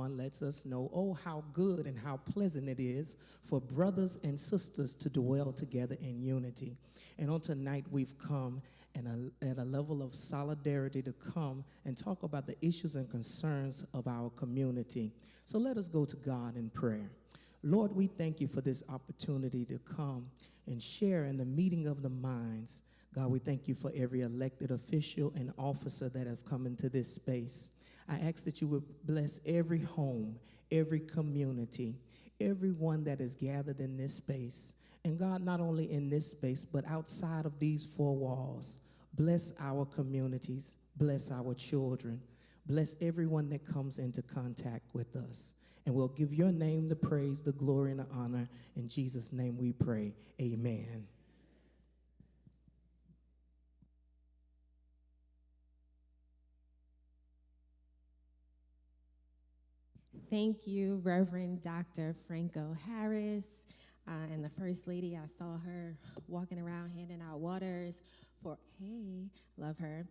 1 lets us know, oh, how good and how pleasant it is for brothers and sisters to dwell together in unity. And on tonight, we've come at a level of solidarity to come and talk about the issues and concerns of our community. So let us go to God in prayer. Lord, we thank you for this opportunity to come and share in the meeting of the minds. God, we thank you for every elected official and officer that have come into this space. I ask that you would bless every home, every community, everyone that is gathered in this space. And God, not only in this space, but outside of these four walls, bless our communities, bless our children, bless everyone that comes into contact with us. And we'll give your name the praise, the glory, and the honor. In Jesus' name we pray. Amen. Thank you, Reverend Dr. Franco Harris, and the First Lady. I saw her walking around handing out waters love her,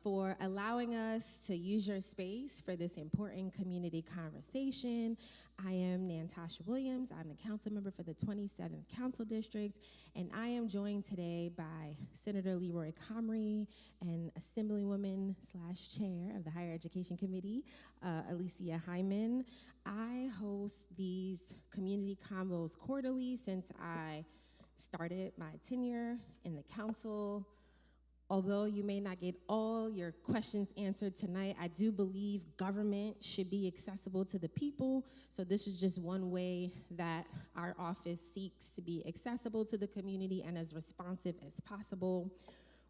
for allowing us to use your space for this important community conversation. I am Nantasha Williams. I'm the council member for the 27th Council District, and I am joined today by Senator Leroy Comrie and Assemblywoman / Chair of the Higher Education Committee, Alicia Hyman. I host these community combos quarterly since I started my tenure in the council. Although you may not get all your questions answered tonight, I do believe government should be accessible to the people. So this is just one way that our office seeks to be accessible to the community and as responsive as possible.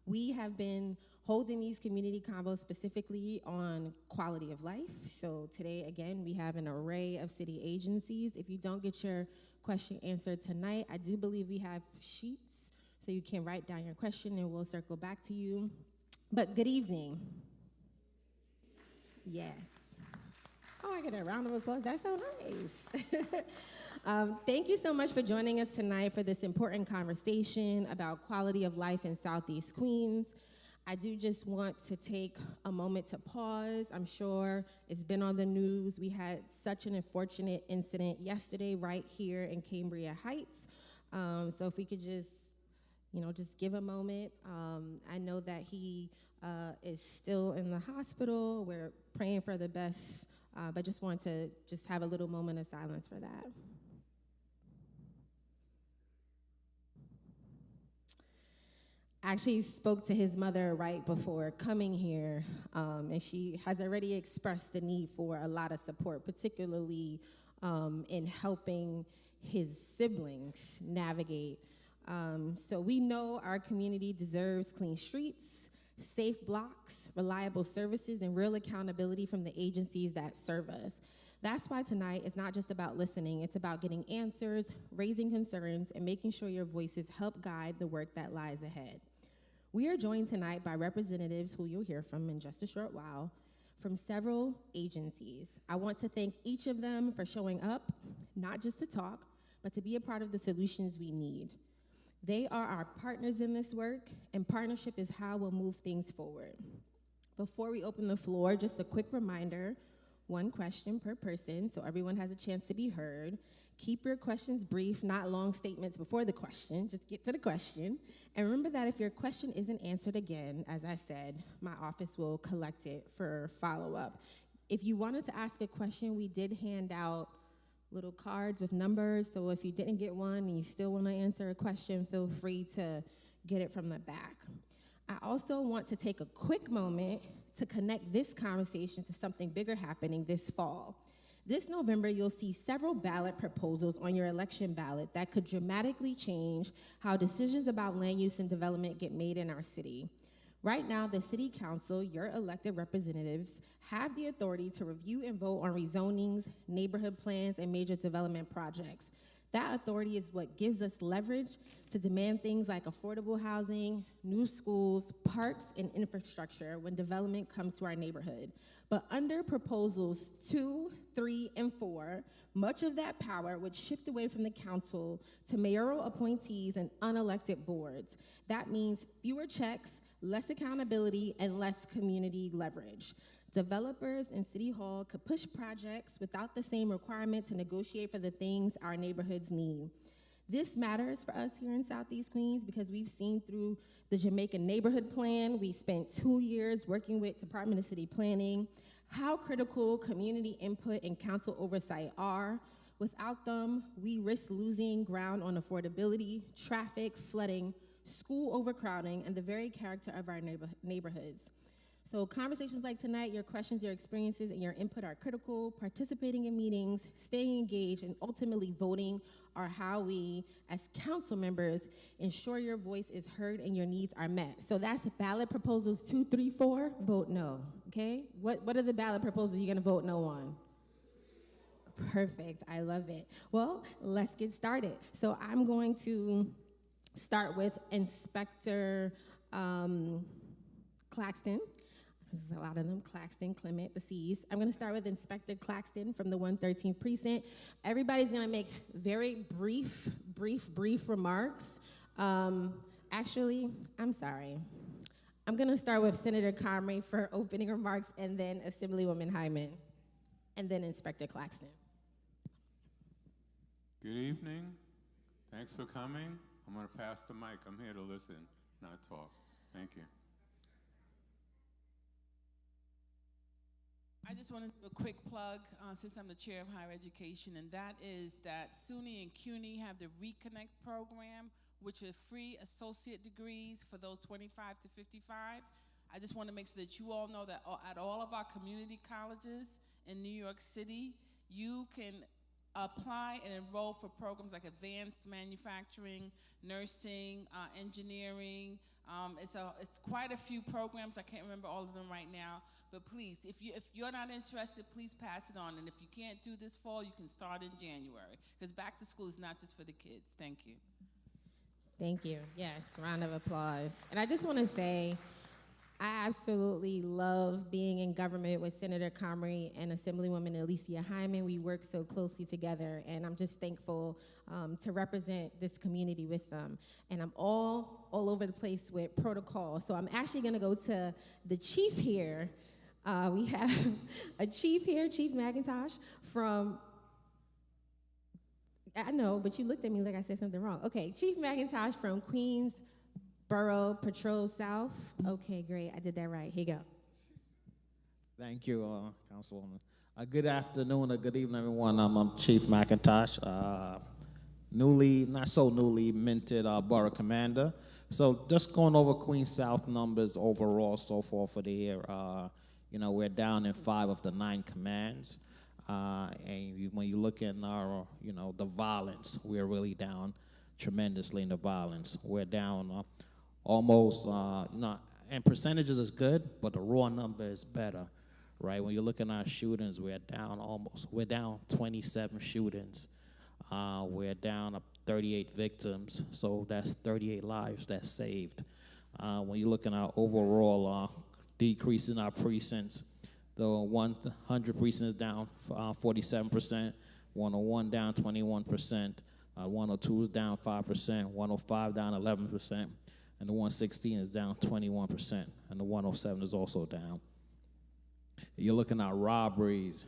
We have been holding these community combos specifically on quality of life. So today, again, we have an array of city agencies. If you don't get your question answered tonight, I do believe we have sheets so you can write down your question and we'll circle back to you. But good evening. Yes. Oh, I get a round of applause. That's so nice. Thank you so much for joining us tonight for this important conversation about quality of life in Southeast Queens. I do just want to take a moment to pause. I'm sure it's been on the news. We had such an unfortunate incident yesterday right here in Cambria Heights. So if we could just give a moment. I know that he is still in the hospital. We're praying for the best, but just want to have a little moment of silence for that. I actually spoke to his mother right before coming here, and she has already expressed the need for a lot of support, particularly in helping his siblings navigate. So we know our community deserves clean streets, safe blocks, reliable services, and real accountability from the agencies that serve us. That's why tonight is not just about listening, it's about getting answers, raising concerns, and making sure your voices help guide the work that lies ahead. We are joined tonight by representatives who you'll hear from in just a short while from several agencies. I want to thank each of them for showing up, not just to talk, but to be a part of the solutions we need. They are our partners in this work, and partnership is how we'll move things forward. Before we open the floor, just a quick reminder, one question per person, so everyone has a chance to be heard. Keep your questions brief, not long statements before the question, just get to the question. And remember that if your question isn't answered again, as I said, my office will collect it for follow-up. If you wanted to ask a question, we did hand out little cards with numbers, so if you didn't get one and you still want to answer a question, feel free to get it from the back. I also want to take a quick moment to connect this conversation to something bigger happening this fall. This November, you'll see several ballot proposals on your election ballot that could dramatically change how decisions about land use and development get made in our city. Right now, the City Council, your elected representatives, have the authority to review and vote on rezonings, neighborhood plans, and major development projects. That authority is what gives us leverage to demand things like affordable housing, new schools, parks, and infrastructure when development comes to our neighborhood. But under proposals 2, 3, and 4, much of that power would shift away from the council to mayoral appointees and unelected boards. That means fewer checks, less accountability, and less community leverage. Developers in City Hall could push projects without the same requirement to negotiate for the things our neighborhoods need. This matters for us here in Southeast Queens because we've seen through the Jamaican Neighborhood Plan, we spent 2 years working with Department of City Planning, how critical community input and council oversight are. Without them, we risk losing ground on affordability, traffic, flooding, school overcrowding, and the very character of our neighborhoods. So conversations like tonight, your questions, your experiences, and your input are critical. Participating in meetings, staying engaged, and ultimately voting are how we, as council members, ensure your voice is heard and your needs are met. So that's ballot proposals 2, 3, 4, vote no, okay? What are the ballot proposals you're gonna vote no on? Perfect, I love it. Well, let's get started. So I'm going to start with Inspector Claxton. There's a lot of them, Claxton, Clement, the C's. I'm gonna start with Inspector Claxton from the 113th Precinct. Everybody's gonna make very brief remarks. Actually, I'm sorry. I'm gonna start with Senator Comrie for opening remarks and then Assemblywoman Hyman and then Inspector Claxton. Good evening. Thanks for coming. I'm going to pass the mic. I'm here to listen, not talk. Thank you. I just want to do a quick plug since I'm the chair of higher education, and that is that SUNY and CUNY have the Reconnect program, which are free associate degrees for those 25 to 55. I just want to make sure that you all know that at all of our community colleges in New York City, you can apply and enroll for programs like advanced manufacturing, nursing, engineering. It's quite a few programs. I can't remember all of them right now. But please, if you're not interested, please pass it on. And if you can't do this fall, you can start in January. Because back to school is not just for the kids. Thank you. Thank you. Yes, round of applause. And I just want to say, I absolutely love being in government with Senator Comrie and Assemblywoman Alicia Hyman. We work so closely together, and I'm just thankful to represent this community with them. And I'm all over the place with protocol. So I'm actually going to go to the chief here. We have a chief here, Chief McIntosh from, I know, but you looked at me like I said something wrong. Okay, Chief McIntosh from Queensborough Patrol South. Okay, great, I did that right. Here you go. Thank you, Councilwoman. Good afternoon or good evening, everyone. I'm Chief McIntosh, not so newly minted borough commander. So just going over Queens South numbers overall so far for the year. We're down in 5 of the 9 commands. When you look at our, the violence, we're really down tremendously in the violence. We're down almost, and percentages is good, but the raw number is better, right? When you look at our shootings, we're down 27 shootings. We're down 38 victims, so that's 38 lives that's saved. When you look at our overall decrease in our precincts, the 100 precincts down 47%, 101 down 21%, 102 is down 5%, 105 down 11%, and the 116 is down 21%, and the 107 is also down. You're looking at robberies,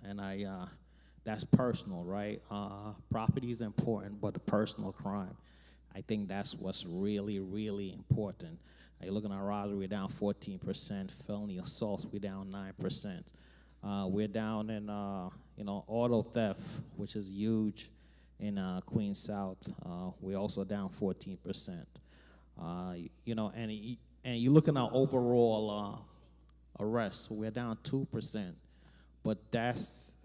and that's personal, right? Property is important, but the personal crime, I think that's what's really, really important. You're looking at robbery, we're down 14%. Felony assaults, we're down 9%. We're down in, auto theft, which is huge in Queens South. We're also down 14%. And you look at our overall arrests, we're down 2%. But that's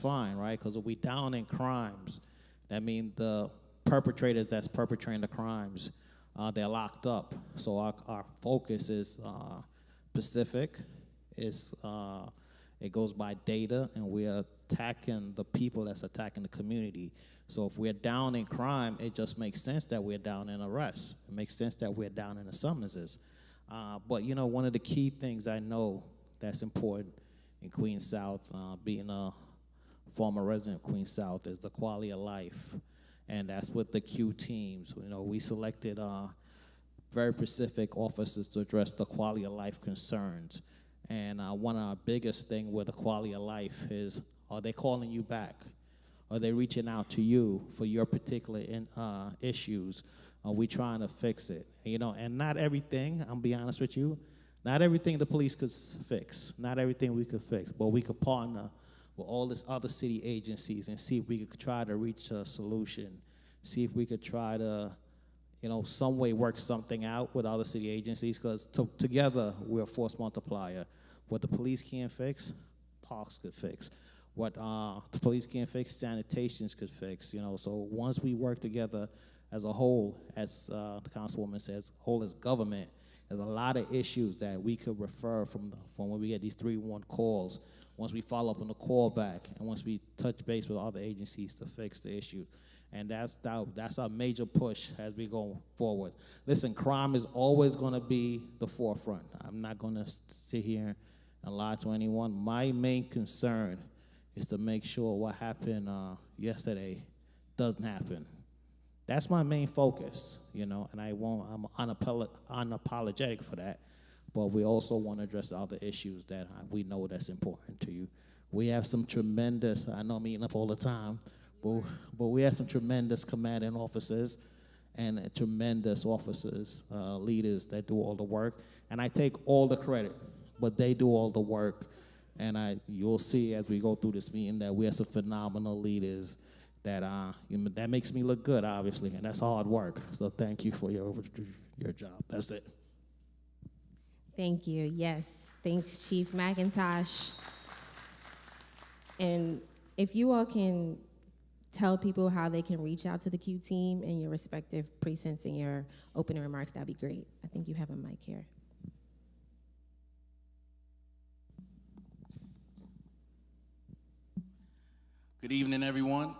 fine, right? Because if we're down in crimes, that means the perpetrators that's perpetrating the crimes, they're locked up. So our focus is specific. It goes by data, and we're attacking the people that's attacking the community. So if we're down in crime, it just makes sense that we're down in arrests. It makes sense that we're down in the summonses. But one of the key things I know that's important in Queens South, being a former resident of Queens South, is the quality of life. And that's with the Q teams. We selected very specific officers to address the quality of life concerns. And one of our biggest thing with the quality of life is, are they calling you back? Are they reaching out to you for your particular issues? Are we trying to fix it? You know, and not everything, I'm be honest with you, not everything the police could fix, not everything we could fix, but we could partner with all these other city agencies and see if we could try to reach a solution, see if we could try to, you know, some way work something out with other city agencies, because together we're a force multiplier. What the police can't fix, parks could fix. What the police can't fix, sanitations could fix, you know. So once we work together as a whole, as the Councilwoman says, whole as government, there's a lot of issues that we could refer from when we get these 311 calls. Once we follow up on the call back, and once we touch base with other agencies to fix the issue. And that's our major push as we go forward. Listen, crime is always going to be the forefront. I'm not going to sit here and lie to anyone. My main concern is to make sure what happened yesterday doesn't happen. That's my main focus, you know, and I'm unapologetic for that. But we also want to address other issues that we know that's important to you. We have some tremendous, I know I'm eating up all the time, but we have some tremendous commanding officers and tremendous officers, leaders that do all the work. And I take all the credit, but they do all the work. And you'll see as we go through this meeting that we have some phenomenal leaders that that makes me look good, obviously, and that's hard work. So thank you for your job. That's it. Thank you. Yes. Thanks, Chief McIntosh. And if you all can tell people how they can reach out to the Q team in your respective precincts in your opening remarks, that'd be great. I think you have a mic here. Good evening, everyone.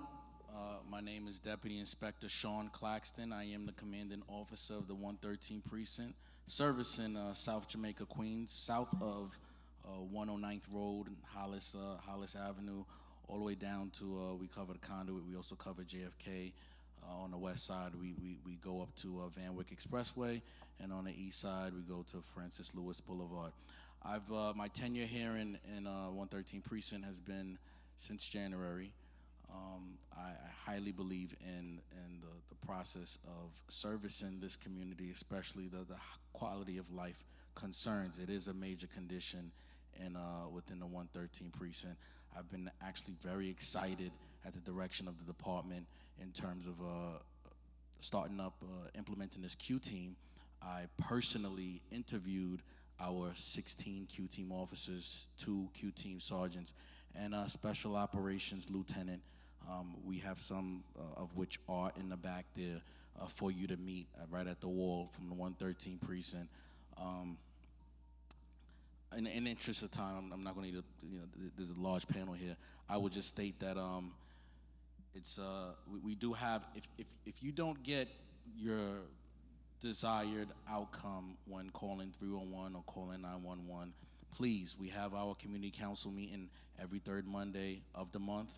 My name is Deputy Inspector Sean Claxton. I am the commanding officer of the 113 Precinct, servicing South Jamaica, Queens, south of 109th Road, Hollis Avenue, all the way down to, we cover the Conduit. We also cover JFK. On the west side, we go up to Van Wyck Expressway, and on the east side, we go to Francis Lewis Boulevard. My tenure here in 113 Precinct has been since January. I highly believe in the process of servicing this community, especially the quality of life concerns. It is a major condition within the 113 Precinct. I've been actually very excited at the direction of the department in terms of starting up, implementing this Q team. I personally interviewed our 16 Q team officers, 2 Q team sergeants, and a special operations lieutenant. We have some of which are in the back there for you to meet right at the wall from the 113 Precinct. In the interest of time, I'm not going to there's a large panel here. I would just state that we do have, if you don't get your desired outcome when calling 311 or calling 911, please, we have our community council meeting every third Monday of the month.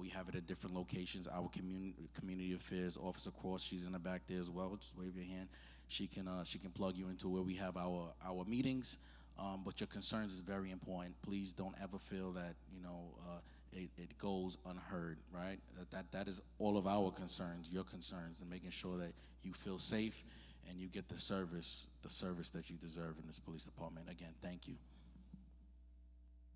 We have it at different locations. Our community affairs officer Cross, she's in the back there as well. Just wave your hand. She can plug you into where we have our meetings. But your concerns is very important. Please don't ever feel that it goes unheard. Right? That is all of our concerns, your concerns, and making sure that you feel safe and you get the service that you deserve in this police department. Again, thank you.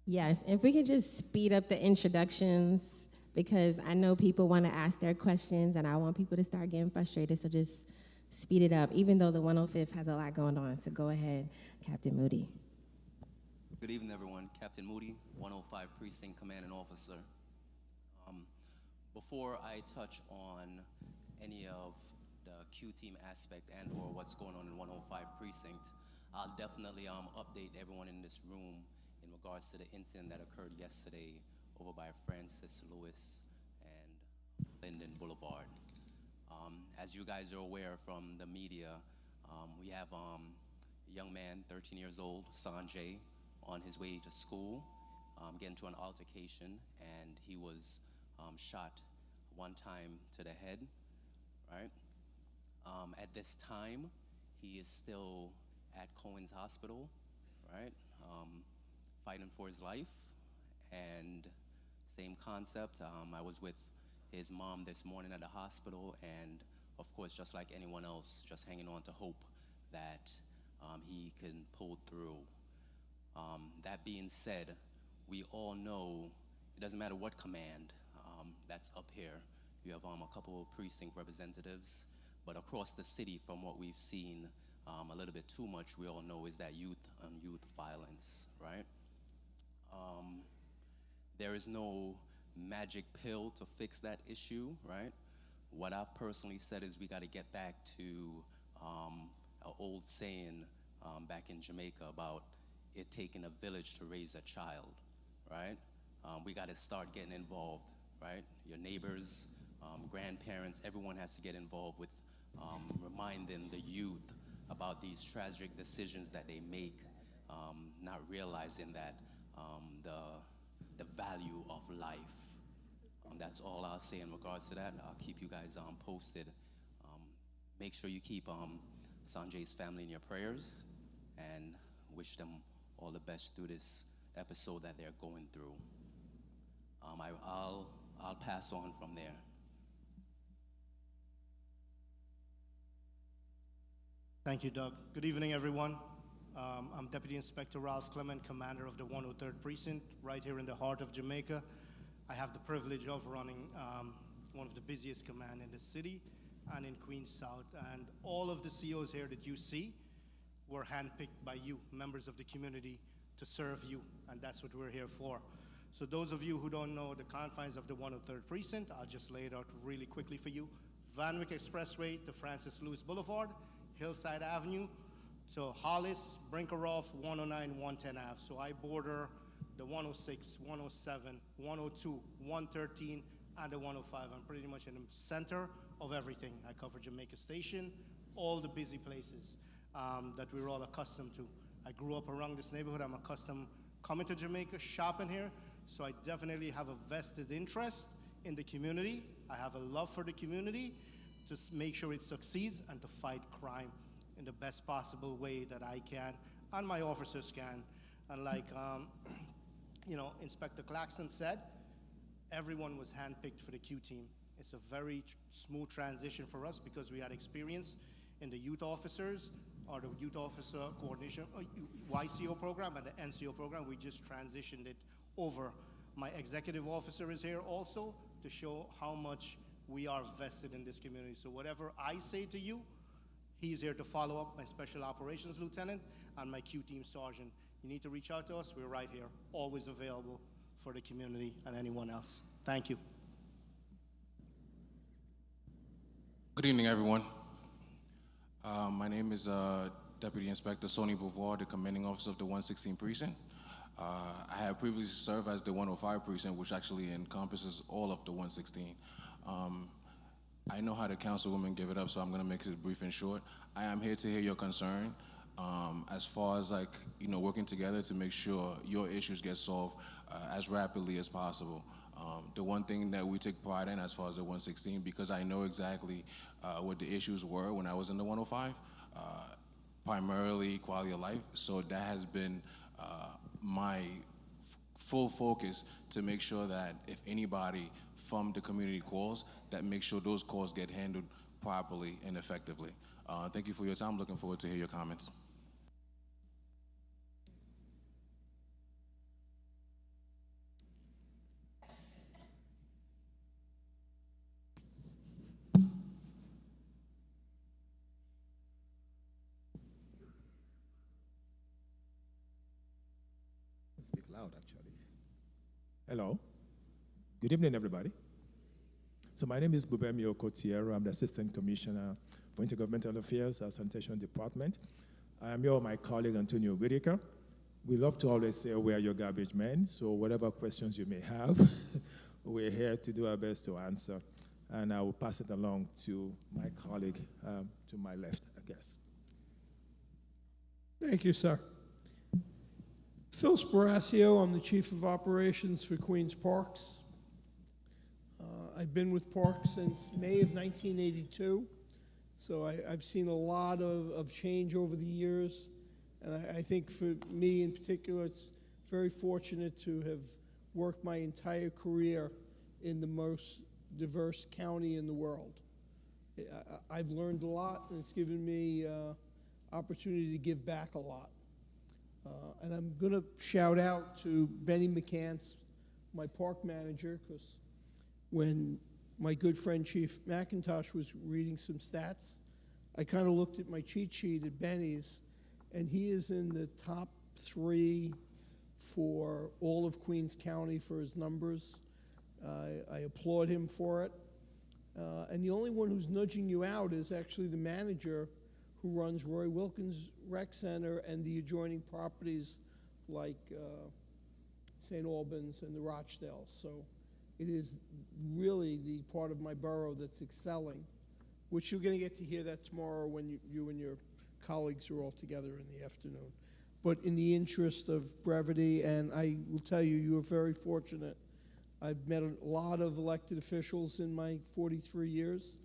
Yes, if we could just speed up the introductions, because I know people want to ask their questions and I want people to start getting frustrated, so just speed it up, even though the 105th has a lot going on. So go ahead, Captain Moody. Good evening, everyone. Captain Moody, 105 Precinct Commanding Officer. Before I touch on any of the Q team aspect and or what's going on in 105 Precinct, I'll definitely update everyone in this room in regards to the incident that occurred yesterday over by Francis Lewis and Linden Boulevard. As you guys are aware from the media, we have a young man, 13 years old, Sanjay, on his way to school, get into an altercation, and he was shot one time to the head, right? At this time, he is still at Cohen's Hospital, right? fighting for his life. And same concept, I was with his mom this morning at the hospital, and of course, just like anyone else, just hanging on to hope that he can pull through. That being said, we all know it doesn't matter what command that's up here. You have a couple of precinct representatives, but across the city, from what we've seen, a little bit too much, we all know, is that youth on youth violence, right? There is no magic pill to fix that issue, right? What I've personally said is we got to get back to an old saying back in Jamaica about it taking a village to raise a child, right? We got to start getting involved, right? Your neighbors, grandparents, everyone has to get involved with reminding the youth about these tragic decisions that they make, not realizing that the value of life. That's all I'll say in regards to that. I'll keep you guys posted. Make sure you keep Sanjay's family in your prayers, and wish them all the best through this episode that they're going through. I'll pass on from there. Thank you, Doug. Good evening, everyone. I'm Deputy Inspector Ralph Clement, commander of the 103rd Precinct, right here in the heart of Jamaica. I have the privilege of running one of the busiest command in the city and in Queens South. And all of the COs here that you see were handpicked by you, members of the community, to serve you, and that's what we're here for. So those of you who don't know the confines of the 103rd Precinct, I'll just lay it out really quickly for you. Van Wyck Expressway to Francis Lewis Boulevard, Hillside Avenue, so Hollis, Brinkerhoff, 109, 110 Ave. So I border the 106, 107, 102, 113, and the 105. I'm pretty much in the center of everything. I cover Jamaica Station, all the busy places that we're all accustomed to. I grew up around this neighborhood. I'm accustomed coming to Jamaica, shopping here, so I definitely have a vested interest in the community. I have a love for the community to make sure it succeeds and to fight crime in the best possible way that I can and my officers can. And like Inspector Claxton said, everyone was handpicked for the Q team. It's a very smooth transition for us because we had experience in the youth officers or the youth officer coordination YCO program and the NCO program. We just transitioned it over. My executive officer is here also to show how much we are vested in this community. So whatever I say to you, he's here to follow up, my special operations lieutenant and my Q team sergeant. You need to reach out to us. We're right here, always available for the community and anyone else. Thank you. Good evening, everyone. My name is Deputy Inspector Sonny Beauvoir, the commanding officer of the 116 Precinct. I have previously served as the 105 Precinct, which actually encompasses all of the 116. I know how the councilwoman gave it up, so I'm going to make it brief and short. I am here to hear your concern as far as working together to make sure your issues get solved as rapidly as possible. The one thing that we take pride in as far as the 116, because I know exactly what the issues were when I was in the 105, primarily quality of life. So that has been my full focus to make sure that if anybody from the community calls, that make sure those calls get handled properly and effectively. Thank you for your time. Looking forward to hear your comments. Speak loud, actually. Hello. Good evening, everybody. So my name is Bubemio Cotiero. I'm the Assistant Commissioner for Intergovernmental Affairs at Sanitation Department. I am here with my colleague, Antonio Whitaker. We love to always say we are your garbage men, so whatever questions you may have, we're here to do our best to answer. And I will pass it along to my colleague to my left, I guess. Thank you, sir. Phil Sparaccio, I'm the Chief of Operations for Queens Parks. I've been with Parks since May of 1982, so I've seen a lot of change over the years, and I think for me in particular, it's very fortunate to have worked my entire career in the most diverse county in the world. I've learned a lot, and it's given me opportunity to give back a lot. And I'm going to shout out to Benny McCants, my park manager, because when my good friend Chief McIntosh was reading some stats, I kind of looked at my cheat sheet at Benny's, and he is in the top 3 for all of Queens County for his numbers. I applaud him for it. And the only one who's nudging you out is actually the manager who runs Roy Wilkins Rec Center and the adjoining properties like St. Albans and the Rochdale. So it is really the part of my borough that's excelling, which you're going to get to hear that tomorrow when you and your colleagues are all together in the afternoon. But in the interest of brevity, and I will tell you, you are very fortunate. I've met a lot of elected officials in my 43 years.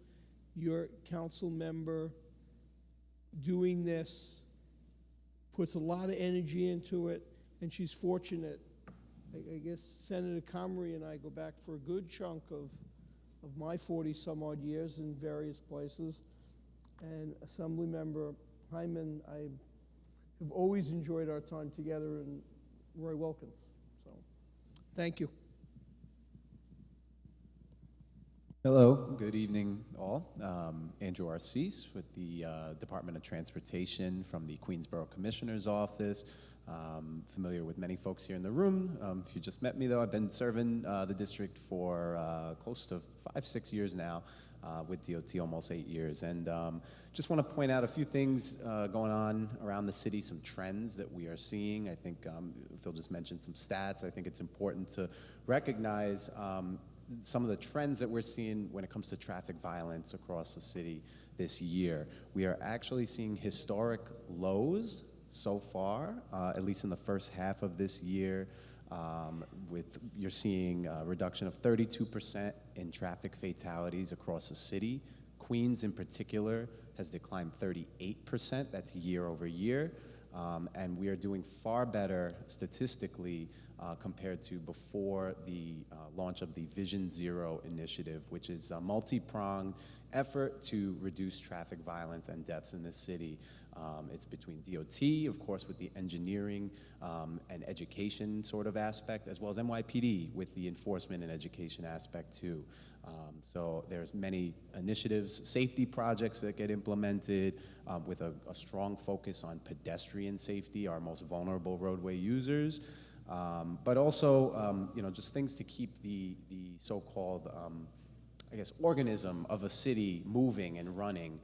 Your council member doing this puts a lot of energy into it, and she's fortunate. I guess Senator Comrie and I go back for a good chunk of my 40-some-odd years in various places. And Assemblymember Hyman, I have always enjoyed our time together, and Roy Wilkins. So, thank you. Hello, good evening all. Andrew Arcese with the Department of Transportation from the Queensborough Commissioner's Office. Familiar with many folks here in the room. If you just met me though, I've been serving the district for close to 5-6 years now, with DOT almost 8 years. And just want to point out a few things going on around the city, some trends that we are seeing. I think Phil just mentioned some stats. I think it's important to recognize some of the trends that we're seeing when it comes to traffic violence across the city this year. We are actually seeing historic lows so far, at least in the first half of this year. You're seeing a reduction of 32% in traffic fatalities across the city. Queens in particular has declined 38%, that's year over year. And we are doing far better statistically compared to before the launch of the Vision Zero initiative, which is a multi-pronged effort to reduce traffic violence and deaths in this city. It's between DOT, of course, with the engineering and education sort of aspect, as well as NYPD with the enforcement and education aspect too. So there's many initiatives, safety projects that get implemented with a strong focus on pedestrian safety, our most vulnerable roadway users. But also, just things to keep the so-called, organism of a city moving and running.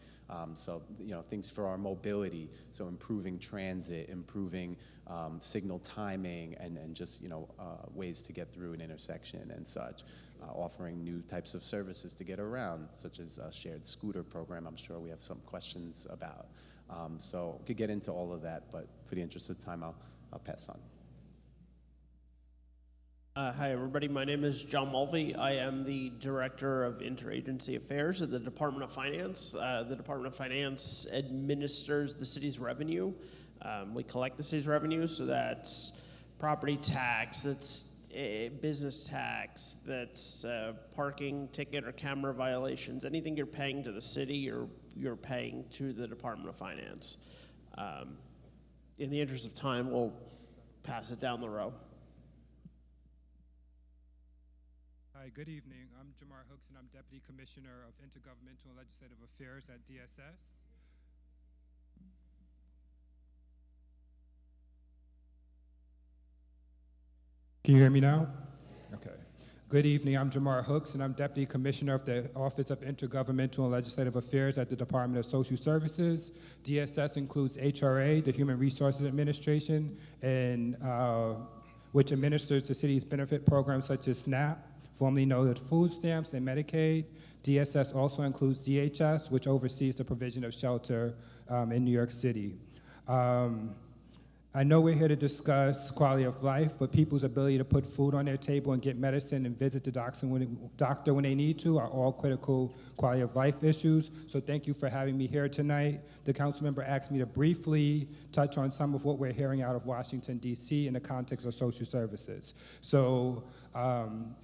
So, things for our mobility, so improving transit, improving signal timing, and just, ways to get through an intersection and such. Offering new types of services to get around, such as a shared scooter program I'm sure we have some questions about. So we could get into all of that, but for the interest of time, I'll pass on. Hi, everybody. My name is John Mulvey. I am the Director of Interagency Affairs at the Department of Finance. The Department of Finance administers the city's revenue. We collect the city's revenue, so that's property tax, that's business tax, that's parking ticket or camera violations. Anything you're paying to the city, you're paying to the Department of Finance. In the interest of time, we'll pass it down the row. Hi, good evening. I'm Jamar Hooks, and I'm Deputy Commissioner of Intergovernmental and Legislative Affairs at DSS. Can you hear me now? Okay. Good evening. I'm Jamar Hooks, and I'm Deputy Commissioner of the Office of Intergovernmental and Legislative Affairs at the Department of Social Services. DSS includes HRA, the Human Resources Administration, and which administers the city's benefit programs such as SNAP, formerly known as food stamps and Medicaid. DSS also includes DHS, which oversees the provision of shelter in New York City. I know we're here to discuss quality of life, but people's ability to put food on their table and get medicine and visit the doctor when they need to are all critical quality of life issues. So thank you for having me here tonight. The council member asked me to briefly touch on some of what we're hearing out of Washington, D.C. in the context of social services. So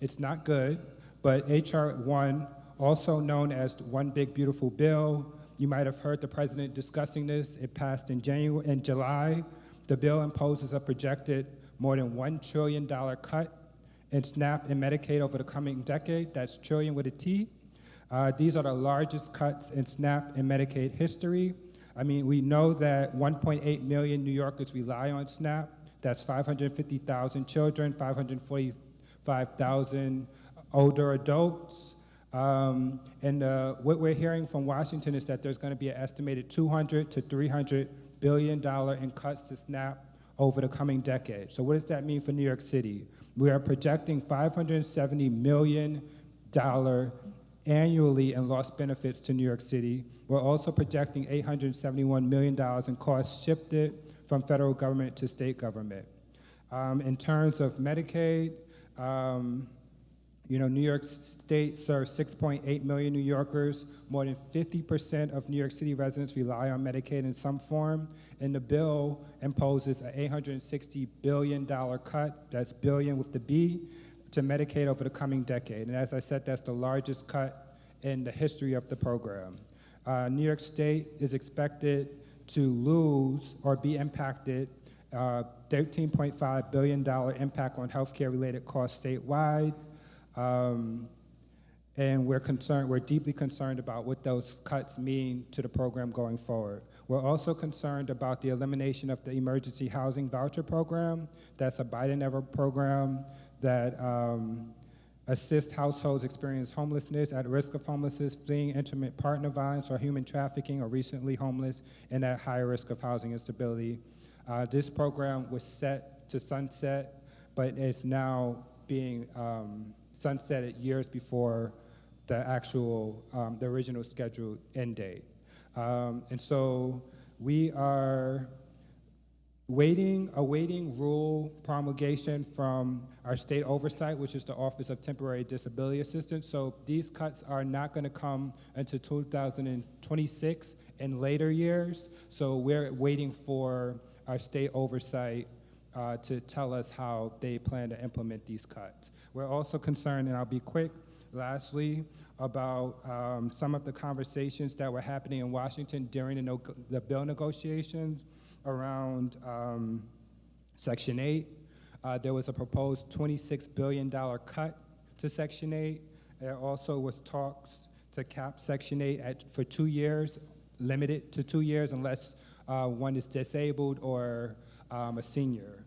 it's not good, but H.R. 1, also known as One Big Beautiful Bill, you might have heard the president discussing this. It passed in July. The bill imposes a projected more than $1 trillion cut in SNAP and Medicaid over the coming decade. That's trillion with a T. These are the largest cuts in SNAP and Medicaid history. I mean, we know that 1.8 million New Yorkers rely on SNAP. That's 550,000 children, 545,000 older adults. And what we're hearing from Washington is that there's going to be an estimated $200 to $300 billion in cuts to SNAP over the coming decade. So what does that mean for New York City? We are projecting $570 million annually in lost benefits to New York City. We're also projecting $871 million in costs shifted from federal government to state government. In terms of Medicaid, New York State serves 6.8 million New Yorkers. More than 50% of New York City residents rely on Medicaid in some form, and the bill imposes an $860 billion cut, that's billion with the B, to Medicaid over the coming decade. And as I said, that's the largest cut in the history of the program. New York State is expected to lose or be impacted $13.5 billion impact on healthcare-related costs statewide. And we're deeply concerned about what those cuts mean to the program going forward. We're also concerned about the elimination of the emergency housing voucher program. That's a Biden-era program that assists households experiencing homelessness, at risk of homelessness, fleeing intimate partner violence or human trafficking, or recently homeless, and at higher risk of housing instability. This program was set to sunset, but is now being sunsetted years before the actual, the original scheduled end date. And so we are awaiting rule promulgation from our state oversight, which is the Office of Temporary Disability Assistance. So these cuts are not gonna come until 2026 and later years. So we're waiting for our state oversight to tell us how they plan to implement these cuts. We're also concerned, and I'll be quick, lastly, about some of the conversations that were happening in Washington during the bill negotiations around Section 8. There was a proposed $26 billion cut to Section 8. There also was talks to cap Section 8 for 2 years, limited to 2 years unless one is disabled or a senior.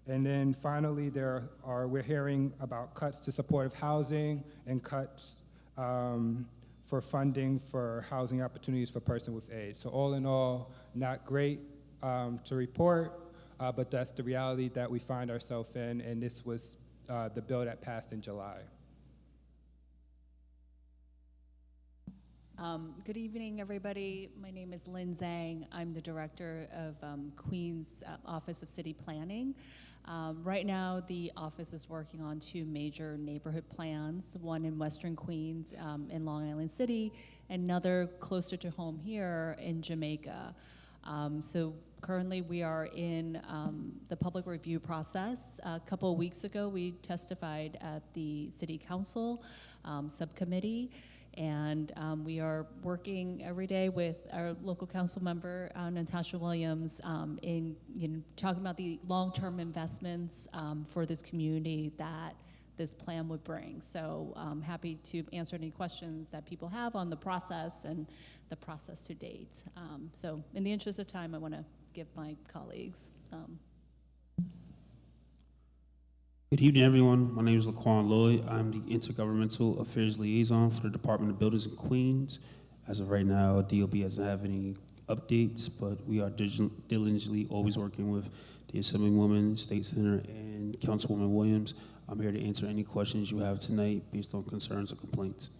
And then finally, we're hearing about cuts to supportive housing and cuts for funding for housing opportunities for persons with AIDS. So all in all, not great to report, but that's the reality that we find ourselves in, and this was the bill that passed in July. Good evening, everybody. My name is Lynn Zhang. I'm the director of Queens Office of City Planning. Right now, the office is working on 2 major neighborhood plans, one in Western Queens in Long Island City, another closer to home here in Jamaica. So currently we are in the public review process. A couple of weeks ago, we testified at the City Council subcommittee, and we are working every day with our local council member, Nantasha Williams, in talking about the long-term investments for this community that this plan would bring. So I'm happy to answer any questions that people have on the process and the process to date. So in the interest of time, I want to give my colleagues. Good evening, everyone. My name is Laquan Lloyd. I'm the Intergovernmental Affairs Liaison for the Department of Buildings in Queens. As of right now, DOB doesn't have any updates, but we are diligently always working with the Assemblywoman, State Senator, and Councilwoman Williams. I'm here to answer any questions you have tonight based on concerns or complaints.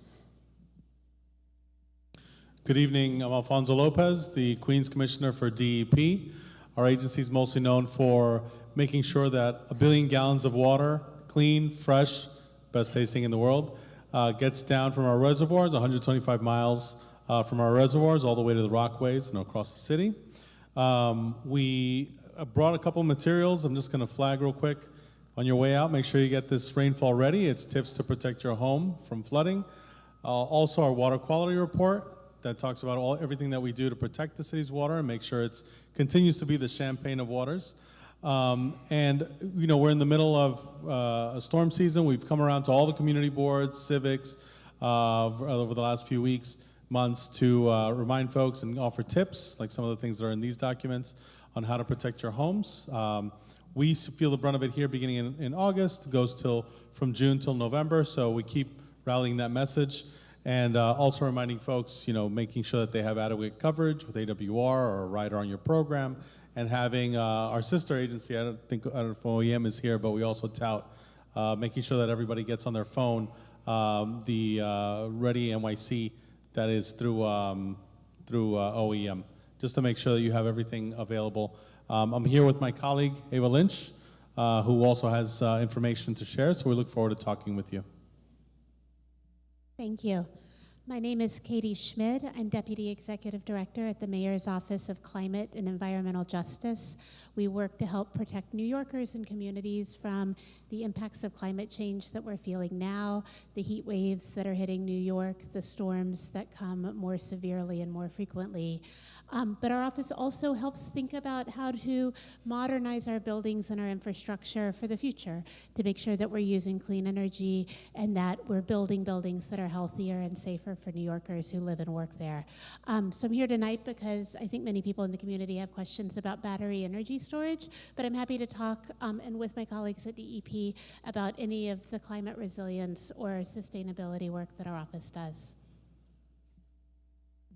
Good evening. I'm Alfonso Lopez, the Queens Commissioner for DEP. Our agency is mostly known for making sure that 1 billion gallons of water, clean, fresh, best tasting in the world, gets down from our reservoirs, 125 miles from our reservoirs all the way to the Rockaways and across the city. We brought a couple materials. I'm just going to flag real quick. On your way out, make sure you get this rainfall ready. It's tips to protect your home from flooding. Also, our water quality report that talks about everything that we do to protect the city's water and make sure it continues to be the champagne of waters. And you know, we're in the middle of a storm season. We've come around to all the community boards, civics, over the last few weeks, months to remind folks and offer tips, like some of the things that are in these documents, on how to protect your homes. We feel the brunt of it here beginning in August. It goes from June till November, so we keep rallying that message. And also reminding folks, you know, making sure that they have adequate coverage with AWR or a rider on your program, and having our sister agency, I don't know if OEM is here, but we also tout making sure that everybody gets on their phone the Ready NYC that is through OEM, just to make sure that you have everything available. I'm here with my colleague, Ava Lynch, who also has information to share, so we look forward to talking with you. Thank you. My name is Katie Schmid. I'm Deputy Executive Director at the Mayor's Office of Climate and Environmental Justice. We work to help protect New Yorkers and communities from the impacts of climate change that we're feeling now, the heat waves that are hitting New York, the storms that come more severely and more frequently. But our office also helps think about how to modernize our buildings and our infrastructure for the future, to make sure that we're using clean energy and that we're building buildings that are healthier and safer for New Yorkers who live and work there. So I'm here tonight because I think many people in the community have questions about battery energy storage, but I'm happy to talk and with my colleagues at DEP about any of the climate resilience or sustainability work that our office does.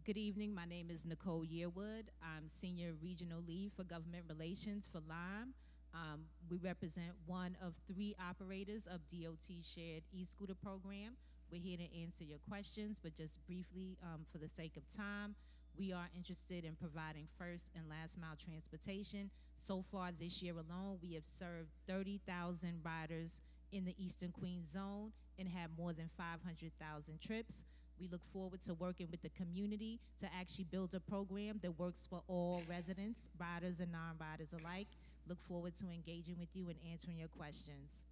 Good evening. My name is Nicole Yearwood. I'm Senior Regional Lead for Government Relations for Lime. We represent one of 3 operators of DOT's shared e-scooter program. We're here to answer your questions, but just briefly, for the sake of time, we are interested in providing first and last mile transportation. So far this year alone, we have served 30,000 riders in the Eastern Queens zone and have more than 500,000 trips. We look forward to working with the community to actually build a program that works for all residents, riders and non-riders alike. Look forward to engaging with you and answering your questions.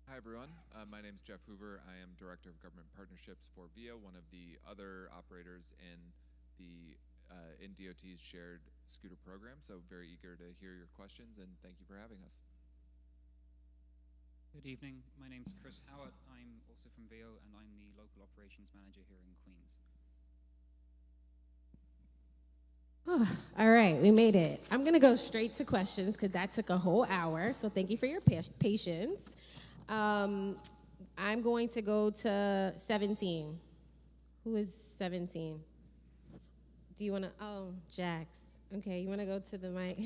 Hi everyone, my name is Jeff Hoover. I am Director of Government Partnerships for VIA, one of the other operators in DOT's shared scooter program. So very eager to hear your questions, and thank you for having us. Good evening, my name is Chris Howard. I'm also from VIO and I'm the local operations manager here in Queens. All right, we made it. I'm gonna go straight to questions because that took a whole hour, so thank you for your patience. I'm going to go to 17. Who is 17? Do you wanna, Jax. Okay, you wanna go to the mic?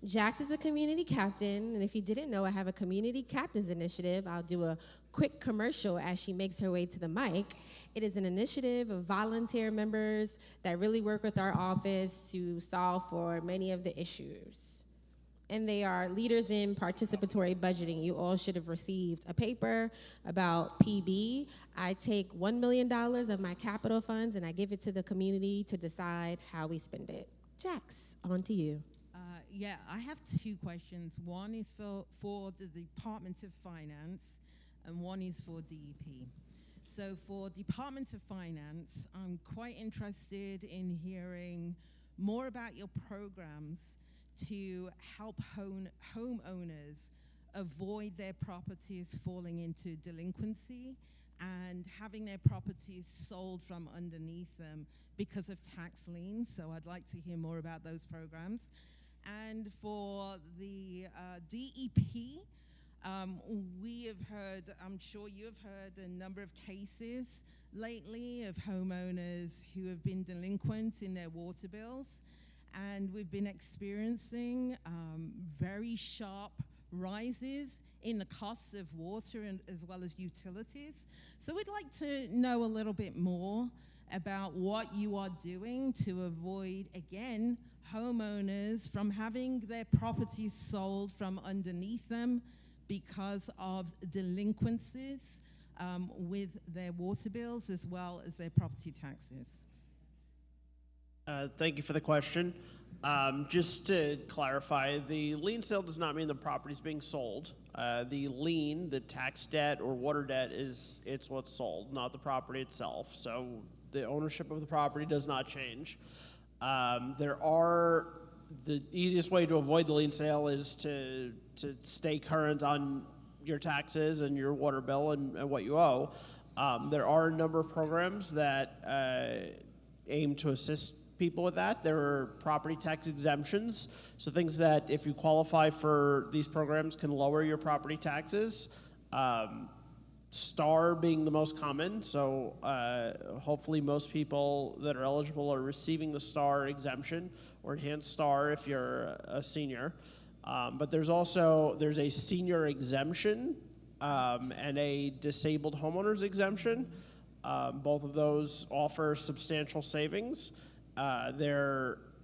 Jax is a community captain, and if you didn't know, I have a community captains initiative. I'll do a quick commercial as she makes her way to the mic. It is an initiative of volunteer members that really work with our office to solve for many of the issues. And they are leaders in participatory budgeting. You all should have received a paper about PB. I take $1 million of my capital funds and I give it to the community to decide how we spend it. Jax, on to you. Yeah, I have 2 questions. One is for the Department of Finance, and one is for DEP. So for Department of Finance, I'm quite interested in hearing more about your programs to help homeowners avoid their properties falling into delinquency and having their properties sold from underneath them because of tax liens. So I'd like to hear more about those programs. And for the DEP, we have heard, I'm sure you have heard, a number of cases lately of homeowners who have been delinquent in their water bills. And we've been experiencing very sharp rises in the costs of water and as well as utilities. So we'd like to know a little bit more about what you are doing to avoid, again, homeowners from having their properties sold from underneath them because of delinquencies with their water bills as well as their property taxes? Thank you for the question. Just to clarify, the lien sale does not mean the property is being sold. The lien, the tax debt or water debt, it's what's sold, not the property itself. So the ownership of the property does not change. The easiest way to avoid the lien sale is to stay current on your taxes and your water bill and what you owe. There are a number of programs that aim to assist people with that. There are property tax exemptions, so things that if you qualify for these programs can lower your property taxes. STAR being the most common, so hopefully most people that are eligible are receiving the STAR exemption or enhanced STAR if you're a senior. But there's a senior exemption and a disabled homeowners exemption. Both of those offer substantial savings.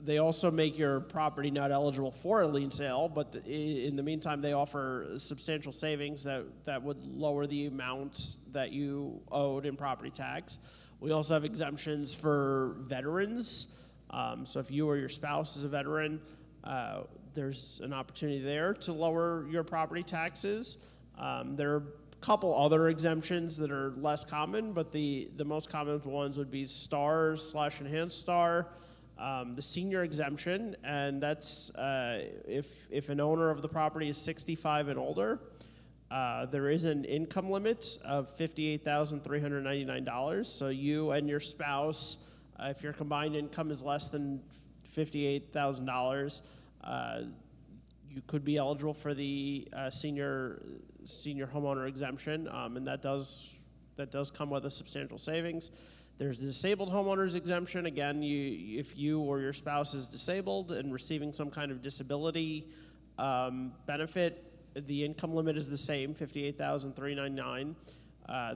They also make your property not eligible for a lien sale, but in the meantime, they offer substantial savings that would lower the amounts that you owed in property tax. We also have exemptions for veterans. So if you or your spouse is a veteran, there's an opportunity there to lower your property taxes. There are a couple other exemptions that are less common, but the most common ones would be STAR/enhanced STAR, the senior exemption, and that's if an owner of the property is 65 and older, there is an income limit of $58,399. So you and your spouse, if your combined income is less than $58,000, you could be eligible for the senior homeowner exemption, and that does come with a substantial savings. There's the disabled homeowners exemption. Again, if you or your spouse is disabled and receiving some kind of disability benefit, the income limit is the same, $58,399.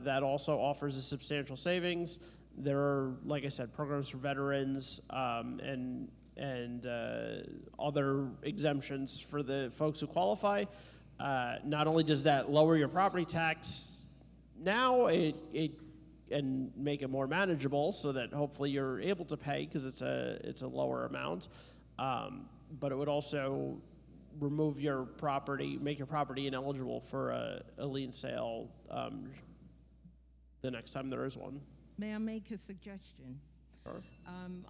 That also offers a substantial savings. There are, like I said, programs for veterans and other exemptions for the folks who qualify. Not only does that lower your property tax now, and make it more manageable so that hopefully you're able to pay because it's a lower amount, but it would also remove your property, make your property ineligible for a lien sale the next time there is one. May I make a suggestion? Sure.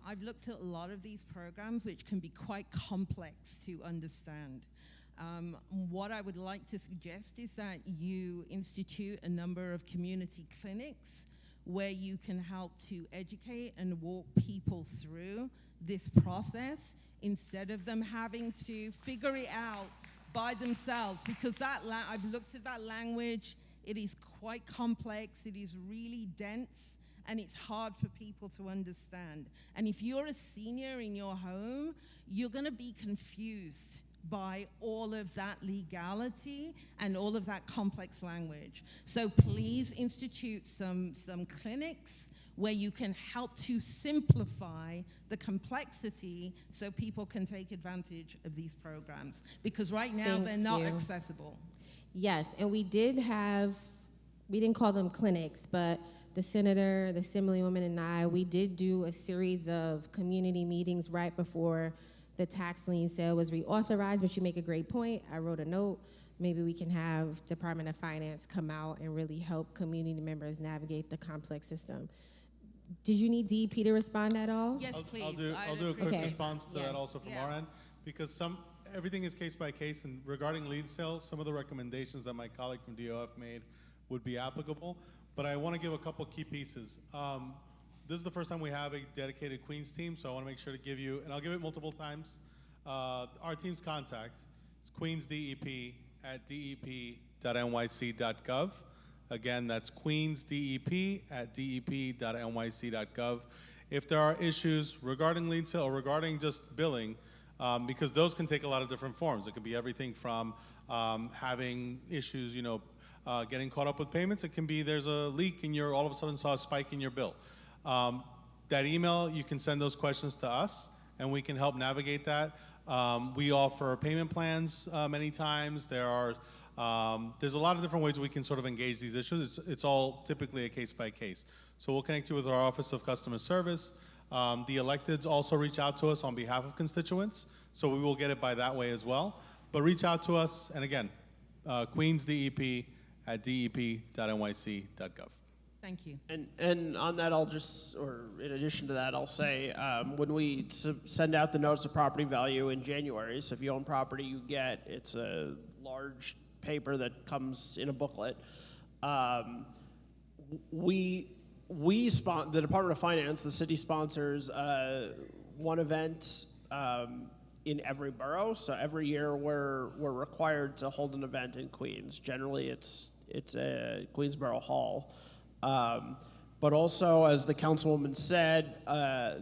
I've looked at a lot of these programs, which can be quite complex to understand. What I would like to suggest is that you institute a number of community clinics where you can help to educate and walk people through this process instead of them having to figure it out by themselves, because I've looked at that language. It is quite complex, it is really dense, and it's hard for people to understand. And if you're a senior in your home, you're gonna be confused by all of that legality and all of that complex language. So please institute some clinics where you can help to simplify the complexity so people can take advantage of these programs. Because right now they're not accessible. Yes, and we didn't call them clinics, but the senator, the Assemblywoman, and I, we did do a series of community meetings right before the tax lien sale was reauthorized, but you make a great point. I wrote a note. Maybe we can have Department of Finance come out and really help community members navigate the complex system. Did you need DEP to respond at all? Yes, please. I'll do a quick Okay. response to that also from our end, because everything is case by case, and regarding lien sales, some of the recommendations that my colleague from DOF made would be applicable, but I want to give a couple key pieces. This is the first time we have a dedicated Queens team, so I want to make sure to give you, and I'll give it multiple times, our team's contact. It's queensdep@dep.nyc.gov. Again, that's queensdep@dep.nyc.gov. If there are issues regarding lien sale or regarding just billing, because those can take a lot of different forms. It could be everything from having issues, getting caught up with payments. It can be there's a leak and you're all of a sudden saw a spike in your bill. that email, you can send those questions to us, and we can help navigate that. We offer payment plans many times. There's a lot of different ways we can sort of engage these issues. It's all typically a case by case. So we'll connect you with our Office of Customer Service. The electeds also reach out to us on behalf of constituents, so we will get it by that way as well. But reach out to us, and again, Queens DEP at dep.nyc.gov. Thank you. And on that, I'll just, or in addition to that, I'll say, when we send out the notice of property value in January, so if you own property, you get, it's a large paper that comes in a booklet. The Department of Finance, the city sponsors one event in every borough. So every year we're required to hold an event in Queens. Generally, it's a Queensboro Hall. But also, as the councilwoman said,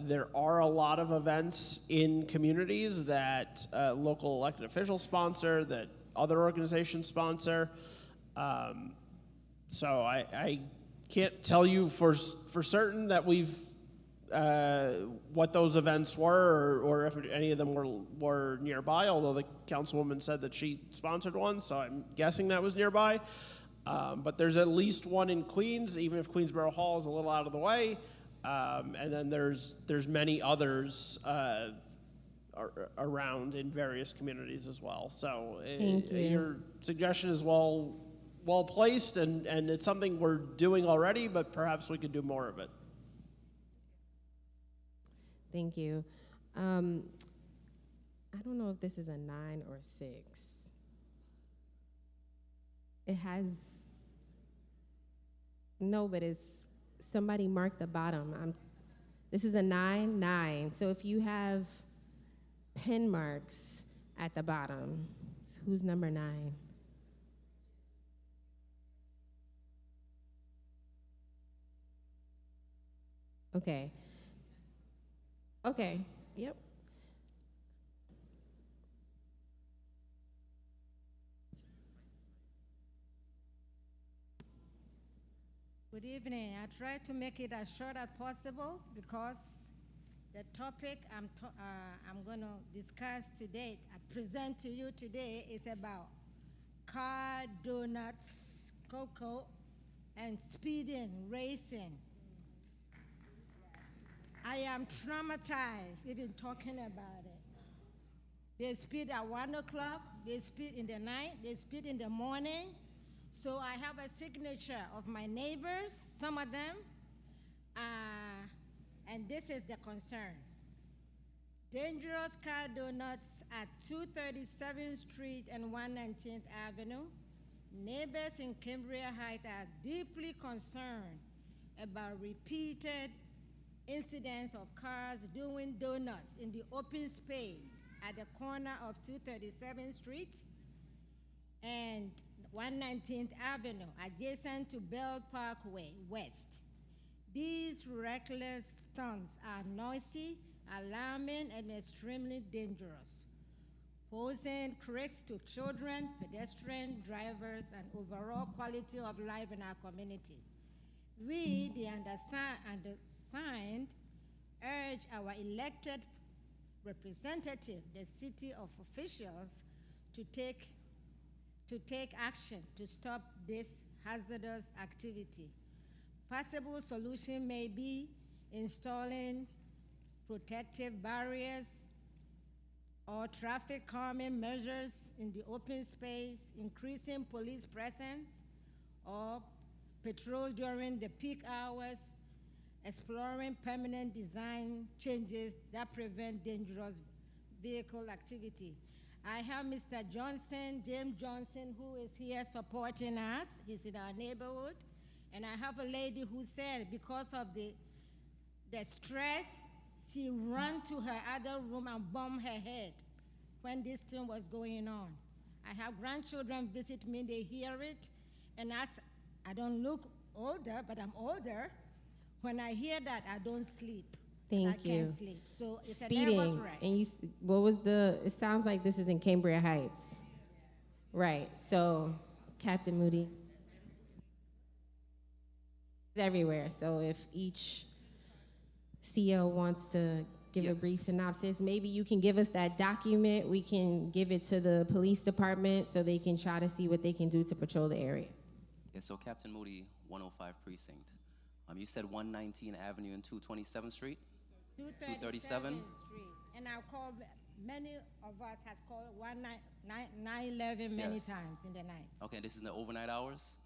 there are a lot of events in communities that local elected officials sponsor, that other organizations sponsor. So I can't tell you for certain that we've what those events were, or if any of them were nearby, although the councilwoman said that she sponsored one, so I'm guessing that was nearby. But there's at least one in Queens, even if Queensboro Hall is a little out of the way. And then there's many others around in various communities as well. So your suggestion is well placed, and it's something we're doing already, but perhaps we could do more of it. Thank you. I don't know if this is a 9 or 6. It has, no, but it's, somebody marked the bottom. This is a 9. So if you have pen marks at the bottom, so who's number 9? Okay. Okay, yep. Good evening. I try to make it as short as possible because the topic I'm going to discuss today, I present to you today, is about car, donuts, cocoa, and speeding, racing. I am traumatized even talking about it. They speed at 1 o'clock, they speed in the night, they speed in the morning. So I have a signature of my neighbors, some of them, and this is the concern. Dangerous car donuts at 237th Street and 119th Avenue. Neighbors in Cambria Heights are deeply concerned about repeated incidents of cars doing donuts in the open space at the corner of 237th Street and 119th Avenue, adjacent to Bell Parkway West. These reckless stunts are noisy, alarming, and extremely dangerous, posing threats to children, pedestrian drivers, and overall quality of life in our community. We, the undersigned, urge our elected representative, the city of officials, to take action to stop this hazardous activity. Possible solution may be installing protective barriers or traffic calming measures in the open space, increasing police presence, or patrols during the peak hours, exploring permanent design changes that prevent dangerous vehicle activity. I have Mr. Johnson, James Johnson, who is here supporting us. He's in our neighborhood. And I have a lady who said because of the stress, she ran to her other room and bumped her head when this thing was going on. I have grandchildren visit me, they hear it, and I don't look older, but I'm older. When I hear that, I don't sleep. Thank you. I can't sleep. So it's Speeding, a nervous wreck. and what was it sounds like this is in Cambria Heights. Right, so Captain Moody. It's everywhere, so if each CEO wants to give a brief synopsis. Maybe you can give us that document. We can give it to the police department so they can try to see what they can do to patrol the area. Yeah, so Captain Moody, 105 Precinct. You said 119 Avenue and 227th Street? 237? Street. And I've called, many of us has called 911 many Yes. times in the night. Okay, this is in the overnight hours?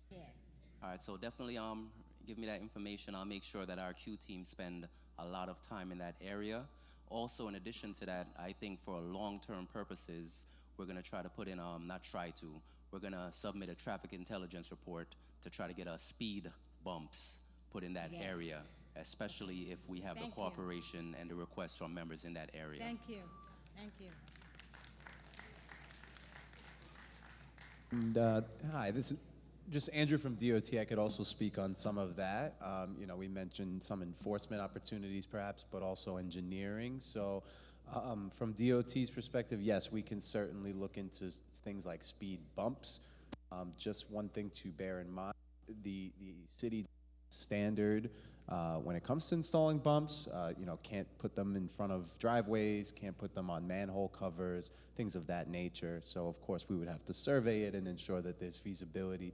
Yes. All right, so definitely give me that information. I'll make sure that our Q team spend a lot of time in that area. Also, in addition to that, I think for long-term purposes, we're gonna try to put in, we're gonna submit a traffic intelligence report to try to get speed bumps put in that Yes. area, especially if we have Thank the you. cooperation and the requests from members in that area. Thank you. Thank you. And, hi, this is just Andrew from DOT. I could also speak on some of that. We mentioned some enforcement opportunities perhaps, but also engineering. So from DOT's perspective, yes, we can certainly look into things like speed bumps. Just one thing to bear in mind, the city standard when it comes to installing bumps, can't put them in front of driveways, can't put them on manhole covers, things of that nature. So of course we would have to survey it and ensure that there's feasibility.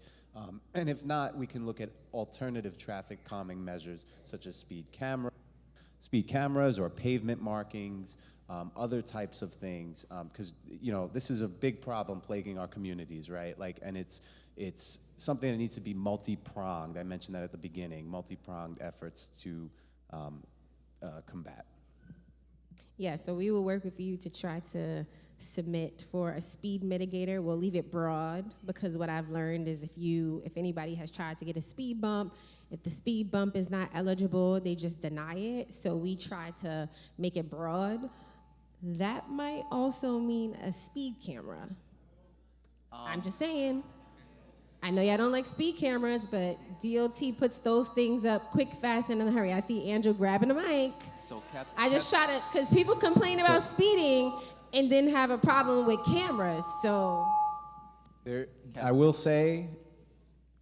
And if not, we can look at alternative traffic calming measures such as speed cameras or pavement markings, other types of things, because this is a big problem plaguing our communities, right? And it's something that needs to be multi-pronged. I mentioned that at the beginning, multi-pronged efforts to combat. Yeah, so we will work with you to try to submit for a speed mitigator. We'll leave it broad because what I've learned is if anybody has tried to get a speed bump, if the speed bump is not eligible, they just deny it. So we try to make it broad. That might also mean a speed camera. I'm just saying. I know y'all don't like speed cameras, but DOT puts those things up quick, fast, and in a hurry. I see Andrew grabbing the mic. So I just try to, because people complain about speeding and then have a problem with cameras, so. I will say,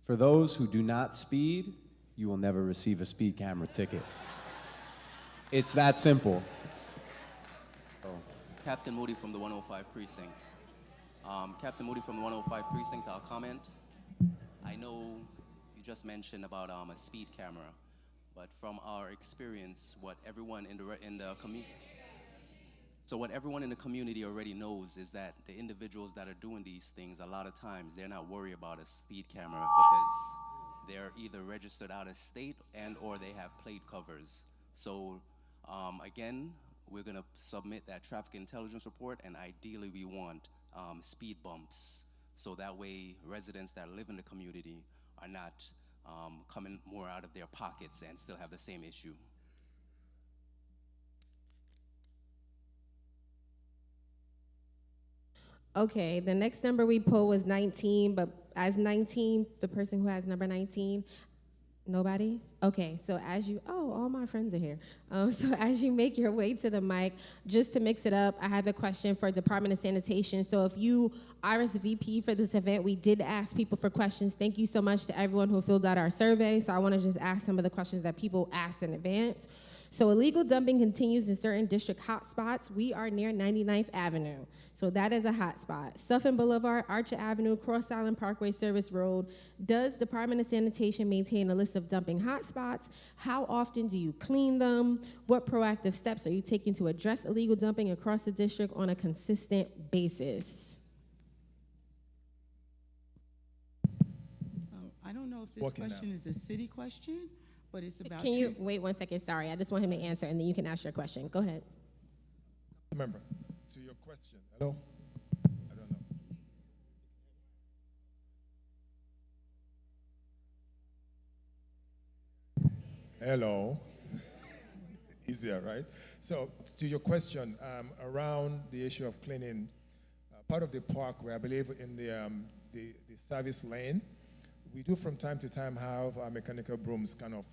for those who do not speed, you will never receive a speed camera ticket. It's that simple. Captain Moody from the 105 Precinct. Captain Moody from the 105 Precinct, I'll comment. I know you just mentioned about a speed camera, but from our experience, what everyone in the community, so what everyone in the community already knows is that the individuals that are doing these things, a lot of times they're not worried about a speed camera because they're either registered out of state and or they have plate covers. So again, we're gonna submit that traffic intelligence report, and ideally we want speed bumps, so that way residents that live in the community are not coming more out of their pockets and still have the same issue. Okay, the next number we pulled was 19, but as 19, the person who has number 19, nobody? Okay, so all my friends are here. So as you make your way to the mic, just to mix it up, I have a question for Department of Sanitation. So if you RSVP for this event, we did ask people for questions. Thank you so much to everyone who filled out our survey. So I want to just ask some of the questions that people asked in advance. So illegal dumping continues in certain district hotspots. We are near 99th Avenue, so that is a hotspot. Suffern Boulevard, Archer Avenue, Cross Island Parkway, Service Road. Does Department of Sanitation maintain a list of dumping hotspots? How often do you clean them? What proactive steps are you taking to address illegal dumping across the district on a consistent basis? I don't know if this question is a city question, but it's about. Can you wait 1 second? Sorry, I just want him to answer, and then you can ask your question. Go ahead. Remember, to your question. Hello? I don't know. Hello? Easier, right? So, to your question, around the issue of cleaning, part of the park where I believe in the service lane, we do from time to time have our mechanical brooms kind of,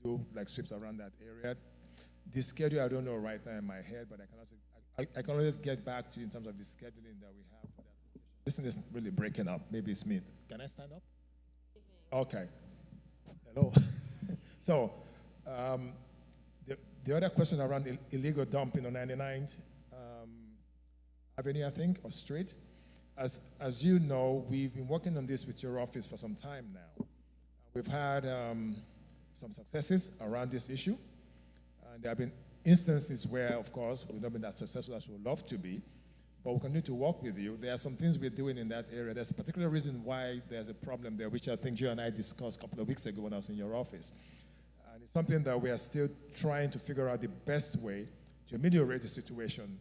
do like sweeps around that area. The schedule, I don't know right now in my head, but I can always get back to you in terms of the scheduling that we have for that. This is really breaking up. Maybe Smith. Can I stand up? Okay. Hello. So, The other question around illegal dumping on 99th Avenue, I think, or Street. As you know, we've been working on this with your office for some time now. We've had some successes around this issue. And there have been instances where, of course, we've not been as successful as we would love to be, but we continue to work with you. There are some things we're doing in that area. There's a particular reason why there's a problem there, which I think you and I discussed a couple of weeks ago when I was in your office. And it's something that we are still trying to figure out the best way to ameliorate the situation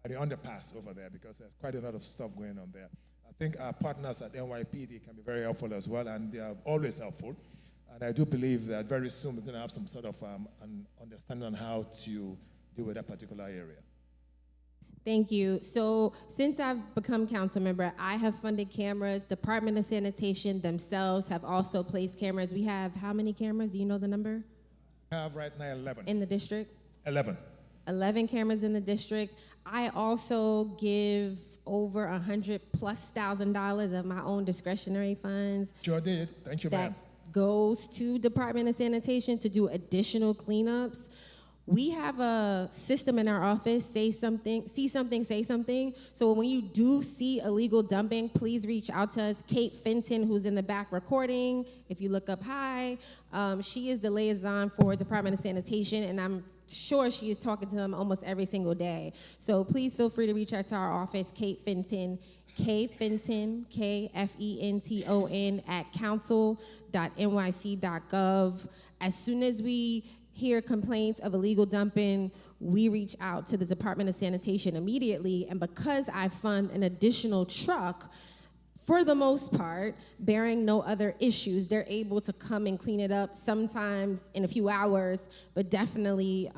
at the underpass over there, because there's quite a lot of stuff going on there. I think our partners at NYPD can be very helpful as well, and they are always helpful. And I do believe that very soon we're going to have some sort of an understanding on how to deal with that particular area. Thank you. So since I've become council member, I have funded cameras. Department of Sanitation themselves have also placed cameras. We have how many cameras? Do you know the number? We have right now 11. In the district? 11. 11 cameras in the district. I also give over $100,000+ of my own discretionary funds. Sure did. Thank you, ma'am. That goes to Department of Sanitation to do additional cleanups. We have a system in our office, say something, see something, say something. So when you do see illegal dumping, please reach out to us. Kate Fenton, who's in the back recording, if you look up high, she is the liaison for Department of Sanitation, and I'm sure she is talking to them almost every single day. So please feel free to reach out to our office, Kate Fenton, K-Fenton, K-F-E-N-T-O-N at council.nyc.gov. As soon as we hear complaints of illegal dumping, we reach out to the Department of Sanitation immediately. And because I fund an additional truck, for the most part, bearing no other issues, they're able to come and clean it up, sometimes in a few hours, but definitely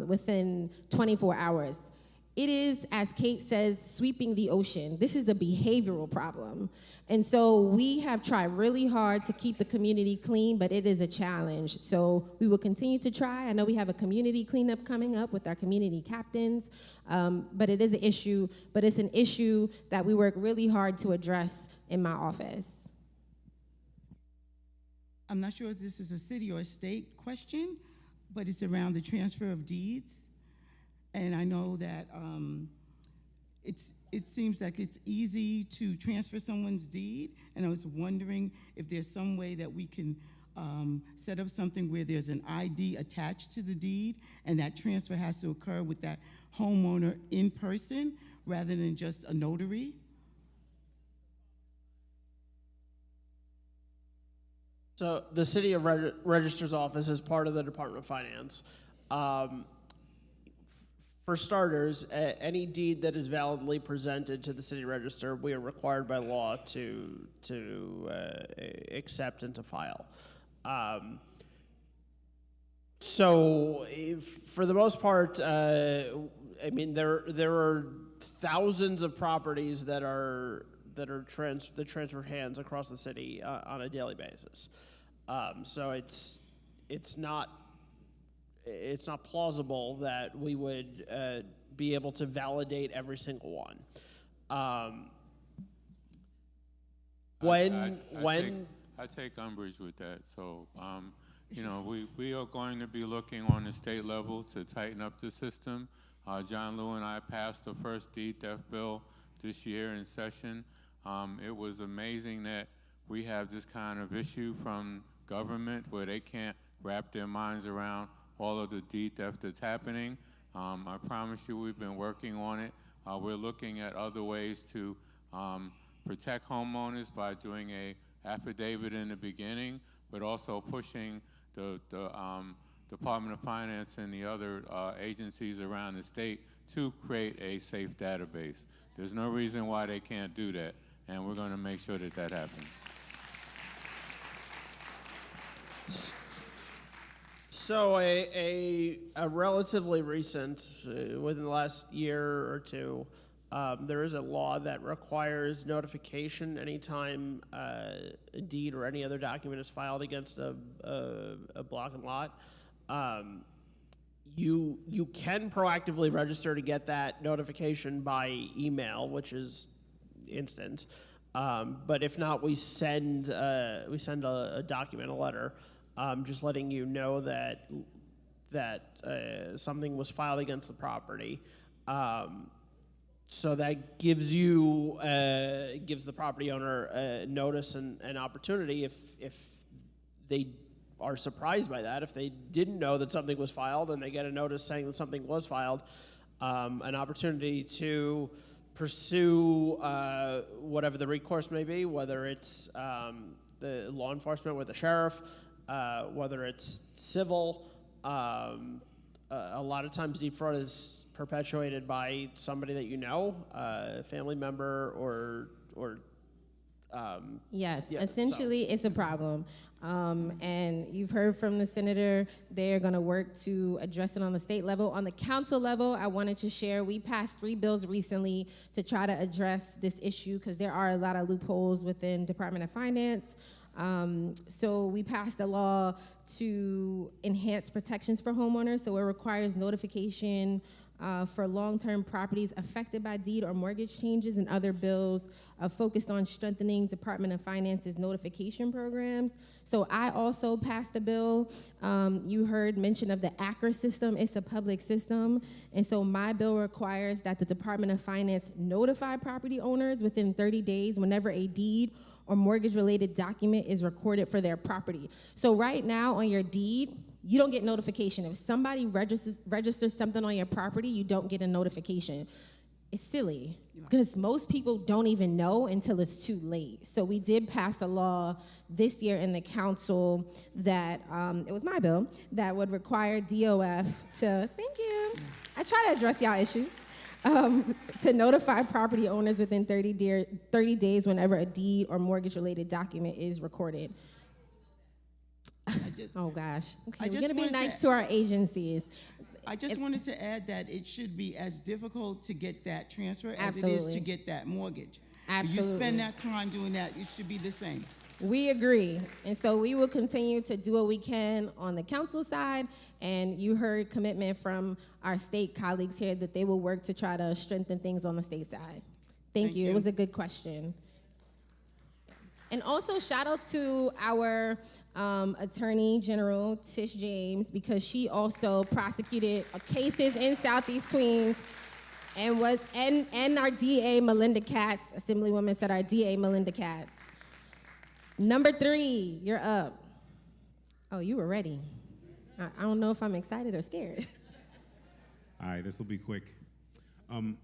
within 24 hours. It is, as Kate says, sweeping the ocean. This is a behavioral problem. And so we have tried really hard to keep the community clean, but it is a challenge. So we will continue to try. I know we have a community cleanup coming up with our community captains, but it is an issue, but it's an issue that we work really hard to address in my office. I'm not sure if this is a city or a state question, but it's around the transfer of deeds. And I know that it seems like it's easy to transfer someone's deed, and I was wondering if there's some way that we can set up something where there's an ID attached to the deed, and that transfer has to occur with that homeowner in person rather than just a notary. So the City of Register's office is part of the Department of Finance. For starters, any deed that is validly presented to the City Register, we are required by law to accept and to file. So, for the most part, I mean, there are thousands of properties that transfer hands across the city on a daily basis. So it's not plausible that we would be able to validate every single one. I take umbrage with that. So, you know, we are going to be looking on the state level to tighten up the system. John Lew and I passed the first deed theft bill this year in session. It was amazing that we have this kind of issue from government where they can't wrap their minds around all of the deed theft that's happening. I promise you we've been working on it. We're looking at other ways to protect homeowners by doing a affidavit in the beginning, but also pushing the Department of Finance and the other agencies around the state to create a safe database. There's no reason why they can't do that, and we're going to make sure that that happens. So a relatively recent, within the last year or two, there is a law that requires notification anytime a deed or any other document is filed against a block and lot. You can proactively register to get that notification by email, which is instant. But if not, we send a document, a letter, just letting you know that that something was filed against the property. So that gives you gives the property owner notice and an opportunity if they are surprised by that, if they didn't know that something was filed and they get a notice saying that something was filed, an opportunity to pursue whatever the recourse may be, whether it's the law enforcement with the sheriff, whether it's civil. A lot of times deed fraud is perpetuated by somebody that you know, a family member or Yes, yeah, essentially it's a problem. And you've heard from the senator, they're gonna work to address it on the state level. On the council level, I wanted to share, we passed 3 bills recently to try to address this issue because there are a lot of loopholes within Department of Finance. So we passed a law to enhance protections for homeowners. So it requires notification for long-term properties affected by deed or mortgage changes, and other bills focused on strengthening Department of Finance's notification programs. So I also passed a bill. You heard mention of the ACRA system. It's a public system. And so my bill requires that the Department of Finance notify property owners within 30 days whenever a deed or mortgage-related document is recorded for their property. So right now on your deed, you don't get notification. If somebody registers something on your property, you don't get a notification. It's silly because most people don't even know until it's too late. So we did pass a law this year in the council that, it was my bill, that would require DOF to, thank you, I try to address y'all issues, to notify property owners within 30 days whenever a deed or mortgage-related document is recorded. Oh gosh, okay, we're gonna be nice to our agencies. I just wanted to add that it should be as difficult to get that transfer as Absolutely. it is to get that mortgage. Absolutely. If you spend that time doing that, it should be the same. We agree, and so we will continue to do what we can on the council side, and you heard commitment from our state colleagues here that they will work to try to strengthen things on the state side. Thank you. It was a good question. And also shout outs to our Attorney General, Tish James, because she also prosecuted cases in Southeast Queens and our DA, Melinda Katz, Assemblywoman said our DA, Melinda Katz. Number 3, you're up. Oh, you were ready. I don't know if I'm excited or scared. All right, this will be quick. The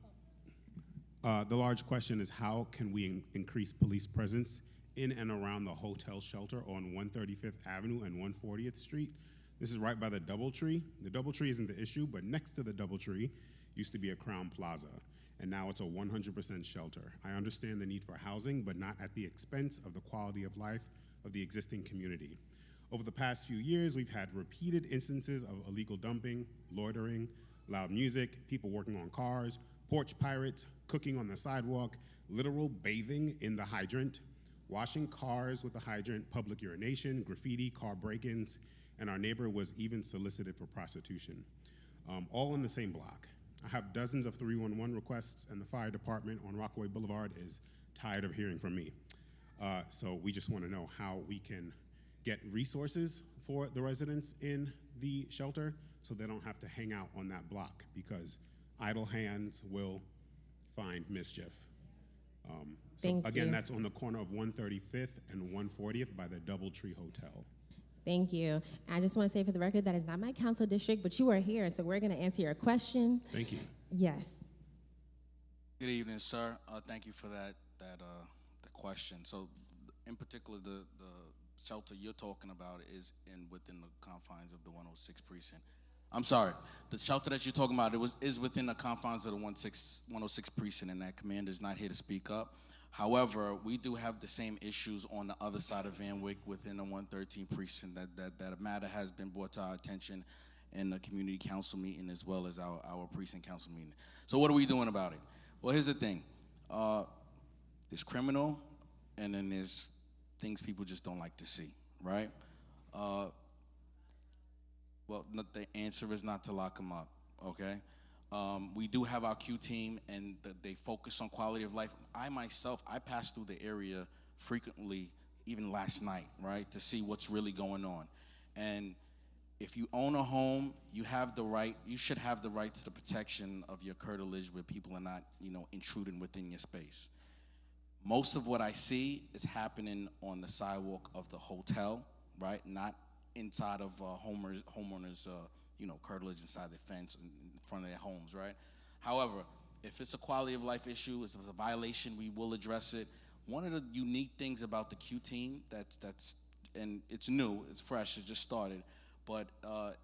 large question is how can we increase police presence in and around the hotel shelter on 135th Avenue and 140th Street. This is right by the DoubleTree. The DoubleTree isn't the issue, but next to the DoubleTree used to be a Crown Plaza, and now it's a 100% shelter. I understand the need for housing, but not at the expense of the quality of life of the existing community. Over the past few years, we've had repeated instances of illegal dumping, loitering, loud music, people working on cars, porch pirates, cooking on the sidewalk, literal bathing in the hydrant, washing cars with the hydrant, public urination, graffiti, car break-ins, and our neighbor was even solicited for prostitution, all on the same block. I have dozens of 311 requests, and the fire department on Rockaway Boulevard is tired of hearing from me. So we just want to know how we can get resources for the residents in the shelter so they don't have to hang out on that block, because idle hands will find mischief. Again, that's on the corner of 135th and 140th by the DoubleTree Hotel. Thank you. I just want to say for the record, that is not my council district, but you are here, so we're going to answer your question. Thank you. Yes. Good evening, sir. Thank you for the question. So, in particular, the shelter you're talking about is within the confines of the 106 precinct. I'm sorry. The shelter that you're talking about is within the confines of the 106 precinct, and that commander is not here to speak up. However, we do have the same issues on the other side of Van Wyck within the 113 precinct. That matter has been brought to our attention in the community council meeting as well as our precinct council meeting. So what are we doing about it? Well, here's the thing. There's criminal, and then there's things people just don't like to see, right? Well, the answer is not to lock them up, okay? We do have our Q team, and they focus on quality of life. I myself, I pass through the area frequently, even last night, right, to see what's really going on. And If you own a home, you should have the right to the protection of your curtilage where people are not, intruding within your space. Most of what I see is happening on the sidewalk of the hotel, right? Not inside of homeowners, curtilage inside the fence in front of their homes, right? However, if it's a quality of life issue, if it's a violation, we will address it. One of the unique things about the Q team that's and it's new, it's fresh, it just started, but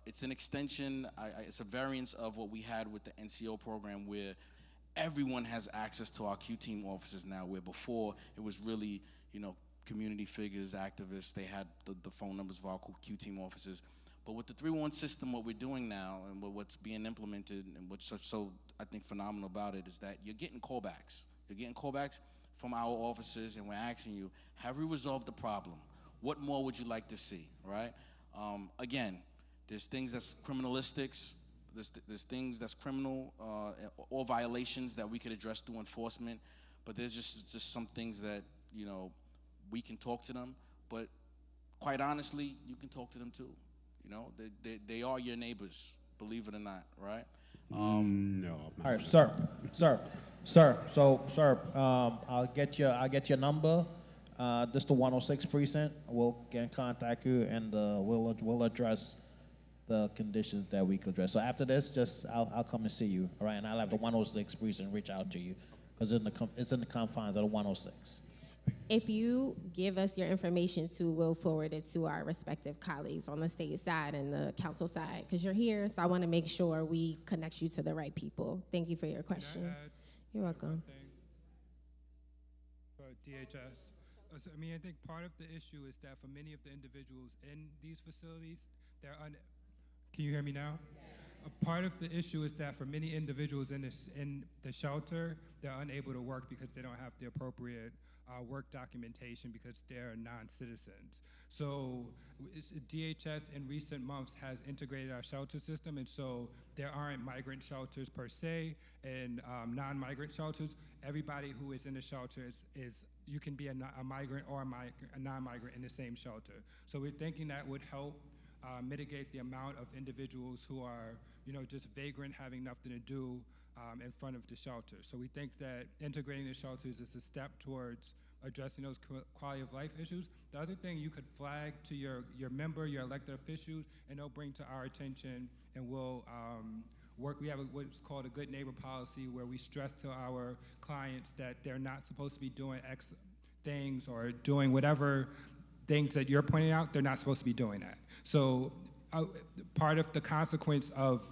it's an extension, it's a variance of what we had with the NCO program, where everyone has access to our Q team offices now, where before it was really, community figures, activists, they had the phone numbers of our Q team offices. But with the 311 system, what we're doing now and what's being implemented and what's so I think phenomenal about it is that you're getting callbacks. You're getting callbacks from our officers, and we're asking you, have we resolved the problem? What more would you like to see, right? Again, there's things that's criminalistics, there's things that's criminal or violations that we could address through enforcement, but there's just some things that, we can talk to them, but quite honestly, you can talk to them too. They are your neighbors, believe it or not, right? No. All right, sir. So, sir, I'll get your number. This the 106 precinct. We'll get in contact you, and we'll address the conditions that we could address. So after this, I'll come and see you, all right? And I'll have the 106 precinct reach out to you because it's in the confines of the 106. If you give us your information too, we'll forward it to our respective colleagues on the state side and the council side, because you're here, so I want to make sure we connect you to the right people. Thank you for your question. You're welcome. For DHS, I think part of the issue is that for many of the individuals in these facilities, can you hear me now? A part of the issue is that for many individuals in the shelter, they're unable to work because they don't have the appropriate work documentation because they're non-citizens. So DHS in recent months has integrated our shelter system, and so there aren't migrant shelters per se and non-migrant shelters. Everybody who is in the shelter is you can be a migrant or a non-migrant in the same shelter. So we're thinking that would help mitigate the amount of individuals who are, just vagrant, having nothing to do in front of the shelter. So we think that integrating the shelters is a step towards addressing those quality of life issues. The other thing you could flag to your member, your elected officials, and they'll bring to our attention, and we'll work. We have what's called a good neighbor policy, where we stress to our clients that they're not supposed to be doing X things or doing whatever things that you're pointing out. They're not supposed to be doing that. So part of the consequence of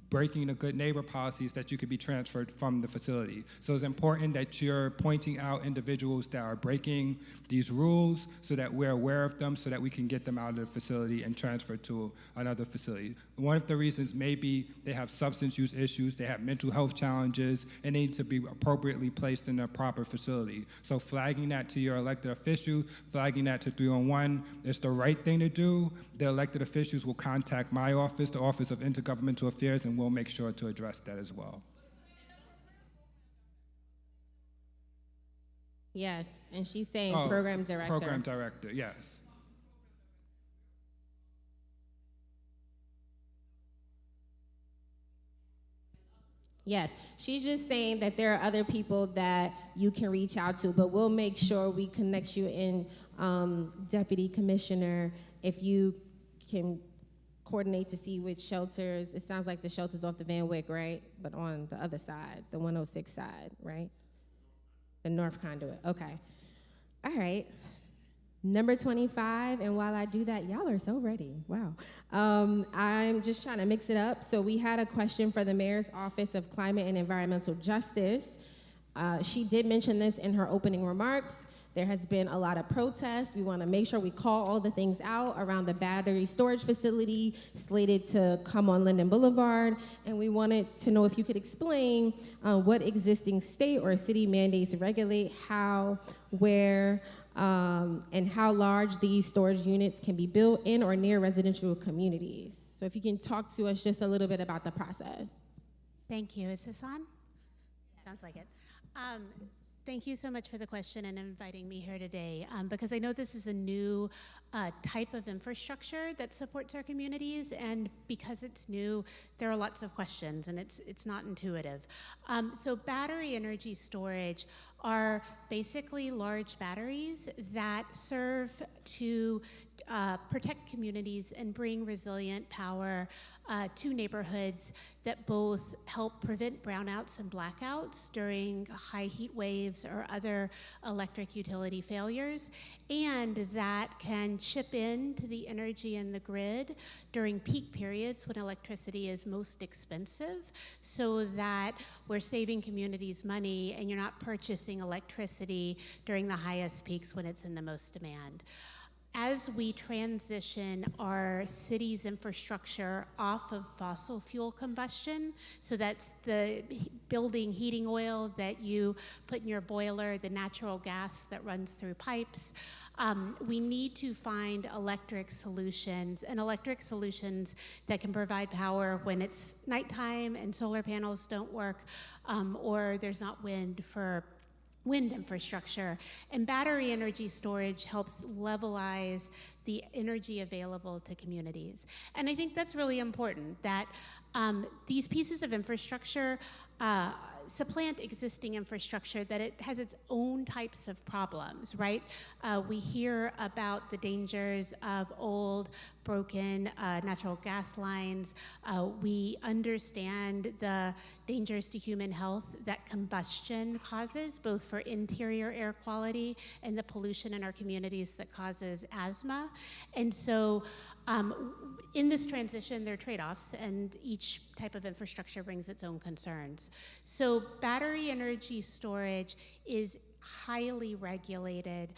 breaking a good neighbor policy is that you could be transferred from the facility. So it's important that you're pointing out individuals that are breaking these rules so that we're aware of them, so that we can get them out of the facility and transfer to another facility. One of the reasons may be they have substance use issues, they have mental health challenges, and they need to be appropriately placed in a proper facility. So flagging that to your elected official, flagging that to 311 is the right thing to do. The elected officials will contact my office, the Office of Intergovernmental Affairs, and we'll make sure to address that as well. Yes, and she's saying program director. Program director, yes. Yes, she's just saying that there are other people that you can reach out to, but we'll make sure we connect you in, Deputy Commissioner, if you can coordinate to see which shelters. It sounds like the shelter's off the Van Wyck, right? But on the other side, the 106 side, right? The North Conduit, okay. All right. Number 25, and while I do that, y'all are so ready, wow. I'm just trying to mix it up. So we had a question for the Mayor's Office of Climate and Environmental Justice. She did mention this in her opening remarks. There has been a lot of protests. We want to make sure we call all the things out around the battery storage facility slated to come on Linden Boulevard. And we wanted to know if you could explain what existing state or city mandates regulate how, where, and how large these storage units can be built in or near residential communities. So if you can talk to us just a little bit about the process. Thank you. Is this on? Sounds like it. Thank you so much for the question and inviting me here today, because I know this is a new type of infrastructure that supports our communities, and because it's new, there are lots of questions, and it's not intuitive. So battery energy storage are basically large batteries that serve to protect communities and bring resilient power to neighborhoods that both help prevent brownouts and blackouts during high heat waves or other electric utility failures, and that can chip into the energy in the grid during peak periods when electricity is most expensive, so that we're saving communities money and you're not purchasing electricity during the highest peaks when it's in the most demand. As we transition our city's infrastructure off of fossil fuel combustion, so that's the building heating oil that you put in your boiler, the natural gas that runs through pipes, we need to find electric solutions, and electric solutions that can provide power when it's nighttime and solar panels don't work, or there's not wind for wind infrastructure. And battery energy storage helps levelize the energy available to communities. And I think that's really important, that these pieces of infrastructure supplant existing infrastructure, that it has its own types of problems, right? We hear about the dangers of old, broken natural gas lines. We understand the dangers to human health that combustion causes, both for interior air quality and the pollution in our communities that causes asthma. And so in this transition, there are trade-offs, and each type of infrastructure brings its own concerns. So battery energy storage is highly regulated,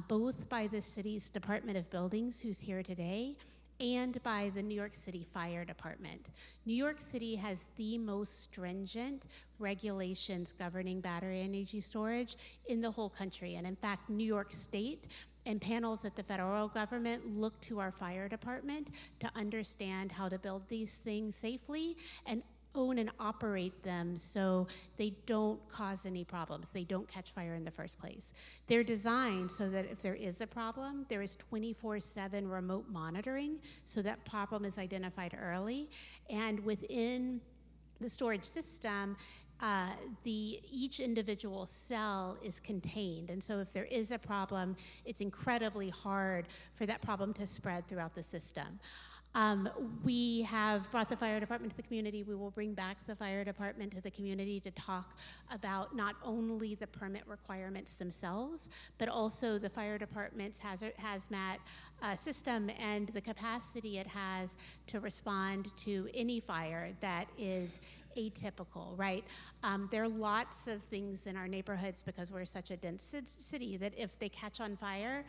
both by the city's Department of Buildings, who's here today, and by the New York City Fire Department. New York City has the most stringent regulations governing battery energy storage in the whole country. And in fact, New York State and panels at the federal government look to our fire department to understand how to build these things safely and own and operate them so they don't cause any problems. They don't catch fire in the first place. They're designed so that if there is a problem, there is 24/7 remote monitoring so that problem is identified early. And within the storage system, each individual cell is contained. And so if there is a problem, it's incredibly hard for that problem to spread throughout the system. We have brought the fire department to the community. We will bring back the fire department to the community to talk about not only the permit requirements themselves, but also the fire department's hazmat system and the capacity it has to respond to any fire that is atypical, right? There are lots of things in our neighborhoods, because we're such a dense city, that if they catch on fire,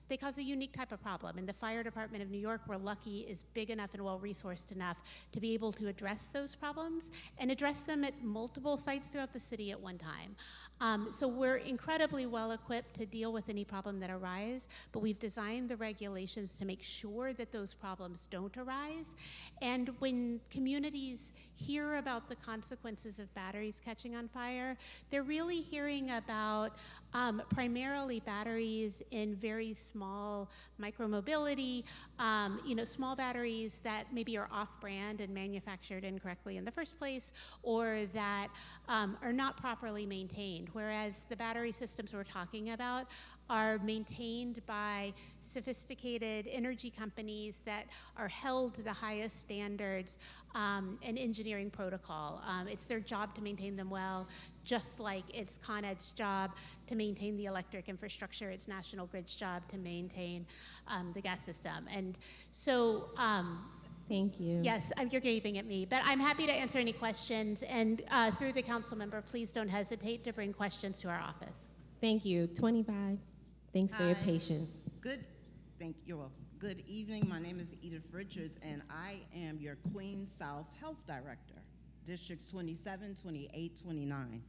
they cause a unique type of problem. And the Fire Department of New York, we're lucky, is big enough and well-resourced enough to be able to address those problems and address them at multiple sites throughout the city at one time. So we're incredibly well-equipped to deal with any problem that arise, but we've designed the regulations to make sure that those problems don't arise. And when communities hear about the consequences of batteries catching on fire, they're really hearing about primarily batteries in very small micromobility, small batteries that maybe are off-brand and manufactured incorrectly in the first place, or that are not properly maintained. Whereas the battery systems we're talking about are maintained by sophisticated energy companies that are held to the highest standards and engineering protocol. It's their job to maintain them well, just like it's Con Ed's job to maintain the electric infrastructure, it's National Grid's job to maintain the gas system. And so, thank you. Yes, you're gaping at me, but I'm happy to answer any questions. And through the council member, please don't hesitate to bring questions to our office. Thank you. 25. Thanks for your patience. You're welcome. Good evening. My name is Edith Richards, and I am your Queens South Health Director, Districts 27, 28, 29.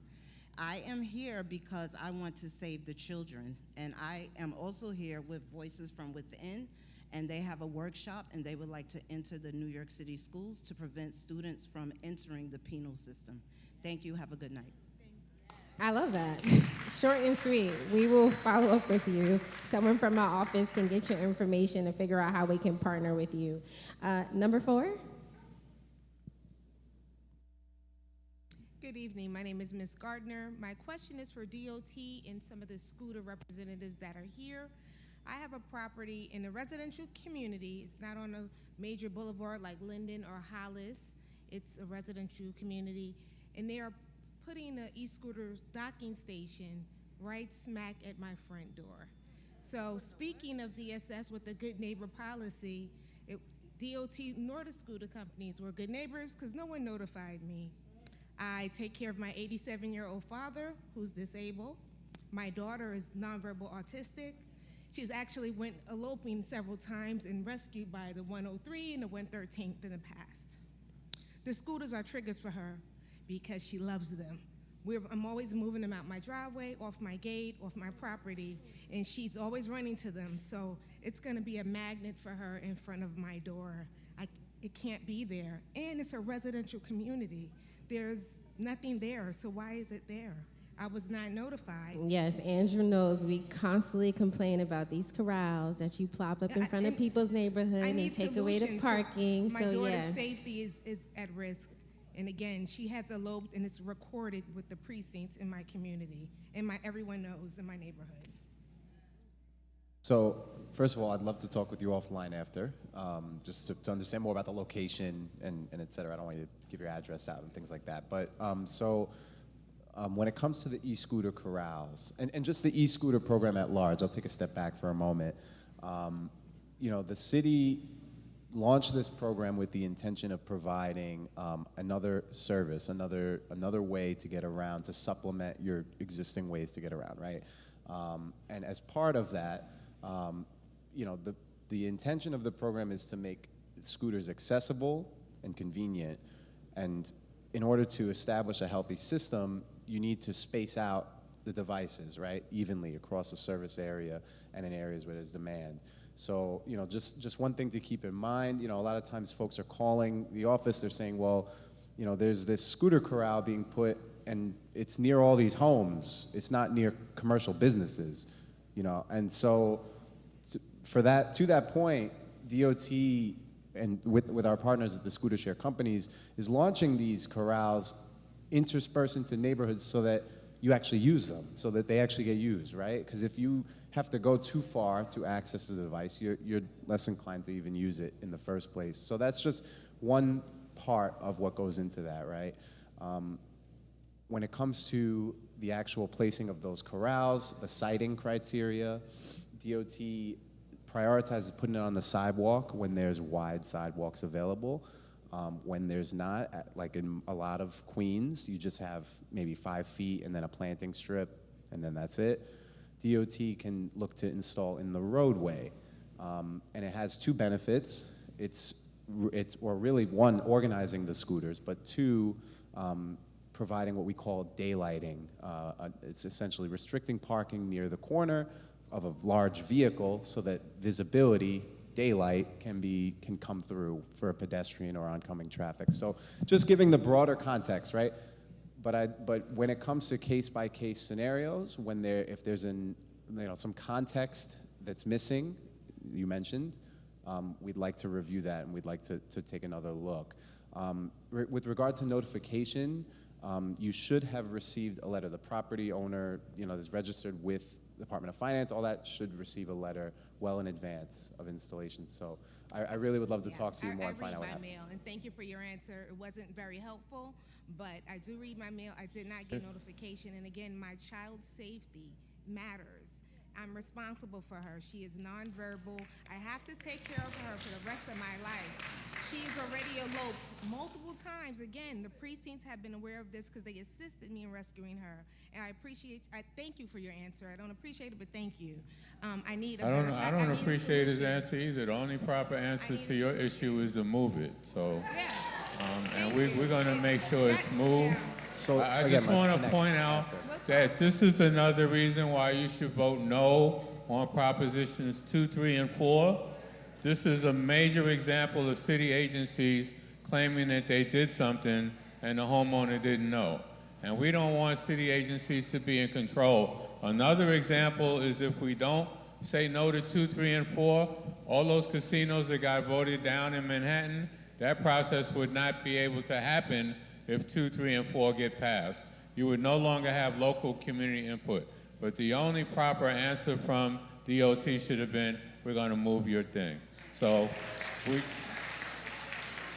I am here because I want to save the children, and I am also here with Voices from Within, and they have a workshop, and they would like to enter the New York City schools to prevent students from entering the penal system. Thank you. Have a good night. I love that. Short and sweet. We will follow up with you. Someone from my office can get your information and figure out how we can partner with you. Number 4. Good evening. My name is Ms. Gardner. My question is for DOT and some of the scooter representatives that are here. I have a property in a residential community. It's not on a major boulevard like Linden or Hollis. It's a residential community, and they are putting an e-scooter docking station right smack at my front door. So speaking of DSS with the good neighbor policy, DOT nor the scooter companies were good neighbors because no one notified me. I take care of my 87-year-old father who's disabled. My daughter is nonverbal autistic. She's actually went eloping several times and rescued by the 103 and the 113th in the past. The scooters are triggers for her because she loves them. I'm always moving them out my driveway, off my gate, off my property, and she's always running to them. So it's gonna be a magnet for her in front of my door. It can't be there. And it's a residential community. There's nothing there, so why is it there? I was not notified. Yes, Andrew knows we constantly complain about these corrals that you plop up in front of people's neighborhood and take away the parking. My daughter's safety is at risk. And again, she has eloped and it's recorded with the precincts in my community. And everyone knows in my neighborhood. So, first of all, I'd love to talk with you offline after, just to understand more about the location and et cetera. I don't want you to give your address out and things like that. But when it comes to the e-scooter corrals, and just the e-scooter program at large, I'll take a step back for a moment. The city launched this program with the intention of providing another service, another way to get around, to supplement your existing ways to get around, right? And as part of that, the intention of the program is to make scooters accessible and convenient. And in order to establish a healthy system, you need to space out the devices, right, evenly across the service area and in areas where there's demand. So, just one thing to keep in mind, a lot of times folks are calling the office, they're saying, well, there's this scooter corral being put and it's near all these homes. It's not near commercial businesses, and so to that point, DOT and with our partners at the scooter share companies is launching these corrals interspersed into neighborhoods so that you actually use them, so that they actually get used, right? Because if you have to go too far to access the device, you're less inclined to even use it in the first place. So that's just one part of what goes into that, right? When it comes to the actual placing of those corrals, the siting criteria, DOT prioritizes putting it on the sidewalk when there's wide sidewalks available. When there's not, like in a lot of Queens, you just have maybe 5 feet and then a planting strip, and then that's it. DOT can look to install in the roadway, and it has 2 benefits. It's really 1, organizing the scooters, but 2, providing what we call daylighting. It's essentially restricting parking near the corner of a large vehicle so that visibility, daylight, can come through for a pedestrian or oncoming traffic. So just giving the broader context, right? But when it comes to case-by-case scenarios, if there's some context that's missing, you mentioned, we'd like to review that and we'd like to take another look. With regard to notification, you should have received a letter. The property owner, is registered with the Department of Finance. All that should receive a letter well in advance of installation. So I really would love to talk to you more and find out what happened. I read my mail, and thank you for your answer. It wasn't very helpful, but I do read my mail. I did not get notification, and again, my child's safety matters. I'm responsible for her. She is nonverbal. I have to take care of her for the rest of my life. She has already eloped multiple times. Again, the precincts have been aware of this because they assisted me in rescuing her. And I thank you for your answer. I don't appreciate it, but thank you. I don't appreciate his answer either. The only proper answer to your issue is to move it. So, and we're going to make sure it's moved. So I just want to point out that this is another reason why you should vote no on Propositions 2, 3, and 4. This is a major example of city agencies claiming that they did something and the homeowner didn't know. And we don't want city agencies to be in control. Another example is if we don't say no to 2, 3, and 4, all those casinos that got voted down in Manhattan, that process would not be able to happen if 2, 3, and 4 get passed. You would no longer have local community input. But the only proper answer from DOT should have been, we're going to move your thing. So,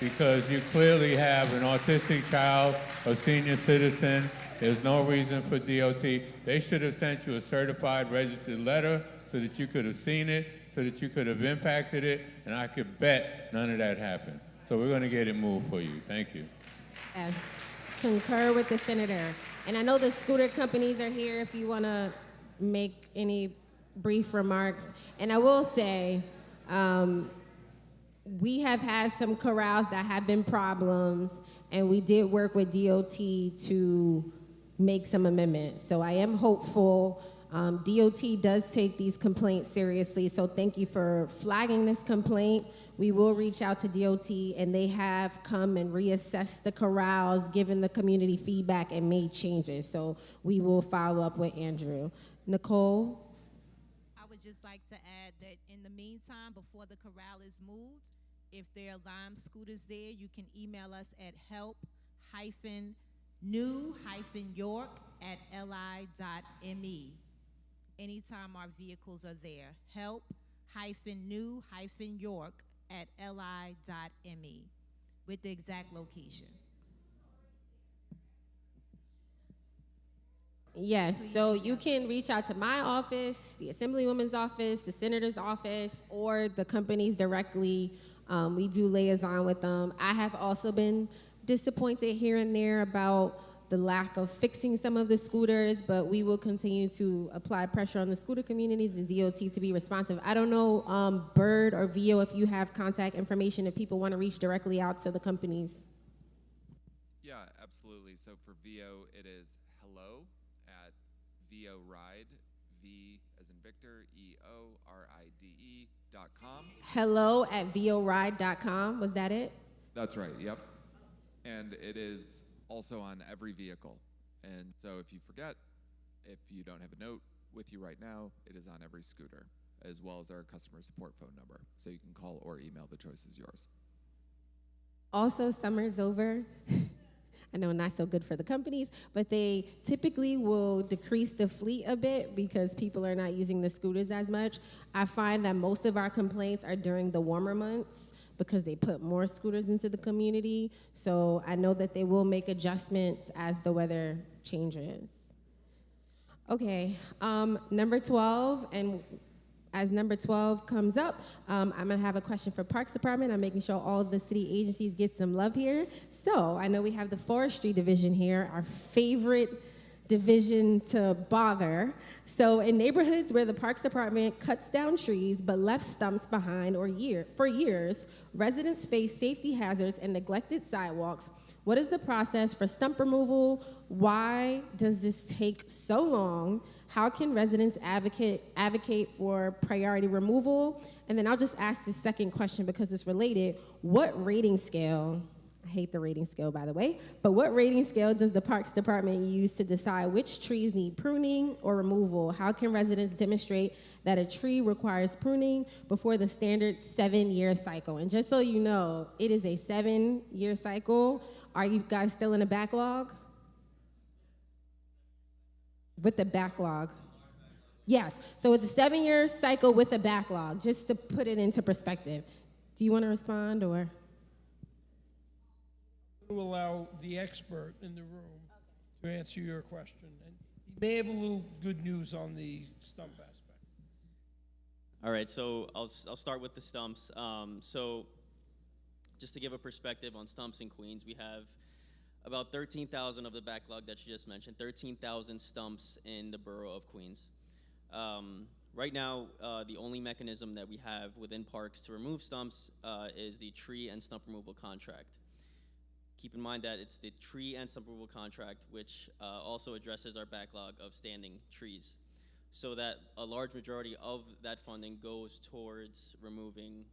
because you clearly have an autistic child, a senior citizen, there's no reason for DOT. They should have sent you a certified registered letter so that you could have seen it, so that you could have impacted it, and I could bet none of that happened. So we're going to get it moved for you. Thank you. Yes, concur with the senator. And I know the scooter companies are here if you want to make any brief remarks. And I will say, we have had some corrals that have been problems, and we did work with DOT to make some amendments. So I am hopeful. DOT does take these complaints seriously, so thank you for flagging this complaint. We will reach out to DOT, and they have come and reassessed the corrals, given the community feedback, and made changes. So we will follow up with Andrew. Nicole? I would just like to add that in the meantime, before the corral is moved, if there are Lime scooters there, you can email us at help-new-york@li.me. Anytime our vehicles are there, help-new-york@li.me with the exact location. Yes, so you can reach out to my office, the Assemblywoman's office, the Senator's office, or the companies directly. We do liaison with them. I have also been disappointed here and there about the lack of fixing some of the scooters, but we will continue to apply pressure on the scooter communities and DOT to be responsive. I don't know, Bird or Vio, if you have contact information if people want to reach directly out to the companies. Yeah, absolutely. So for VO, it is hello@VORide, V as in Victor, EORIDE.com. hello@voride.com, was that it? That's right, yep. And it is also on every vehicle. And so if you forget, if you don't have a note with you right now, it is on every scooter, as well as our customer support phone number. So you can call or email, the choice is yours. Also, summer's over. I know not so good for the companies, but they typically will decrease the fleet a bit because people are not using the scooters as much. I find that most of our complaints are during the warmer months because they put more scooters into the community. So I know that they will make adjustments as the weather changes. Okay, number 12, and as number 12 comes up, I'm gonna have a question for Parks Department. I'm making sure all of the city agencies get some love here. So I know we have the Forestry Division here, our favorite division to bother. So in neighborhoods where the Parks Department cuts down trees but left stumps behind for years, residents face safety hazards and neglected sidewalks. What is the process for stump removal? Why does this take so long? How can residents advocate for priority removal? And then I'll just ask the second question because it's related. What rating scale, I hate the rating scale, by the way, but what rating scale does the Parks Department use to decide which trees need pruning or removal? How can residents demonstrate that a tree requires pruning before the standard 7-year cycle? And just so you know, it is a 7-year cycle. Are you guys still in a backlog? With the backlog. Yes, so it's a 7-year cycle with a backlog, just to put it into perspective. Do you want to respond, or? To allow the expert in the room to answer your question. And he may have a little good news on the stump aspect. All right, so I'll start with the stumps. So just to give a perspective on stumps in Queens, we have about 13,000 of the backlog that you just mentioned, 13,000 stumps in the borough of Queens. Right now, the only mechanism that we have within parks to remove stumps is the tree and stump removal contract. Keep in mind that it's the tree and stump removal contract which also addresses our backlog of standing trees, so that a large majority of that funding goes towards removing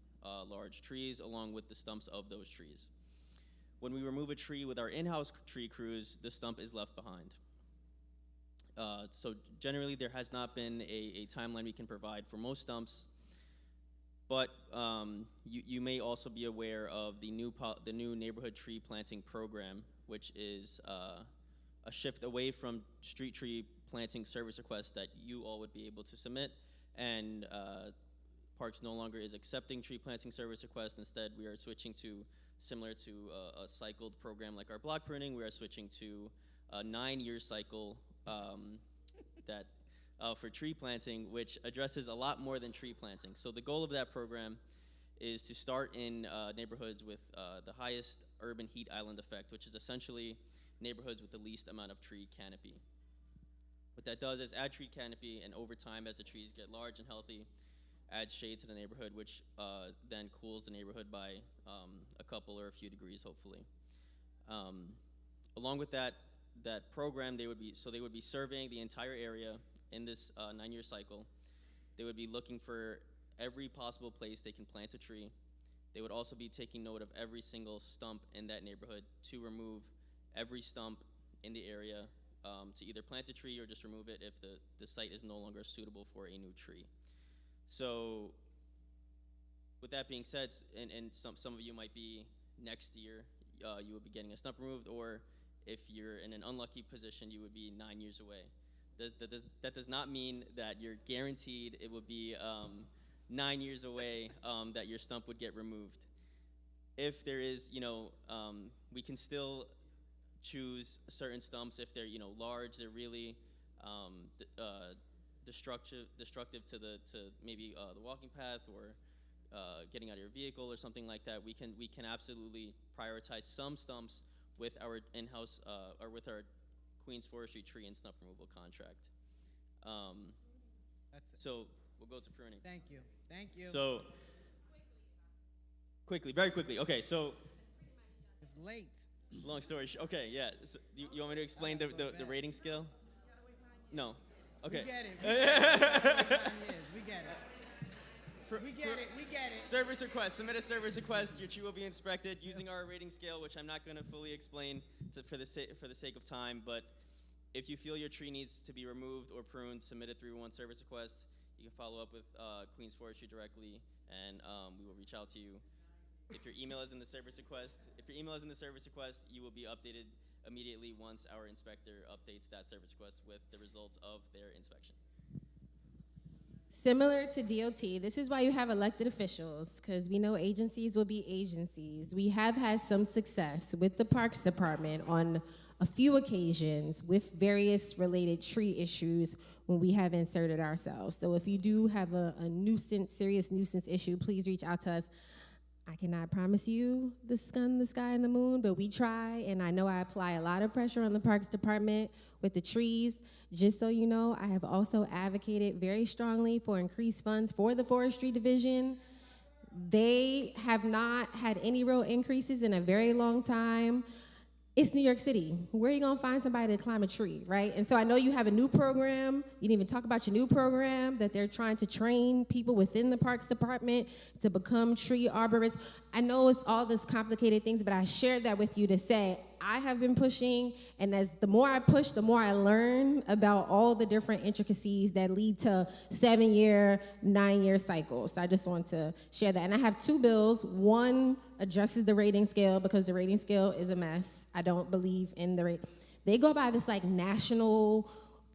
large trees along with the stumps of those trees. when we remove a tree with our in-house tree crews, the stump is left behind. So generally, there has not been a timeline we can provide for most stumps, but you may also be aware of the new neighborhood tree planting program, which is a shift away from street tree planting service requests that you all would be able to submit, and Parks no longer is accepting tree planting service requests. Instead, we are switching to, similar to a cycled program like our block pruning, we are switching to a 9-year cycle that for tree planting, which addresses a lot more than tree planting. So the goal of that program is to start in neighborhoods with the highest urban heat island effect, which is essentially neighborhoods with the least amount of tree canopy. What that does is add tree canopy, and over time, as the trees get large and healthy, adds shade to the neighborhood, which then cools the neighborhood by a couple or a few degrees, hopefully. Along with that program, they would be surveying the entire area in this 9-year cycle. They would be looking for every possible place they can plant a tree. They would also be taking note of every single stump in that neighborhood to remove every stump in the area, to either plant a tree or just remove it if the site is no longer suitable for a new tree. So with that being said, and some of you might be next year, you would be getting a stump removed, or if you're in an unlucky position, you would be 9 years away. That does not mean that you're guaranteed it will be 9 years away that your stump would get removed. If there is, we can still choose certain stumps if they're, large, they're really destructive to maybe the walking path or getting out of your vehicle or something like that. We can absolutely prioritize some stumps with our in-house or with our Queens Forestry tree and stump removal contract. That's it. So we'll go to pruning. Thank you. Thank you. So very quickly. Okay, so it's late. Long story short. Okay, yeah. So you want me to explain the rating scale? No. Okay. We get it. We get it. We get it. Service request. Submit a service request. Your tree will be inspected using our rating scale, which I'm not going to fully explain for the sake of time. But if you feel your tree needs to be removed or pruned, submit a 311 service request. You can follow up with Queens Forestry directly, and we will reach out to you. If your email is in the service request, you will be updated immediately once our inspector updates that service request with the results of their inspection. Similar to DOT, this is why you have elected officials, because we know agencies will be agencies. We have had some success with the Parks Department on a few occasions with various related tree issues when we have inserted ourselves. So if you do have a serious nuisance issue, please reach out to us. I cannot promise you the sun, the sky, and the moon, but we try, and I know I apply a lot of pressure on the Parks Department with the trees. Just so you know, I have also advocated very strongly for increased funds for the Forestry Division. They have not had any real increases in a very long time. It's New York City. Where are you gonna find somebody to climb a tree, right? And so I know you have a new program. You didn't even talk about your new program that they're trying to train people within the Parks Department to become tree arborists. I know it's all this complicated things, but I shared that with you to say I have been pushing, and as the more I push, the more I learn about all the different intricacies that lead to 7-year, 9-year cycles. So I just want to share that. And I have 2 bills. One addresses the rating scale because the rating scale is a mess. I don't believe in the rate. They go by this like national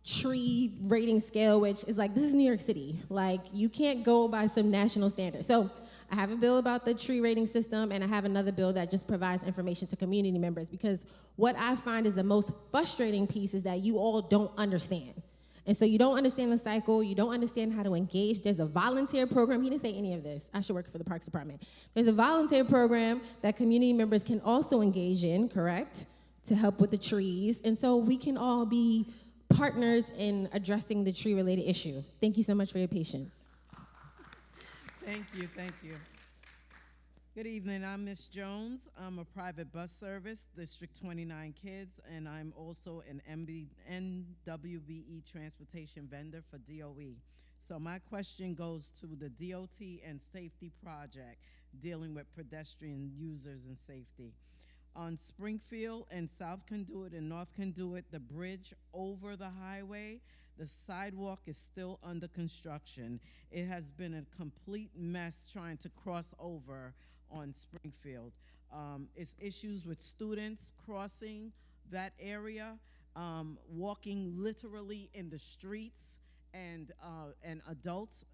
tree rating scale, which is like, this is New York City. Like, you can't go by some national standard. So I have a bill about the tree rating system, and I have another bill that just provides information to community members, because what I find is the most frustrating piece is that you all don't understand. And so you don't understand the cycle, you don't understand how to engage. There's a volunteer program. He didn't say any of this. I should work for the Parks Department. There's a volunteer program that community members can also engage in, correct, to help with the trees. And so we can all be partners in addressing the tree-related issue. Thank you so much for your patience. Thank you, thank you. Good evening, I'm Miss Jones. I'm a private bus service, District 29 Kids, and I'm also an NWBE transportation vendor for DOE. So my question goes to the DOT and safety project dealing with pedestrian users and safety. On Springfield and South Conduit and North Conduit, the bridge over the highway, the sidewalk is still under construction. It has been a complete mess trying to cross over on Springfield. It's issues with students crossing that area, walking literally in the streets, and adults,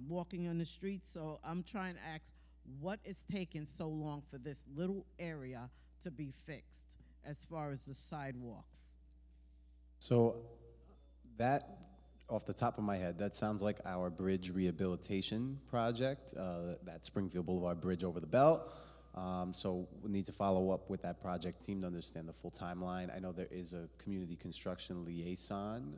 walking on the streets. So I'm trying to ask, what is taking so long for this little area to be fixed as far as the sidewalks? So that, off the top of my head, that sounds like our bridge rehabilitation project, that Springfield Boulevard Bridge over the Belt. So we need to follow up with that project team to understand the full timeline. I know there is a community construction liaison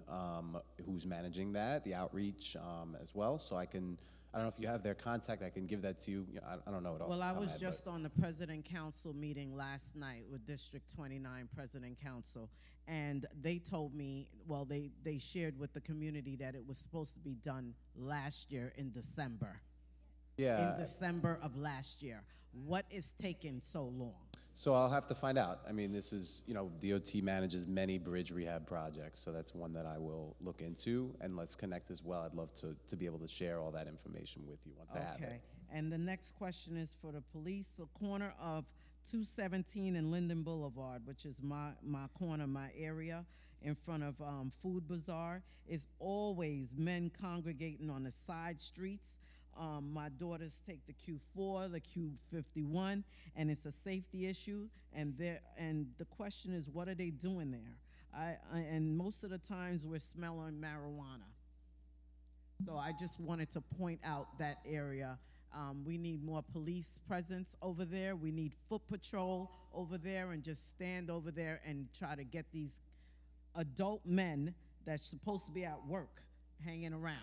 who's managing that, the outreach as well. So I don't know if you have their contact, I can give that to you. I don't know it all. Well, I was just on the President Council meeting last night with District 29 President Council, and they told me, well, they shared with the community that it was supposed to be done last year in December. Yeah. In December of last year. What is taking so long? So I'll have to find out. I mean, this is, DOT manages many bridge rehab projects, so that's one that I will look into, and let's connect as well. I'd love to be able to share all that information with you once I have it. Okay, and the next question is for the police. The corner of 217 and Linden Boulevard, which is my corner, my area, in front of Food Bazaar, is always men congregating on the side streets. My daughters take the Q4, the Q51, and it's a safety issue. And the question is, what are they doing there? And most of the times we're smelling marijuana. So I just wanted to point out that area. We need more police presence over there. We need foot patrol over there, and just stand over there and try to get these adult men that's supposed to be at work hanging around.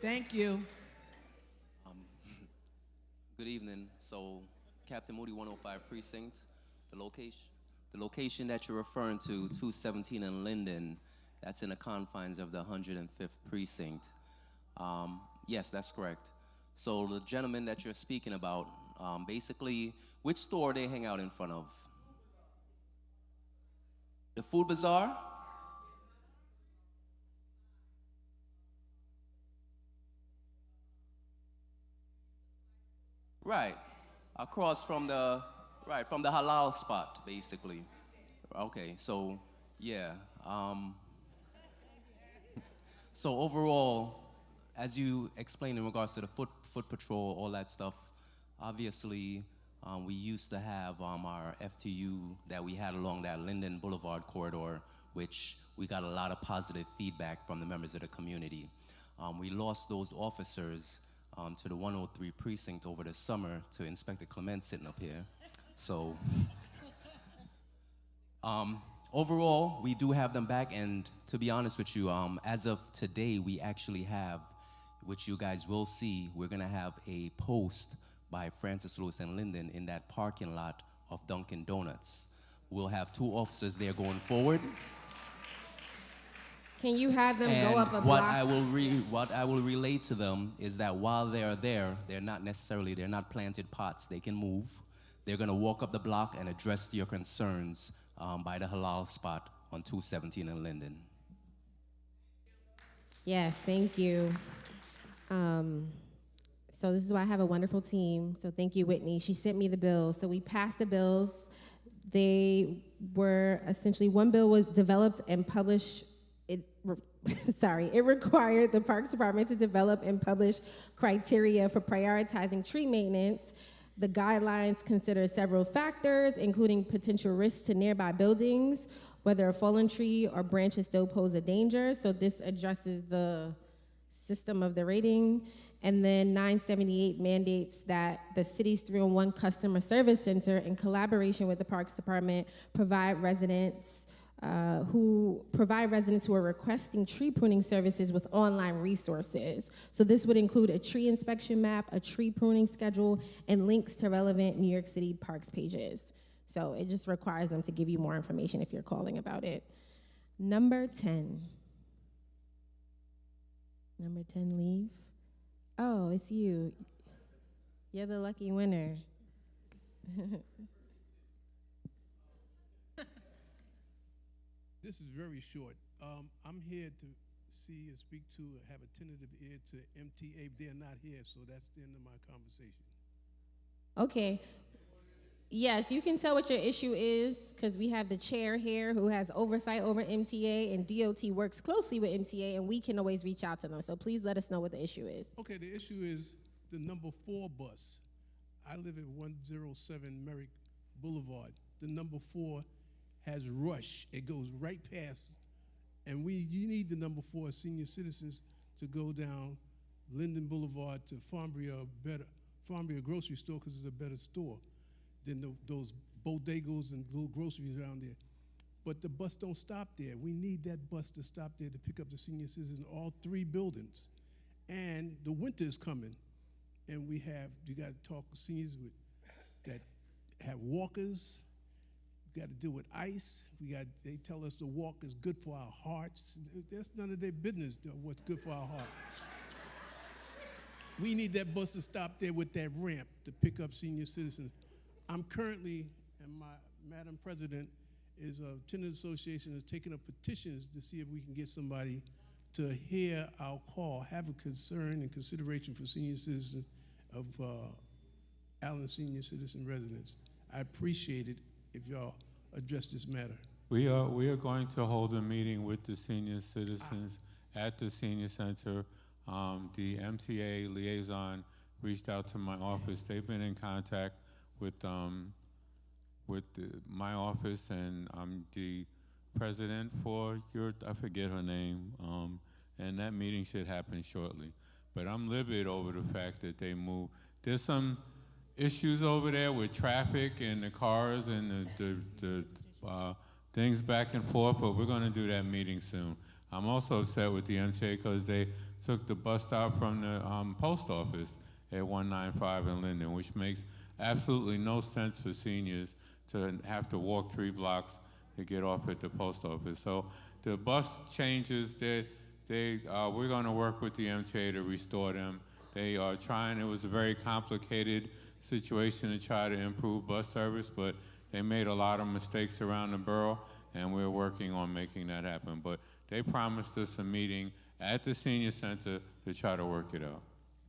Thank you. Good evening. So, Captain Moody, 105 Precinct, the location that you're referring to, 217 in Linden, that's in the confines of the 105th Precinct. Yes, that's correct. So the gentleman that you're speaking about, basically, which store they hang out in front of? The Food Bazaar? Right, across from the halal spot, basically. Okay, so yeah. So overall, as you explained in regards to the foot patrol, all that stuff, obviously we used to have our FTU that we had along that Linden Boulevard corridor, which we got a lot of positive feedback from the members of the community. We lost those officers to the 103 precinct over the summer to Inspector Clement sitting up here. So overall, we do have them back, and to be honest with you, as of today, we actually have, which you guys will see, we're gonna have a post by Francis Lewis and Linden in that parking lot of Dunkin' Donuts. We'll have 2 officers there going forward. Can you have them And go up a what block? what I will relate to them is that while they are there, they're not planted pots. They can move. They're gonna walk up the block and address your concerns by the halal spot on 217 in Linden. Yes, thank you. So this is why I have a wonderful team. So thank you, Whitney. She sent me the bills. So we passed the bills. They were essentially, one bill was developed and published. It required the Parks Department to develop and publish criteria for prioritizing tree maintenance. The guidelines consider several factors, including potential risks to nearby buildings, whether a fallen tree or branches still pose a danger. So this addresses the system of the rating. And then 978 mandates that the city's 301 customer service center, in collaboration with the Parks Department, provide residents who are requesting tree pruning services with online resources. So this would include a tree inspection map, a tree pruning schedule, and links to relevant New York City parks pages. So it just requires them to give you more information if you're calling about it. Number 10. Number 10, leave. Oh, it's you. You're the lucky winner. This is very short. I'm here to see and speak to, have a tentative ear to MTA. They're not here, so that's the end of my conversation. Okay. Yes, you can tell what your issue is because we have the chair here who has oversight over MTA, and DOT works closely with MTA, and we can always reach out to them. So please let us know what the issue is. Okay, the issue is the number 4 bus. I live at 107 Merrick Boulevard. The number 4 has rush. It goes right past, and you need the number 4 senior citizens to go down Linden Boulevard to Farmville grocery store because it's a better store than those bodegas and little groceries around there. But the bus don't stop there. We need that bus to stop there to pick up the senior citizens in all 3 buildings. And the winter is coming, and you got to talk to seniors that have walkers. You got to deal with ice. They tell us the walk is good for our hearts. That's none of their business, though, what's good for our heart. We need that bus to stop there with that ramp to pick up senior citizens. I'm currently, and my Madam President is a tenant association is taking up petitions to see if we can get somebody to hear our call, have a concern and consideration for senior citizens of Allen senior citizen residents. I appreciate it if y'all address this matter. We are going to hold a meeting with the senior citizens at the senior center. The MTA liaison reached out to my office. They've been in contact with my office, and I'm the president for I forget her name, and that meeting should happen shortly. But I'm livid over the fact that they moved. There's some issues over there with traffic and the cars and the things back and forth, but we're gonna do that meeting soon. I'm also upset with the MTA because they took the bus stop from the post office at 195 in Linden, which makes absolutely no sense for seniors to have to walk 3 blocks to get off at the post office. So the bus changes, we're gonna work with the MTA to restore them. They are trying, it was a very complicated situation to try to improve bus service, but they made a lot of mistakes around the borough, and we're working on making that happen. But they promised us a meeting at the senior center to try to work it out.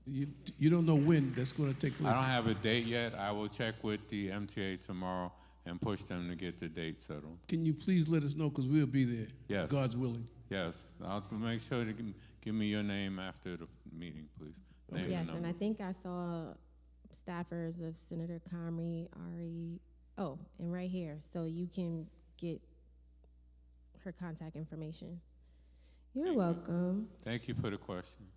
You don't know when that's going to take place? I don't have a date yet. I will check with the MTA tomorrow and push them to get the date settled. Can you please let us know, because we'll be there, yes. God's willing. Yes, I'll make sure to give me your name after the meeting, please. Name Yes, and I think I saw staffers of Senator Comrie, Ari, and right here, so you can get her contact information. You're welcome. Thank you for the question.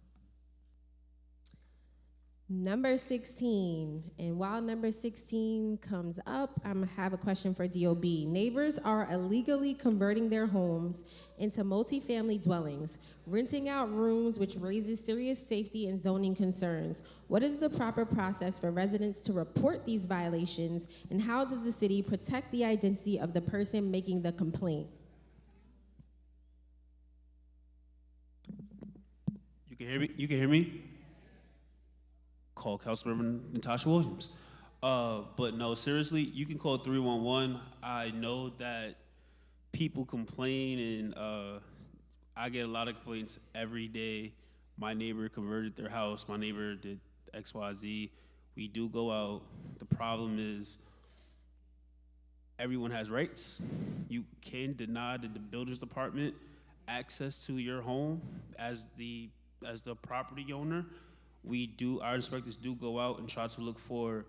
Number 16, and while number 16 comes up, I have a question for DOB. Neighbors are illegally converting their homes into multifamily dwellings, renting out rooms, which raises serious safety and zoning concerns. What is the proper process for residents to report these violations, and how does the city protect the identity of the person making the complaint? You can hear me? You can hear me? Call Councilwoman Nantasha Williams. But no, seriously, you can call 311. I know that people complain, and I get a lot of complaints every day. My neighbor converted their house. My neighbor did XYZ. We do go out. The problem is everyone has rights. You can deny the builder's department access to your home as the property owner. Our inspectors do go out and try to look for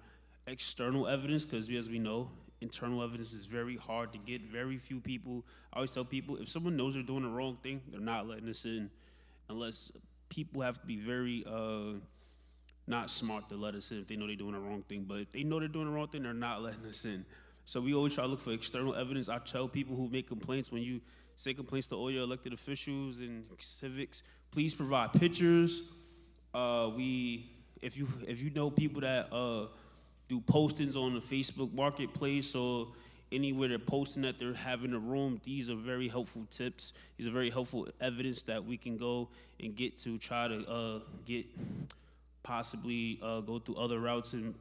external evidence, because as we know, internal evidence is very hard to get. Very few people, I always tell people, if someone knows they're doing the wrong thing, they're not letting us in, unless people have to be very not smart to let us in if they know they're doing the wrong thing. But if they know they're doing the wrong thing, they're not letting us in. So we always try to look for external evidence. I tell people who make complaints, when you say complaints to all your elected officials and civics, please provide pictures. If you know people that do postings on the Facebook Marketplace or anywhere they're posting that they're having a room, these are very helpful tips. These are very helpful evidence that we can go and get to try to get possibly go through other routes and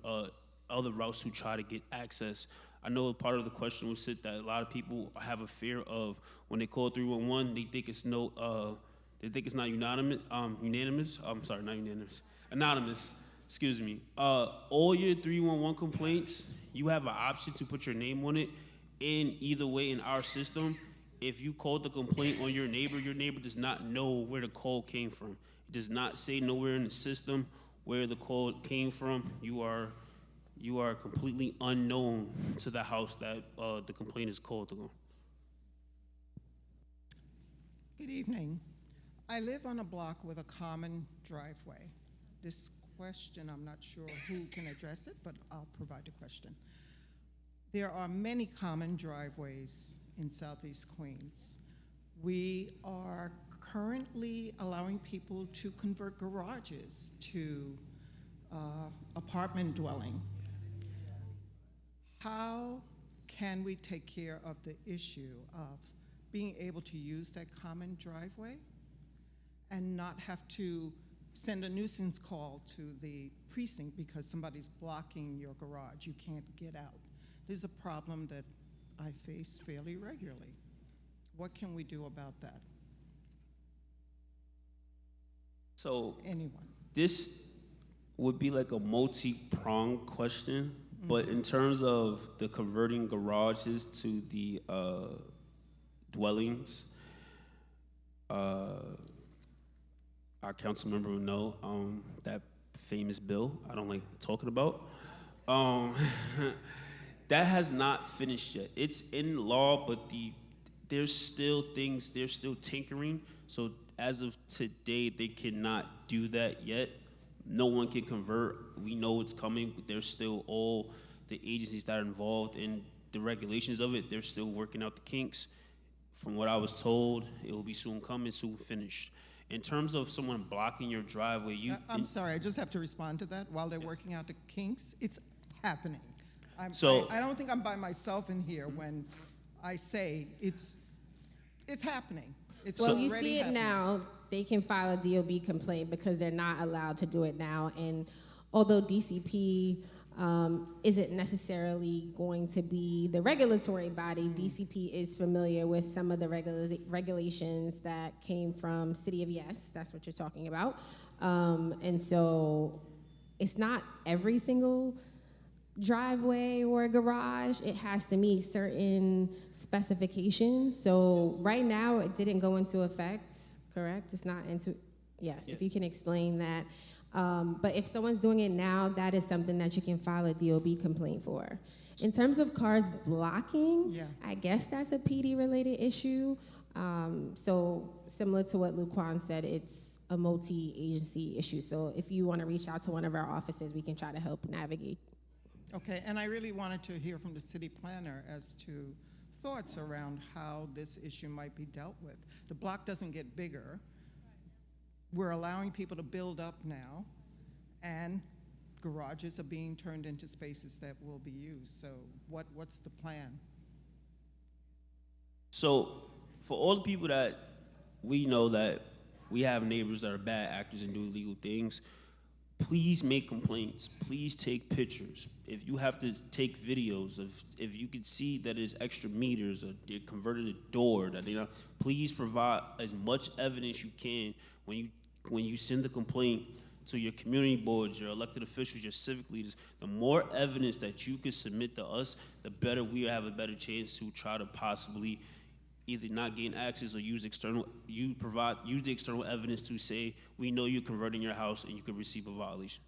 other routes to try to get access. I know part of the question was that a lot of people have a fear of when they call 311, they think it's not unanimous. I'm sorry, not unanimous. Anonymous. Excuse me. All your 311 complaints, you have an option to put your name on it. And either way, in our system, if you called the complaint on your neighbor does not know where the call came from. It does not say nowhere in the system where the call came from. You are completely unknown to the house that the complaint is called on. Good evening. I live on a block with a common driveway. This question, I'm not sure who can address it, but I'll provide a question. There are many common driveways in Southeast Queens. We are currently allowing people to convert garages to apartment dwelling. How can we take care of the issue of being able to use that common driveway and not have to send a nuisance call to the precinct because somebody's blocking your garage? You can't get out. This is a problem that I face fairly regularly. What can we do about that? So anyone? This would be like a multi-pronged question, but in terms of the converting garages to the dwellings, our council member will know that famous bill I don't like talking about. That has not finished yet. It's in law, but there's still tinkering. So as of today, they cannot do that yet. No one can convert. We know it's coming, but there's still all the agencies that are involved in the regulations of it. They're still working out the kinks. From what I was told, it will be soon coming, soon finished. In terms of someone blocking your driveway, I'm sorry, I just have to respond to that. While they're working out the kinks, it's happening. I don't think I'm by myself in here when I say it's happening. It's well, already you see it happening. now. They can file a DOB complaint because they're not allowed to do it now. And although DCP isn't necessarily going to be the regulatory body, DCP is familiar with some of the regulations that came from City of Yes. That's what you're talking about. And so it's not every single driveway or garage. It has to meet certain specifications. So right now it didn't go into effect, correct? It's not into, yes, if you can explain that. But if someone's doing it now, that is something that you can file a DOB complaint for. In terms of cars blocking, I guess that's a PD related issue. So similar to what Luquan said, it's a multi-agency issue. So if you want to reach out to one of our offices, we can try to help navigate. Okay, and I really wanted to hear from the city planner as to thoughts around how this issue might be dealt with. The block doesn't get bigger. We're allowing people to build up now, and garages are being turned into spaces that will be used. So what's the plan? So for all the people that we know that we have neighbors that are bad actors and do illegal things, please make complaints. Please take pictures. If you have to take videos of, if you can see that there's extra meters or they converted a door, that they not, please provide as much evidence you can when you send the complaint to your community boards, your elected officials, your civic leaders. The more evidence that you can submit to us, the better we have a better chance to try to possibly either not gain access or use the external evidence to say, we know you're converting your house and you could receive a violation.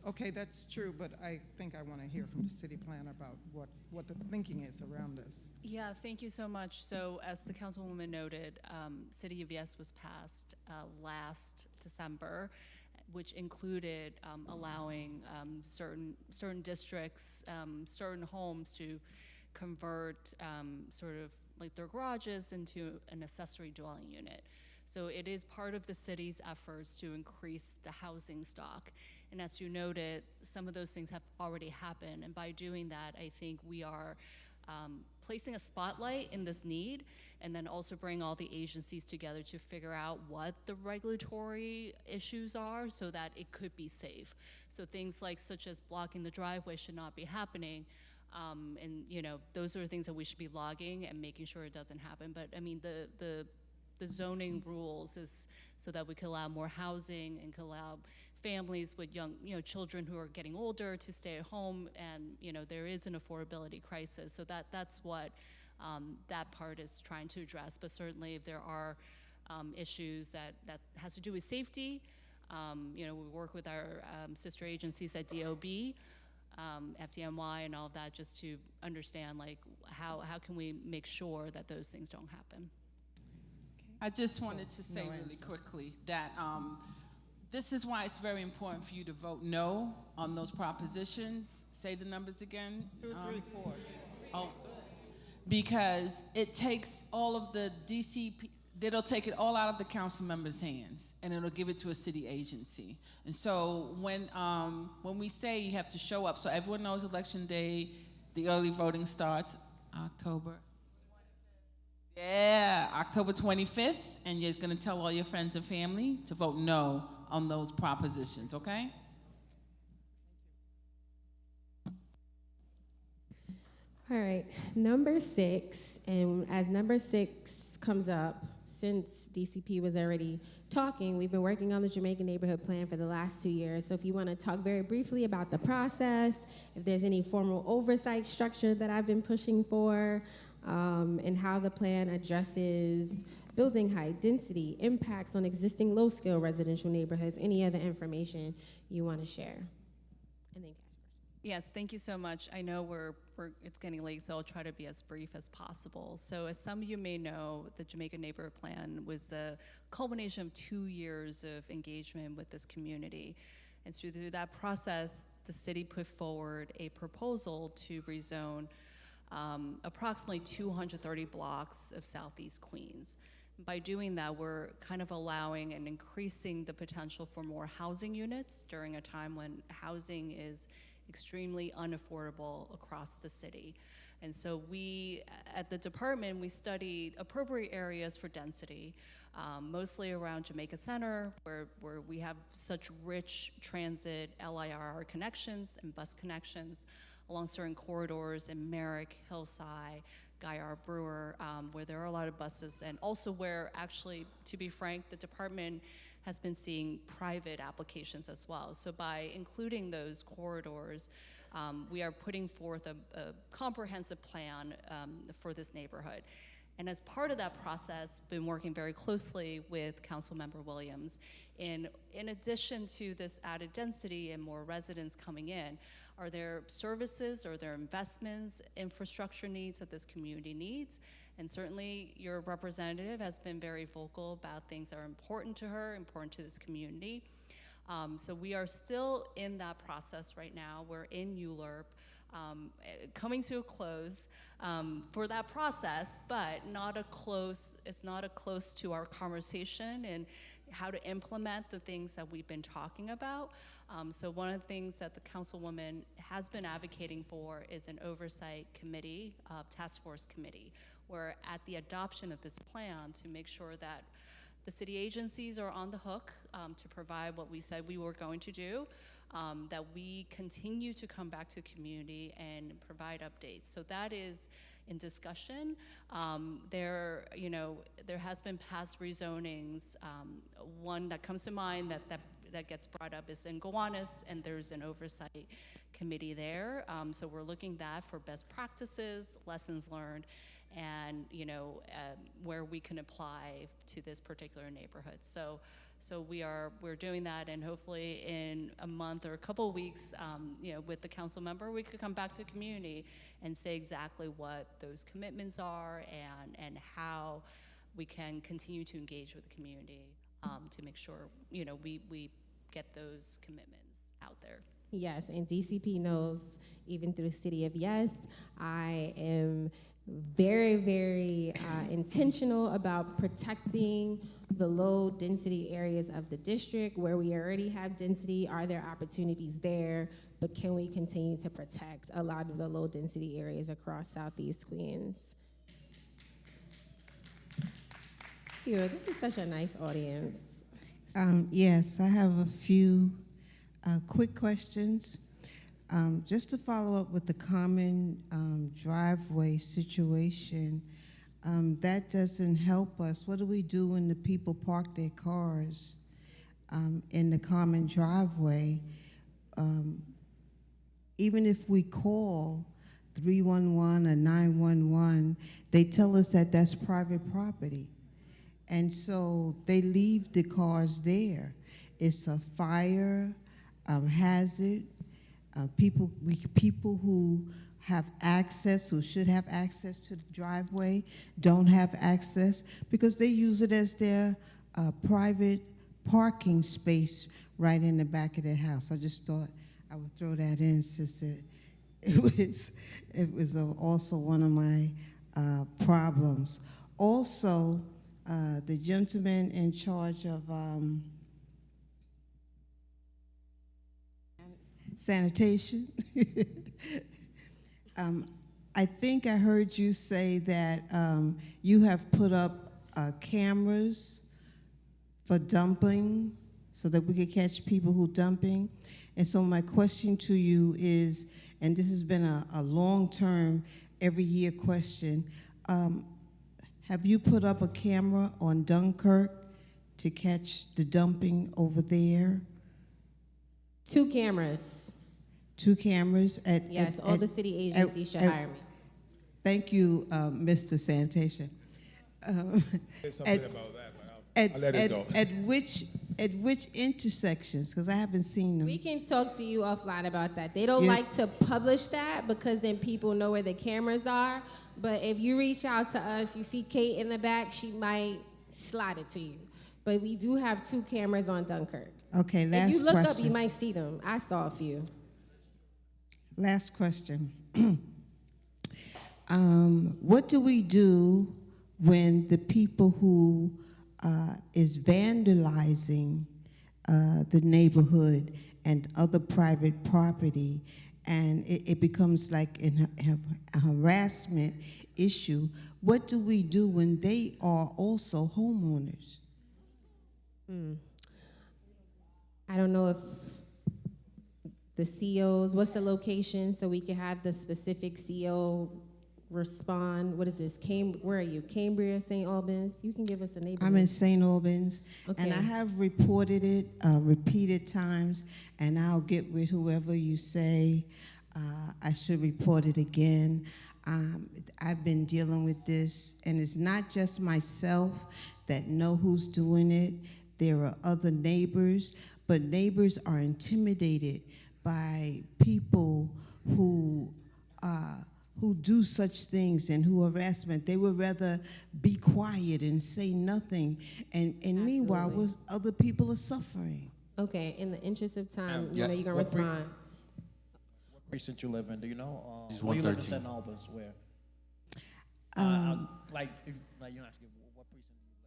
Okay, that's true, but I think I want to hear from the city planner about what the thinking is around this. Yeah, thank you so much. So as the councilwoman noted, City of Yes was passed last December, which included allowing certain districts, certain homes to convert sort of like their garages into an accessory dwelling unit. So it is part of the city's efforts to increase the housing stock. And as you noted, some of those things have already happened. And by doing that, I think we are placing a spotlight in this need, and then also bring all the agencies together to figure out what the regulatory issues are so that it could be safe. So things like such as blocking the driveway should not be happening. And you know, those are the things that we should be logging and making sure it doesn't happen. But I mean, the zoning rules is so that we can allow more housing and can allow families with young, you know, children who are getting older to stay at home, and you know, there is an affordability crisis. So that's what that part is trying to address. But certainly, if there are issues that has to do with safety, you know, we work with our sister agencies at DOB, FDNY, and all of that, just to understand like how can we make sure that those things don't happen. I just wanted to say really quickly that this is why it's very important for you to vote no on those propositions. Say the numbers again. 2, 3, 4. Oh, because it takes all of the DCP, it'll take it all out of the council members' hands, and it'll give it to a city agency. And so when we say you have to show up, so everyone knows election day, the early voting starts October. Yeah, October 25th, and you're gonna tell all your friends and family to vote no on those propositions, okay? All right, number 6, and as number 6 comes up, since DCP was already talking, we've been working on the Jamaican Neighborhood Plan for the last 2 years. So if you want to talk very briefly about the process, if there's any formal oversight structure that I've been pushing for, and how the plan addresses building height, density, impacts on existing low-scale residential neighborhoods, any other information you want to share. And then Yes, thank you so much. I know it's getting late, so I'll try to be as brief as possible. So as some of you may know, the Jamaica Neighborhood Plan was a culmination of 2 years of engagement with this community. And through that process, the city put forward a proposal to rezone approximately 230 blocks of Southeast Queens. By doing that, we're kind of allowing and increasing the potential for more housing units during a time when housing is extremely unaffordable across the city. And so we, at the department, we studied appropriate areas for density, mostly around Jamaica Center, where we have such rich transit LIRR connections and bus connections, along certain corridors in Merrick, Hillside, Guy-R Brewer, where there are a lot of buses, and also where actually, to be frank, the department has been seeing private applications as well. So by including those corridors, we are putting forth a comprehensive plan for this neighborhood. And as part of that process, been working very closely with Councilmember Williams. In addition to this added density and more residents coming in, are there services, or there investments, infrastructure needs that this community needs? And certainly your representative has been very vocal about things that are important to her, important to this community. So we are still in that process right now. We're in ULURP, coming to a close for that process, but it's not a close to our conversation and how to implement the things that we've been talking about. So one of the things that the Councilwoman has been advocating for is an oversight committee, task force committee, where at the adoption of this plan to make sure that the city agencies are on the hook to provide what we said we were going to do, that we continue to come back to community and provide updates. So that is in discussion. There has been past rezonings. One that comes to mind that gets brought up is in Gowanus, and there's an oversight committee there. So we're looking at that for best practices, lessons learned, and where we can apply to this particular neighborhood. So we're doing that, and hopefully in a month or a couple of weeks, with the council member, we could come back to the community and say exactly what those commitments are and how we can continue to engage with the community to make sure we get those commitments out there. Yes, and DCP knows, even through City of Yes, I am very, very intentional about protecting the low density areas of the district. Where we already have density, are there opportunities there? But can we continue to protect a lot of the low density areas across Southeast Queens? Thank you. This is such a nice audience. Yes, I have a few quick questions. Just to follow up with the common driveway situation, that doesn't help us. What do we do when the people park their cars in the common driveway? Even if we call 311 or 911, they tell us that that's private property. And so they leave the cars there. It's a fire hazard. People who have access, who should have access to the driveway, don't have access because they use it as their private parking space right in the back of their house. I just thought I would throw that in since it was also one of my problems. Also, the gentleman in charge of sanitation. I think I heard you say that you have put up cameras for dumping so that we could catch people who dumping. And so my question to you is, and this has been a long-term, every year question, have you put up a camera on Dunkirk to catch the dumping over there? 2 cameras. 2 cameras at Yes, all the city agencies should hire me. Thank you, Mr. Sanitation. Say something about that, but I'll let it go. At which intersections? Because I haven't seen them. We can talk to you offline about that. They don't like to publish that because then people know where the cameras are. But if you reach out to us, you see Kate in the back, she might slide it to you. But we do have 2 cameras on Dunkirk. Okay, last question. If you look up, you might see them. I saw a few. Last question. What do we do when the people who is vandalizing the neighborhood and other private property, and it becomes like a harassment issue? What do we do when they are also homeowners? I don't know if the COs, what's the location so we can have the specific CO respond? What is this? Where are you? Cambria, St. Albans? You can give us a neighborhood. I'm in St. Albans, Okay. and I have reported it repeated times, and I'll get with whoever you say I should report it again. I've been dealing with this, and it's not just myself that know who's doing it. There are other neighbors, but neighbors are intimidated by people who do such things and who harassment. They would rather be quiet and say nothing, and meanwhile, other people are suffering. Okay, in the interest of time, Yeah. you're gonna What respond. What precinct you live in? Do you know? He's Where you live in 113. St. Albans? Where? Like you don't have to give what precinct you live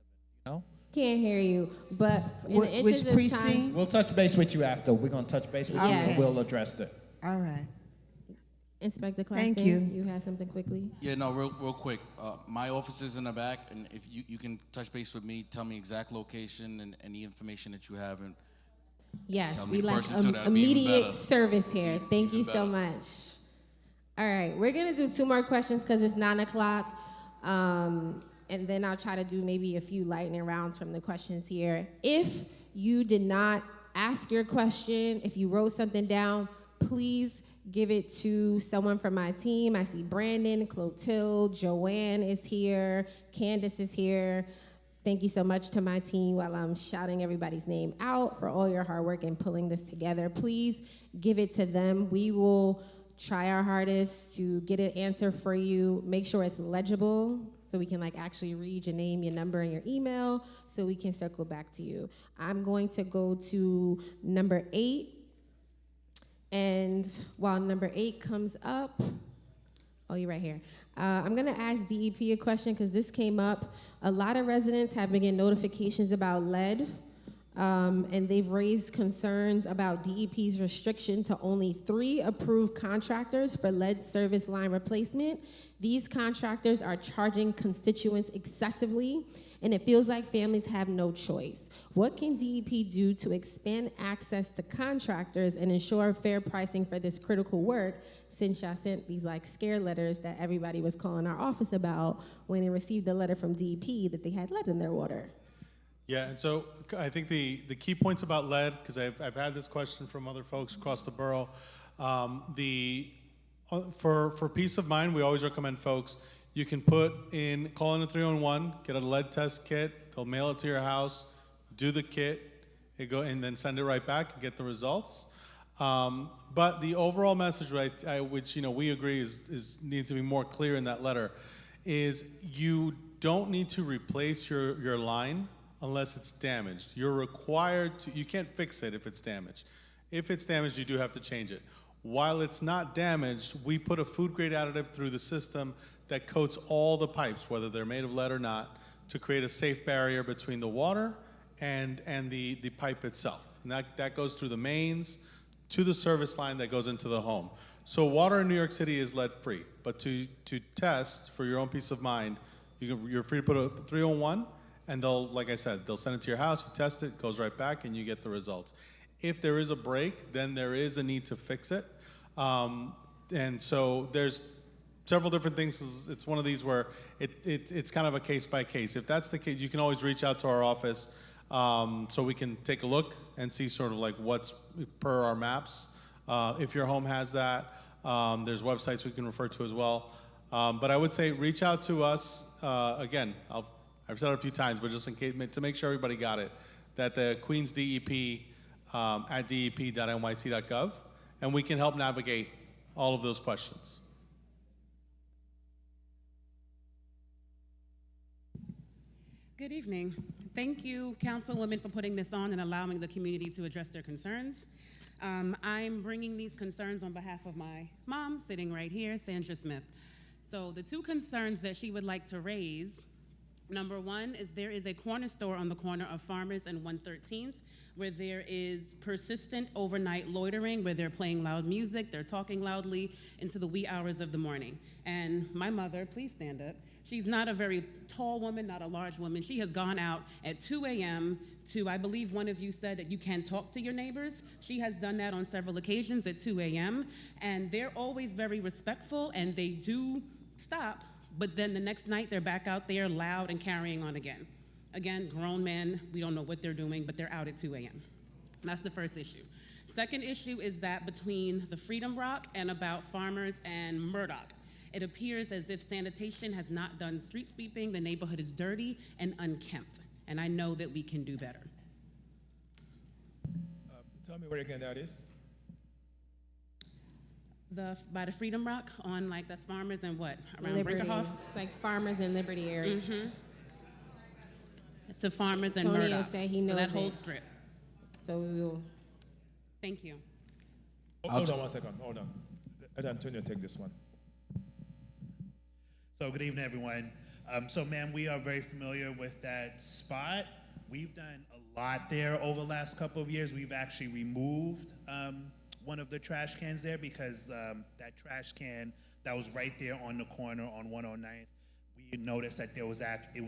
in. You know? Can't hear you, but in the interest of time, We'll touch base with you after. We're gonna touch base with you, Yes. and we'll address it. All right. Inspector Thank Claxton, you. you had something quickly? Yeah, no, real quick. My office is in the back, and if you can touch base with me, tell me exact location and any information that you have, and Yes, tell me we in like person, so that'd be even immediate better. service here. Thank you Even so better. much. All right, we're gonna do 2 more questions because it's 9 o'clock. And then I'll try to do maybe a few lightning rounds from the questions here. If you did not ask your question, if you wrote something down, please give it to someone from my team. I see Brandon, Clotilde, Joanne is here, Candace is here. Thank you so much to my team while I'm shouting everybody's name out for all your hard work in pulling this together. Please give it to them. We will try our hardest to get an answer for you. Make sure it's legible so we can actually read your name, your number, and your email so we can circle back to you. I'm going to go to number 8. And while number 8 comes up, Oh, you're right here. I'm gonna ask DEP a question because this came up. A lot of residents have been getting notifications about lead, and they've raised concerns about DEP's restriction to only 3 approved contractors for lead service line replacement. These contractors are charging constituents excessively, and it feels like families have no choice. What can DEP do to expand access to contractors and ensure fair pricing for this critical work, since y'all sent these like scare letters that everybody was calling our office about when they received a letter from DEP that they had lead in their water? Yeah, and so I think the key points about lead, because I've had this question from other folks across the borough, for peace of mind, we always recommend folks, you can call in a 311, get a lead test kit, they'll mail it to your house, do the kit, and then send it right back and get the results. But the overall message, which we agree needs to be more clear in that letter, is you don't need to replace your line unless it's damaged. You're required to, you can't fix it if it's damaged. If it's damaged, you do have to change it. While it's not damaged, we put a food grade additive through the system that coats all the pipes, whether they're made of lead or not, to create a safe barrier between the water and the pipe itself. And that goes through the mains to the service line that goes into the home. So water in New York City is lead free, but to test for your own peace of mind, you're free to put a 301, and like I said, they'll send it to your house, you test it goes right back, and you get the results. If there is a break, then there is a need to fix it. And so there's several different things. It's one of these where it's kind of a case by case. If that's the case, you can always reach out to our office so we can take a look and see sort of like what's per our maps. If your home has that, there's websites we can refer to as well. But I would say reach out to us. Again, I've said it a few times, but just in case, to make sure everybody got it, that the Queens DEP at dep.nyc.gov, and we can help navigate all of those questions. Good evening. Thank you, Councilwoman, for putting this on and allowing the community to address their concerns. I'm bringing these concerns on behalf of my mom, sitting right here, Sandra Smith. So the 2 concerns that she would like to raise, number 1 is there is a corner store on the corner of Farmers and 113th where there is persistent overnight loitering, where they're playing loud music, they're talking loudly into the wee hours of the morning. And my mother, please stand up, she's not a very tall woman, not a large woman. She has gone out at 2 a.m. to, I believe one of you said that you can talk to your neighbors. She has done that on several occasions at 2 a.m. And they're always very respectful, and they do stop, but then the next night they're back out there loud and carrying on again. Again, grown men, we don't know what they're doing, but they're out at 2 a.m. That's the first issue. Second issue is that between the Freedom Rock and about Farmers and Murdoch, it appears as if sanitation has not done street sweeping. The neighborhood is dirty and unkempt, and I know that we can do better. Tell me where again that is. By the Freedom Rock on that's Farmers and what? Around Liberty. Brinkerhoff? It's like Farmers and Liberty area. Mm-hmm. To Farmers and Antonio Murdoch. said he knows so that whole it. strip. So we will. Thank you. Hold on 1 second. Hold on. Let Antonio take this one. So good evening, everyone. So, ma'am, we are very familiar with that spot. We've done a lot there over the last couple of years. We've actually removed one of the trash cans there because that trash can that was right there on the corner on 109th, we noticed that it was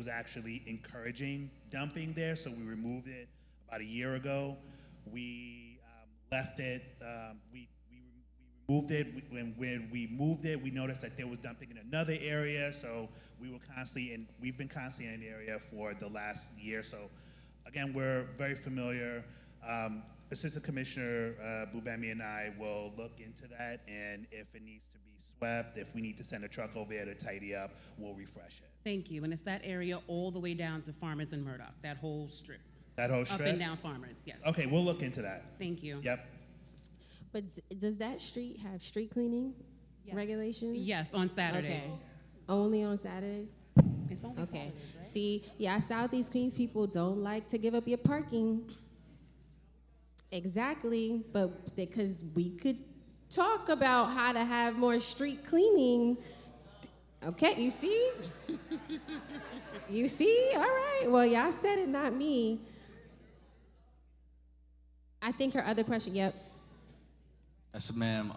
actually encouraging dumping there, so we removed it about a year ago. We left it. We moved it. When we moved it, we noticed that there was dumping in another area, so we've been constantly in the area for the last year. So, again, we're very familiar. Assistant Commissioner Bubemi and I will look into that, and if it needs to be swept, if we need to send a truck over there to tidy up, we'll refresh it. Thank you. And it's that area all the way down to Farmers and Murdoch, that whole strip. That whole strip? Up and down Farmers, yes. Okay, we'll look into that. Thank you. Yep. But does that street have street cleaning regulations? Yes, on Saturdays. Okay. Only on Saturdays? It's only okay. Saturdays, right? See, Southeast Queens people don't like to give up your parking. Exactly, but because we could talk about how to have more street cleaning Okay, you see? You see? All right. Well, y'all said it, not me. I think her other question, yep. Yes, ma'am.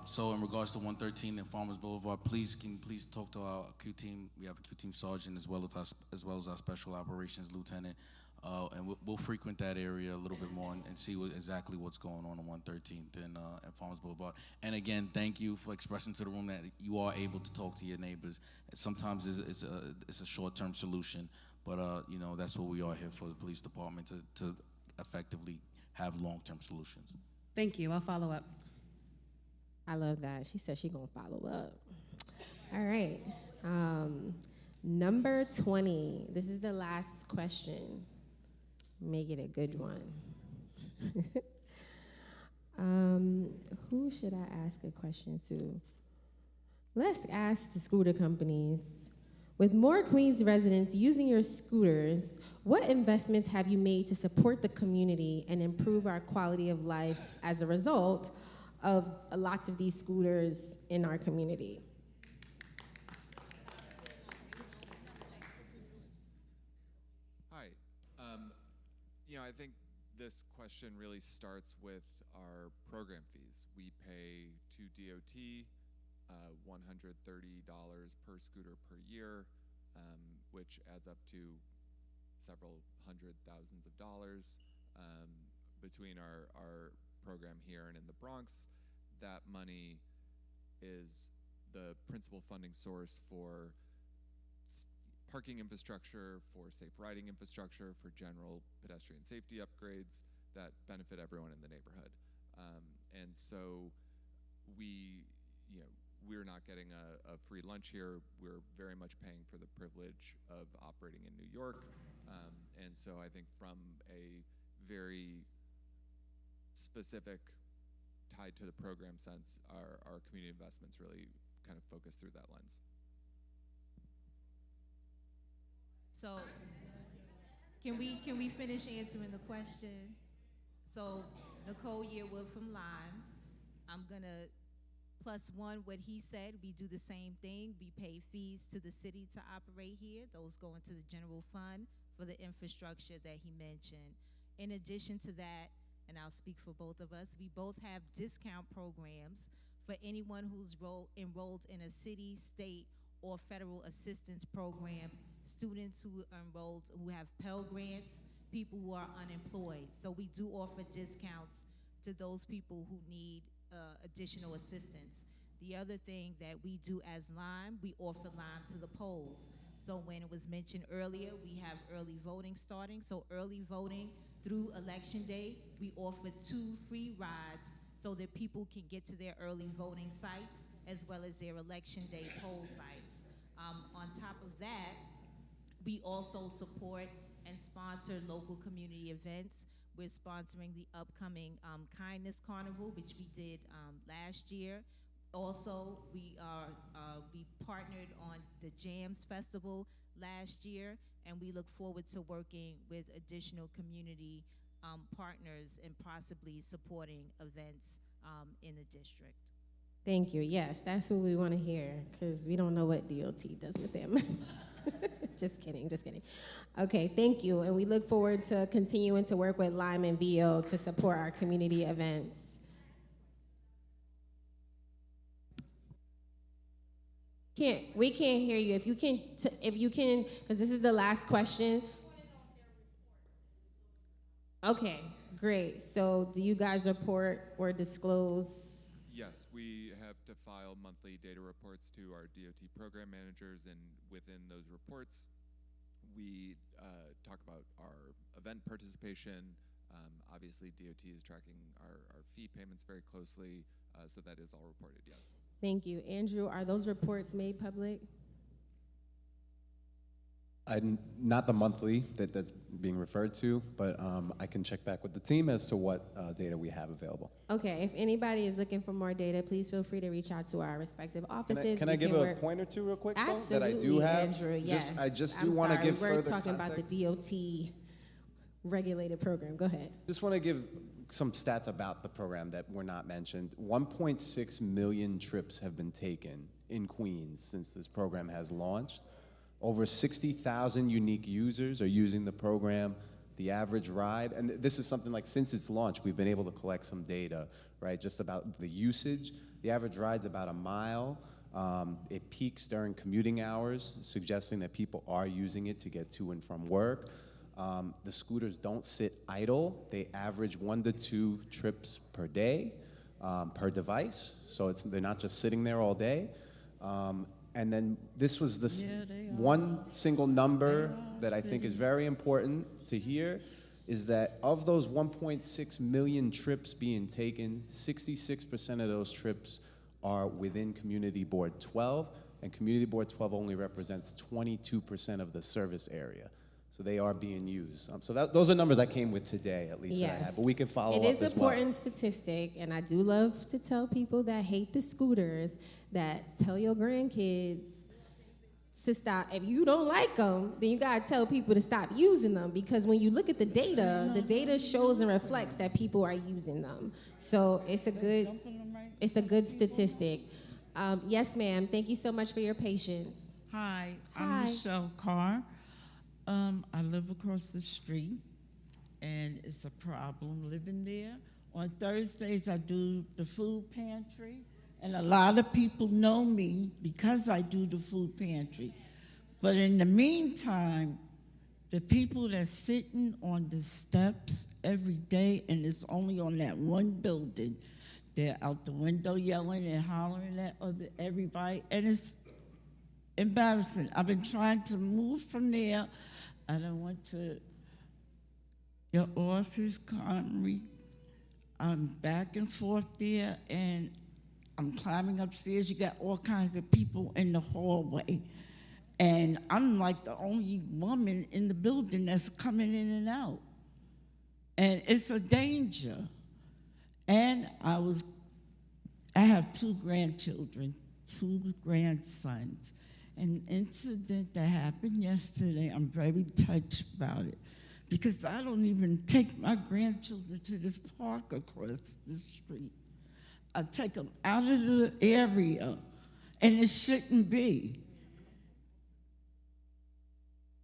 So in regards to 113 and Farmers Boulevard, can you please talk to our Q team? We have a Q team sergeant as well as our special operations lieutenant, and we'll frequent that area a little bit more and see exactly what's going on 113th and Farmers Boulevard. And again, thank you for expressing to the room that you are able to talk to your neighbors. Sometimes it's a short-term solution, but you know, that's what we are here for, the police department, to effectively have long-term solutions. Thank you. I'll follow up. I love that. She said she gonna follow up. All right. Number 20. This is the last question. Make it a good one. Who should I ask a question to? Let's ask the scooter companies. With more Queens residents using your scooters, what investments have you made to support the community and improve our quality of life as a result of lots of these scooters in our community? Hi. I think this question really starts with our program fees. We pay to DOT $130 per scooter per year, which adds up to several hundred thousands of dollars between our program here and in the Bronx. That money is the principal funding source for parking infrastructure, for safe riding infrastructure, for general pedestrian safety upgrades that benefit everyone in the neighborhood. And so we're not getting a free lunch here. We're very much paying for the privilege of operating in New York. And so I think from a very specific tied to the program sense, our community investments really kind of focus through that lens. So, can we finish answering the question? So, Nicole Yearwood from Lime, I'm gonna +1 what he said. We do the same thing. We pay fees to the city to operate here. Those go into the general fund for the infrastructure that he mentioned. In addition to that, and I'll speak for both of us, we both have discount programs for anyone who's enrolled in a city, state, or federal assistance program, students who are enrolled, who have Pell Grants, people who are unemployed. So we do offer discounts to those people who need additional assistance. The other thing that we do as Lime, we offer Lime to the polls. So when it was mentioned earlier, we have early voting starting. So early voting through Election Day, we offer 2 free rides so that people can get to their early voting sites as well as their Election Day poll sites. On top of that, we also support and sponsor local community events. We're sponsoring the upcoming Kindness Carnival, which we did last year. Also, we partnered on the Jams Festival last year, and we look forward to working with additional community partners and possibly supporting events in the district. Thank you. Yes, that's what we want to hear, because we don't know what DOT does with them. Just kidding, just kidding. Okay, thank you. And we look forward to continuing to work with Lime and VO to support our community events. We can't hear you. If you can, because this is the last question. Okay, great. So do you guys report or disclose? Yes, we have to file monthly data reports to our DOT program managers, and within those reports, we talk about our event participation. Obviously, DOT is tracking our fee payments very closely, so that is all reported, yes. Thank you. Andrew, are those reports made public? Not the monthly that's being referred to, but I can check back with the team as to what data we have available. Okay, if anybody is looking for more data, please feel free to reach out to our respective offices. Can I give a point or two real quick, though, Absolutely, that I do have? Andrew, yes. I just do I'm want to sorry, give we're further talking context. about the DOT regulated program. Go ahead. Just want to give some stats about the program that were not mentioned. 1.6 million trips have been taken in Queens since this program has launched. Over 60,000 unique users are using the program. The average ride, and this is something like since its launch, we've been able to collect some data, right, just about the usage. The average ride's about a mile. It peaks during commuting hours, suggesting that people are using it to get to and from work. The scooters don't sit idle. They average 1 to 2 trips per day, per device. So they're not just sitting there all day. And then this was the one single number that I think is very important to hear, is that of those 1.6 million trips being taken, 66% of those trips are within Community Board 12, and Community Board 12 only represents 22% of the service area. So they are being used. So those are numbers I came with today, at least, that I have, but we can follow up as well. It is an important statistic, and I do love to tell people that hate the scooters that tell your grandkids to stop. If you don't like them, then you gotta tell people to stop using them, because when you look at the data shows and reflects that people are using them. So it's a good statistic. Yes, ma'am. Thank you so much for your patience. Hi, I'm Michelle Carr. I live across the street, and it's a problem living there. On Thursdays, I do the food pantry, and a lot of people know me because I do the food pantry. But in the meantime, the people that's sitting on the steps every day, and it's only on that one building, they're out the window yelling and hollering at everybody, and it's embarrassing. I've been trying to move from there. I don't want to your office, Connery. I'm back and forth there, and I'm climbing upstairs. You got all kinds of people in the hallway, and I'm like the only woman in the building that's coming in and out, and it's a danger. And I have 2 grandchildren, 2 grandsons. An incident that happened yesterday, I'm very touched about it, because I don't even take my grandchildren to this park across the street. I take them out of the area, and it shouldn't be.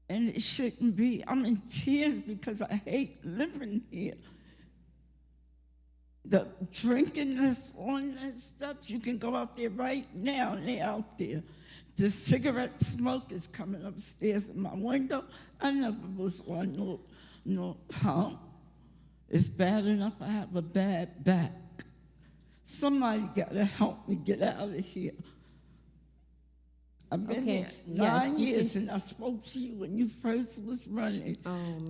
And it shouldn't be. I'm in tears because I hate living here. The drinking that's on the steps, you can go out there right now, and they're out there. The cigarette smoke is coming upstairs in my window. I never was on no pump. It's bad enough I have a bad back. Somebody gotta help me get out of here. I've been here 9 years, and I spoke to you when you first was running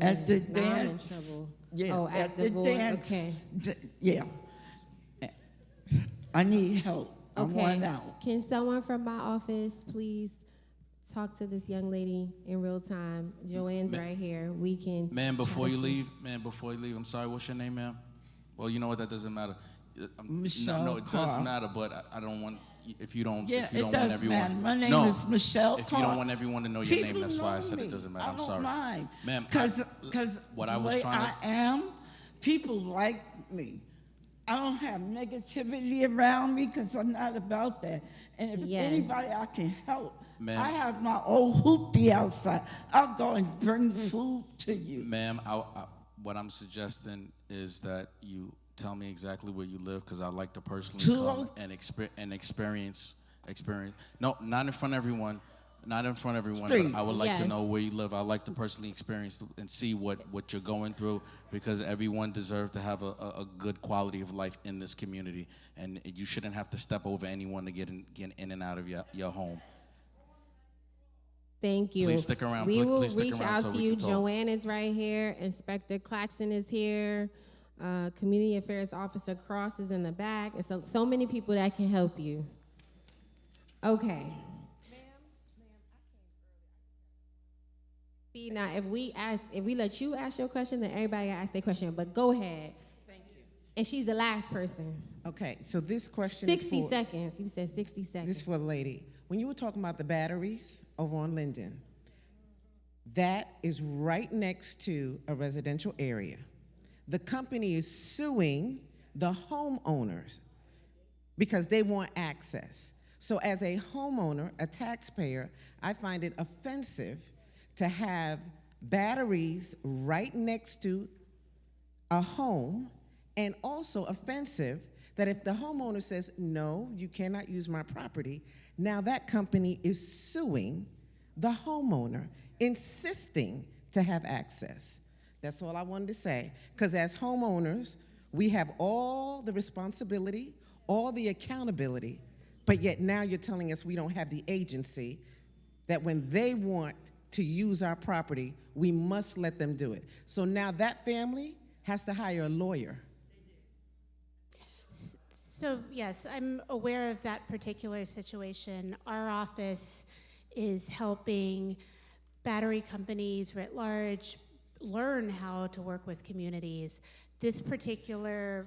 at the dance. Now I'm in trouble. Yeah, at the board. dance. Okay. Yeah. I need help. I'm worn Okay. out. Can someone from my office please talk to this young lady in real time? Joanne's right here. We can. Ma'am, before you leave, I'm sorry, what's your name, ma'am? Well, you know what, that doesn't matter. Michelle No, it does matter, but I don't want, if you don't Yeah, if you it don't does want everyone. matter. My name no, is Michelle If you Carr. don't want everyone to know your People name, that's why I said know it doesn't me. matter. I'm sorry. I don't mind. Ma'am, Because what the I was way trying I am, people like me. I don't have negativity around me because I'm not about that. And if anybody I can help, Ma'am. I have my old hoopty outside. I'll go and bring food to you. Ma'am, what I'm suggesting is that you tell me exactly where you live, because I'd like to personally come and experience. No, not in front of everyone. Not in front of everyone, but I would like to know where you live. I'd like to personally experience and see what you're going through, because everyone deserves to have a good quality of life in this community, and you shouldn't have to step over anyone to get in and out of your home. Thank you. Please stick around. We will Please stick reach around out so to we you. can talk. Joanne is right here. Inspector Claxton is here. Community Affairs Officer Cross is in the back. And so many people that can help you. Okay. See, now if we let you ask your question, then everybody gotta ask their question. But go ahead. Thank you. And she's the last person. Okay, so this question 60 is for, seconds. You said 60 seconds. This is for the lady. When you were talking about the batteries over on Linden, that is right next to a residential area. The company is suing the homeowners because they want access. So as a homeowner, a taxpayer, I find it offensive to have batteries right next to a home, and also offensive that if the homeowner says, no, you cannot use my property, now that company is suing the homeowner, insisting to have access. That's all I wanted to say, because as homeowners, we have all the responsibility, all the accountability, but yet now you're telling us we don't have the agency, that when they want to use our property, we must let them do it. So now that family has to hire a lawyer. So yes, I'm aware of that particular situation. Our office is helping battery companies writ large learn how to work with communities. This particular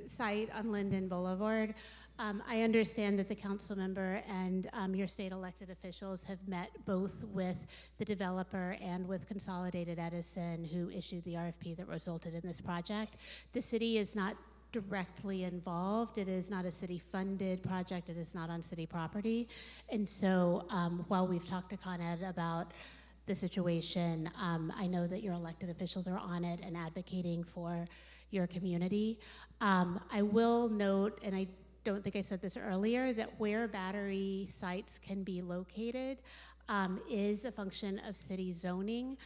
site on Linden Boulevard, I understand that the council member and your state elected officials have met both with the developer and with Consolidated Edison, who issued the RFP that resulted in this project. The city is not directly involved. It is not a city-funded project. It is not on city property. And so while we've talked to Con Ed about the situation, I know that your elected officials are on it and advocating for your community. I will note, and I don't think I said this earlier, that where battery sites can be located is a function of city zoning.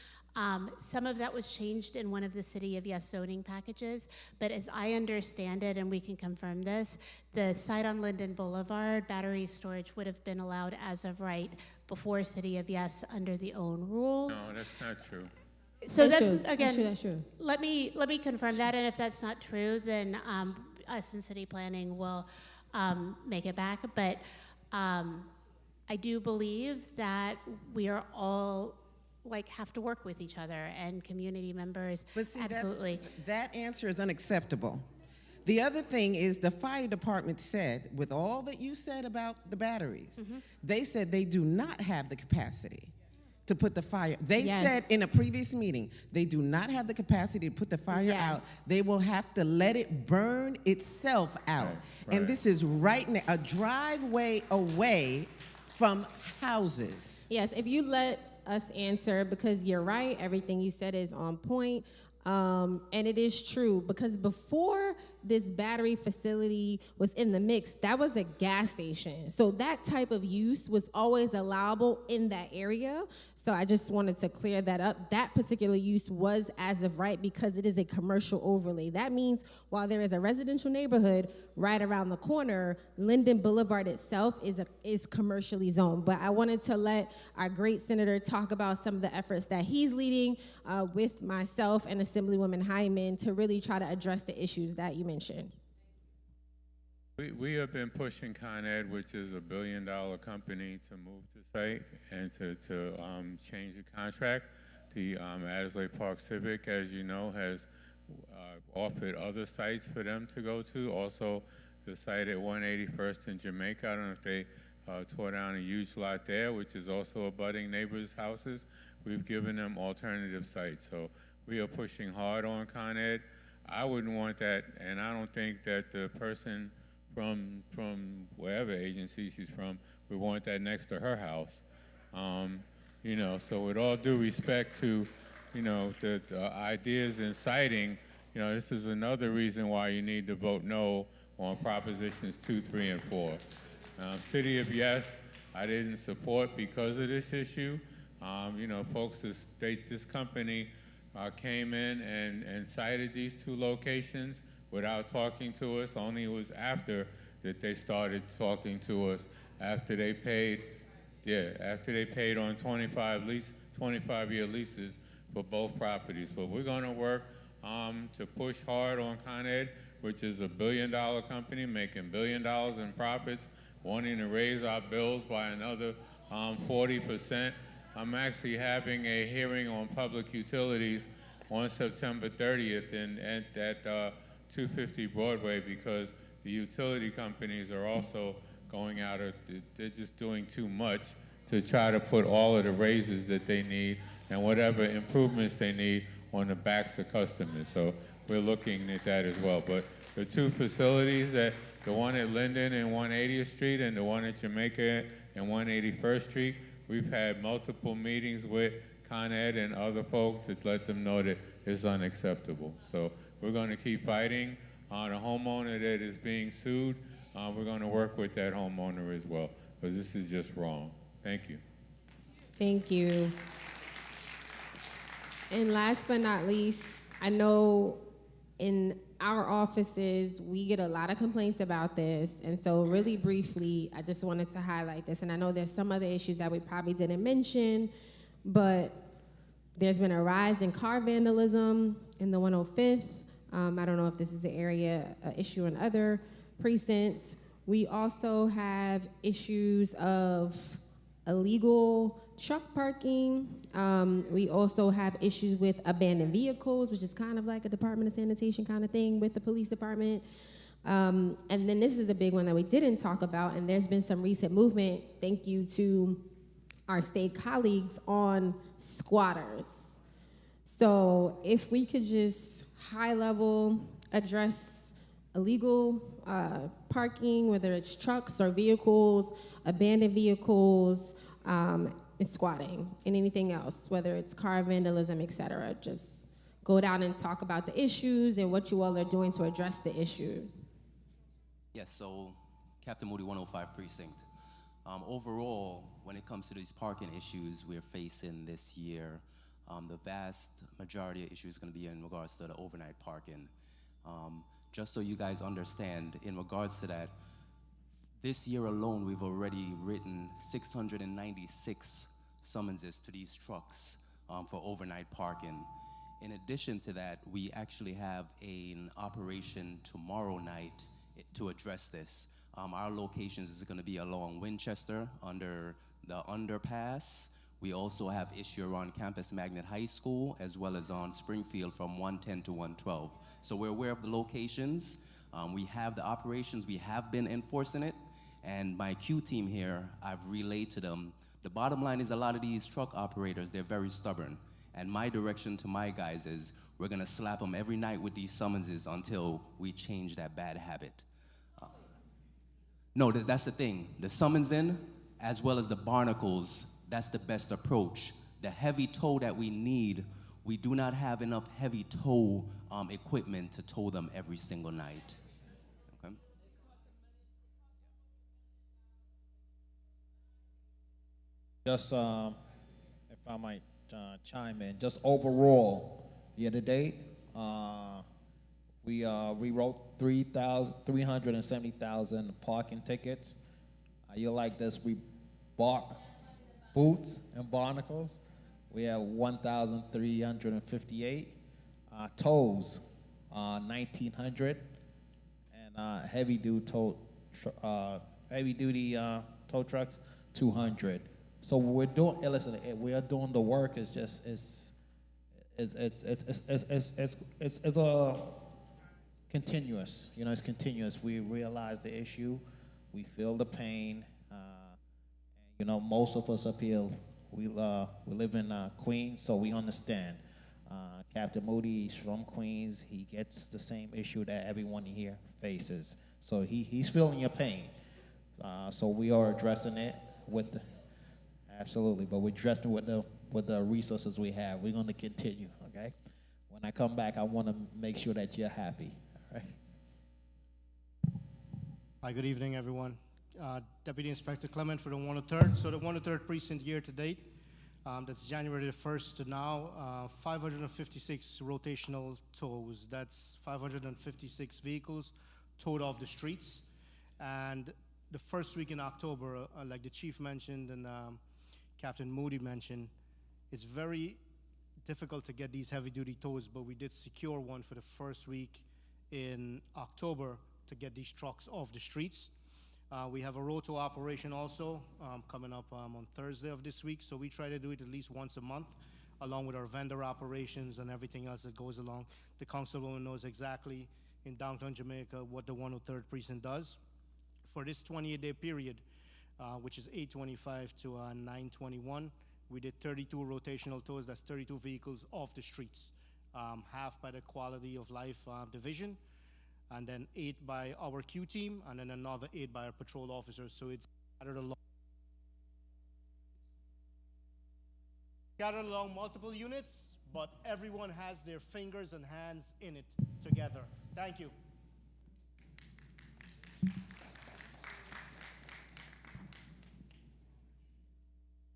Some of that was changed in one of the City of Yes zoning packages, but as I understand it, and we can confirm this, the site on Linden Boulevard, battery storage would have been allowed as of right before City of Yes under the own rules. No, that's not true. So That's that's, true. again, That's true. let me confirm that, and if that's not true, then us in city planning will make it back. But I do believe that we are all have to work with each other and community members. But see, absolutely. that answer is unacceptable. The other thing is the fire department said, with all that you said about the batteries, they said they do not have the capacity to put the fire. They said in a previous meeting, they do not have the capacity to put the fire out. They will have to let it burn itself out. Right. And this is right now, a driveway away from houses. Yes, if you let us answer, because you're right, everything you said is on point. And it is true, because before this battery facility was in the mix, that was a gas station. So that type of use was always allowable in that area. So I just wanted to clear that up. That particular use was as of right because it is a commercial overlay. That means while there is a residential neighborhood right around the corner, Linden Boulevard itself is commercially zoned. But I wanted to let our great senator talk about some of the efforts that he's leading with myself and Assemblywoman Hyman to really try to address the issues that you mentioned. We have been pushing Con Ed, which is $1 billion company, to move the site and to change the contract. The Adderley Park Civic, as you know, has offered other sites for them to go to. Also, the site at 181st in Jamaica, I don't know if they tore down a huge lot there, which is also abutting neighbors' houses. We've given them alternative sites. So we are pushing hard on Con Ed. I wouldn't want that, and I don't think that the person from wherever agency she's from would want that next to her house. You know, so with all due respect to, you know, the ideas in citing, you know, this is another reason why you need to vote no on Propositions 2, 3, and 4. City of Yes, I didn't support because of this issue. You know, folks, this company came in and cited these two locations without talking to us. Only it was after that they started talking to us, after they paid on 25-year leases for both properties. But we're gonna work to push hard on Con Ed, which is a $1 billion company making $1 billion in profits, wanting to raise our bills by another 40%. I'm actually having a hearing on public utilities on September 30th at 250 Broadway, because the utility companies are also going out, they're just doing too much to try to put all of the raises that they need and whatever improvements they need on the backs of customers. So we're looking at that as well. But the two facilities, the one at Linden and 180th Street and the one at Jamaica and 181st Street, we've had multiple meetings with Con Ed and other folks to let them know that it's unacceptable. So we're going to keep fighting. The homeowner that is being sued, we're going to work with that homeowner as well, because this is just wrong. Thank you. Thank you. And last but not least, I know in our offices, we get a lot of complaints about this. And so really briefly, I just wanted to highlight this. And I know there's some other issues that we probably didn't mention, but there's been a rise in car vandalism in the 105th. I don't know if this is an area issue in other precincts. We also have issues of illegal truck parking. We also have issues with abandoned vehicles, which is kind of like a Department of Sanitation kind of thing with the police department. And then this is a big one that we didn't talk about, and there's been some recent movement, thank you to our state colleagues, on squatters. So if we could just high level address illegal parking, whether it's trucks or vehicles, abandoned vehicles, and squatting, and anything else, whether it's car vandalism, et cetera. Just go down and talk about the issues and what you all are doing to address the issues. Yes, so Captain Moody, 105 Precinct. Overall, when it comes to these parking issues we're facing this year, the vast majority of issues is going to be in regards to the overnight parking. Just so you guys understand, in regards to that, this year alone, we've already written 696 summonses to these trucks for overnight parking. In addition to that, we actually have an operation tomorrow night to address this. Our locations is going to be along Winchester under the underpass. We also have issue around Campus Magnet High School, as well as on Springfield from 110 to 112. So we're aware of the locations. We have the operations. We have been enforcing it. And my Q team here, I've relayed to them, the bottom line is a lot of these truck operators, they're very stubborn. And my direction to my guys is we're going to slap them every night with these summonses until we change that bad habit. No, that's the thing. The summons in, as well as the barnacles, that's the best approach. The heavy tow that we need, we do not have enough heavy tow equipment to tow them every single night. Okay? Just, if I might chime in, just overall, year to date, we wrote 370,000 parking tickets. You like this? We bought boots and barnacles. We have 1,358 tows, 1,900, and heavy duty tow trucks, 200. So we're doing. Listen, we are doing the work. It's just it's a continuous. You know, it's continuous. We realize the issue. We feel the pain. You know, most of us up here, we live in Queens, so we understand. Captain Moody is from Queens. He gets the same issue that everyone here faces. So he's feeling your pain. So we are addressing it with absolutely, but we're addressing with the resources we have. We're going to continue, okay? When I come back, I want to make sure that you're happy, all right? Hi, good evening, everyone. Deputy Inspector Clement for the 103rd. So the 103rd Precinct year to date, that's January the 1st to now, 556 rotational tows. That's 556 vehicles towed off the streets. And the first week in October, like the Chief mentioned and Captain Moody mentioned, it's very difficult to get these heavy-duty tows, but we did secure one for the first week in October to get these trucks off the streets. We have a roto operation also coming up on Thursday of this week, so we try to do it at least once a month, along with our vendor operations and everything else that goes along. The Councilwoman knows exactly in downtown Jamaica what the 103rd Precinct does. For this 28-day period, which is 8/25 to 9/21, we did 32 rotational tows. That's 32 vehicles off the streets. half by the quality of life division, and then 8 by our Q team, and then another 8 by our patrol officers. So it's scattered along multiple units, but everyone has their fingers and hands in it together. Thank you.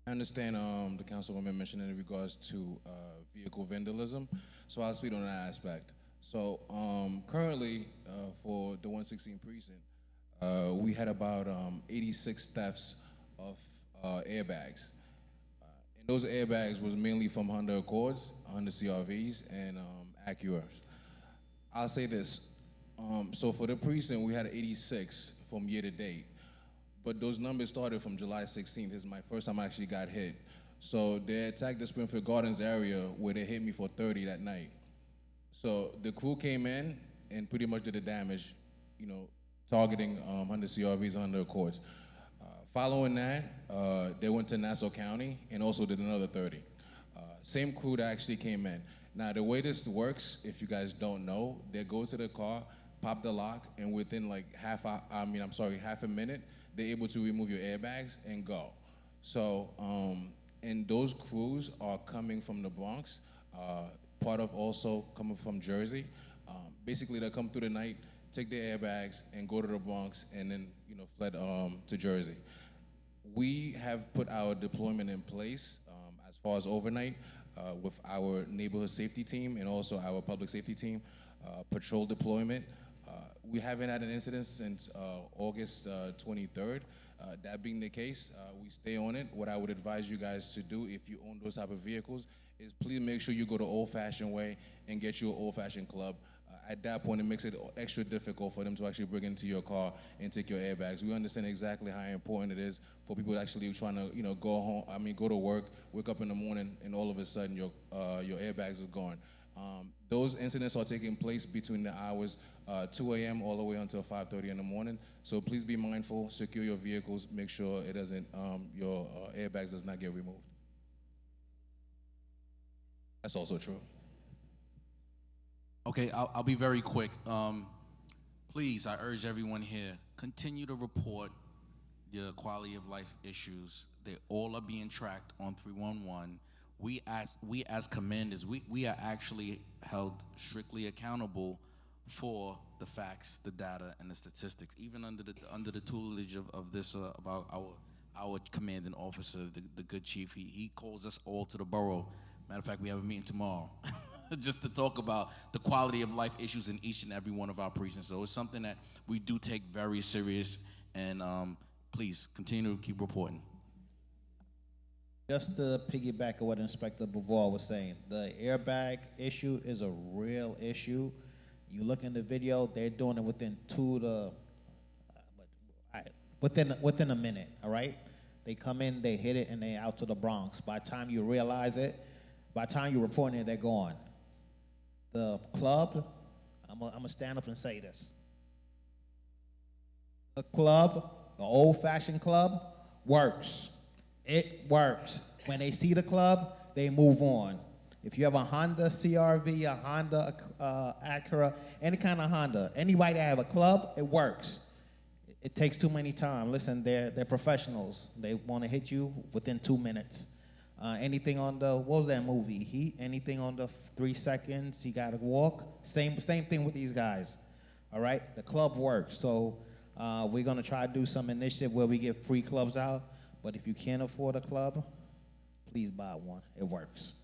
I understand the councilwoman mentioned in regards to vehicle vandalism, so I'll speak on that aspect. So currently, for the 116 precinct, we had about 86 thefts of airbags. And those airbags was mainly from Honda Accords, Honda CRVs, and Acuras. I'll say this, so for the precinct, we had 86 from year to date. But those numbers started from July 16th. This is my first time I actually got hit. So they attacked the Springfield Gardens area where they hit me for 30 that night. So the crew came in and pretty much did the damage, you know, targeting Honda CRVs, Honda Accords. Following that, they went to Nassau County and also did another 30. Same crew that actually came in. Now the way this works, if you guys don't know, they go to the car, pop the lock, and within like half a minute, they're able to remove your airbags and go. So, and those crews are coming from the Bronx, part of also coming from Jersey. Basically, they come through the night, take their airbags, and go to the Bronx, and then, you know, fled to Jersey. We have put our deployment in place as far as overnight with our neighborhood safety team and also our public safety team, patrol deployment. We haven't had an incident since August 23rd. That being the case, we stay on it. What I would advise you guys to do if you own those type of vehicles is please make sure you go the old-fashioned way and get you an old-fashioned club. At that point, it makes it extra difficult for them to actually bring into your car and take your airbags. We understand exactly how important it is for people actually trying to, you know, go home. Go to work, wake up in the morning, and all of a sudden your airbags are gone. Those incidents are taking place between the hours 2 a.m. all the way until 5:30 in the morning. So please be mindful, secure your vehicles, make sure it doesn't, your airbags does not get removed. That's also true. Okay, I'll be very quick. Please, I urge everyone here, continue to report your quality of life issues. They all are being tracked on 311. We as commanders, we are actually held strictly accountable for the facts, the data, and the statistics. Even under the tutelage of this about our commanding officer, the good chief, he calls us all to the borough. Matter of fact, we have a meeting tomorrow just to talk about the quality of life issues in each and every one of our precincts. So it's something that we do take very serious, and please continue to keep reporting. Just to piggyback on what Inspector Bouvard was saying, the airbag issue is a real issue. You look in the video, they're doing it within within a minute, all right? They come in, they hit it, and they out to the Bronx. By the time you realize it, by the time you're reporting it, they're gone. The club, I'm gonna stand up and say this. The club, the old-fashioned club, works. It works. When they see the club, they move on. If you have a Honda CRV, a Honda Acura, any kind of Honda, anybody that have a club, it works. It takes too many time. Listen, they're professionals. They want to hit you within 2 minutes. Anything on the, what was that movie, Heat? Anything on the 3 seconds, you got to walk. Same thing with these guys, all right? The club works. So we're going to try to do some initiative where we give free clubs out. But if you can't afford a club, please buy one. It works.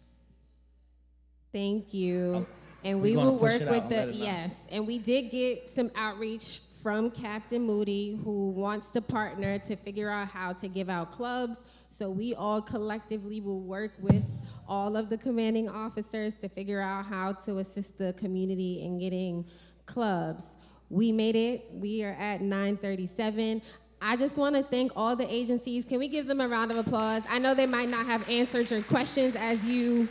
Thank you. And We're we gonna will push work it with out, the, let it know. yes. And we did get some outreach from Captain Moody, who wants to partner to figure out how to give out clubs. So we all collectively will work with all of the commanding officers to figure out how to assist the community in getting clubs. We made it. We are at 9:37. I just want to thank all the agencies. Can we give them a round of applause? I know they might not have answered your questions as you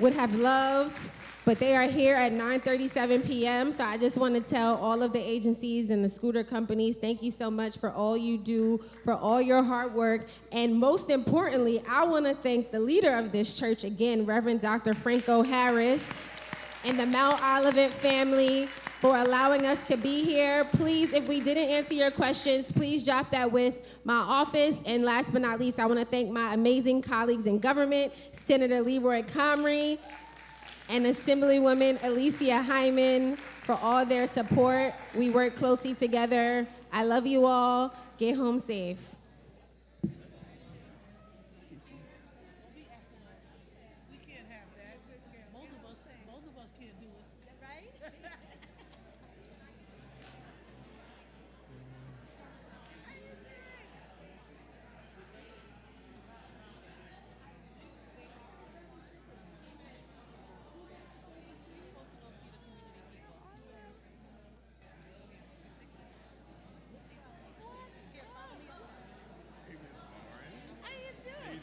would have loved, but they are here at 9:37 p.m. So I just want to tell all of the agencies and the scooter companies, thank you so much for all you do, for all your hard work. And most importantly, I want to thank the leader of this church again, Reverend Dr. Franco Harris, and the Mount Olivet family for allowing us to be here. Please, if we didn't answer your questions, please drop that with my office. And last but not least, I want to thank my amazing colleagues in government, Senator Leroy Comrie and Assemblywoman Alicia Hyman for all their support. We work closely together. I love you all. Get home safe.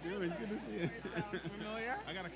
Good to see you. Familiar? I got a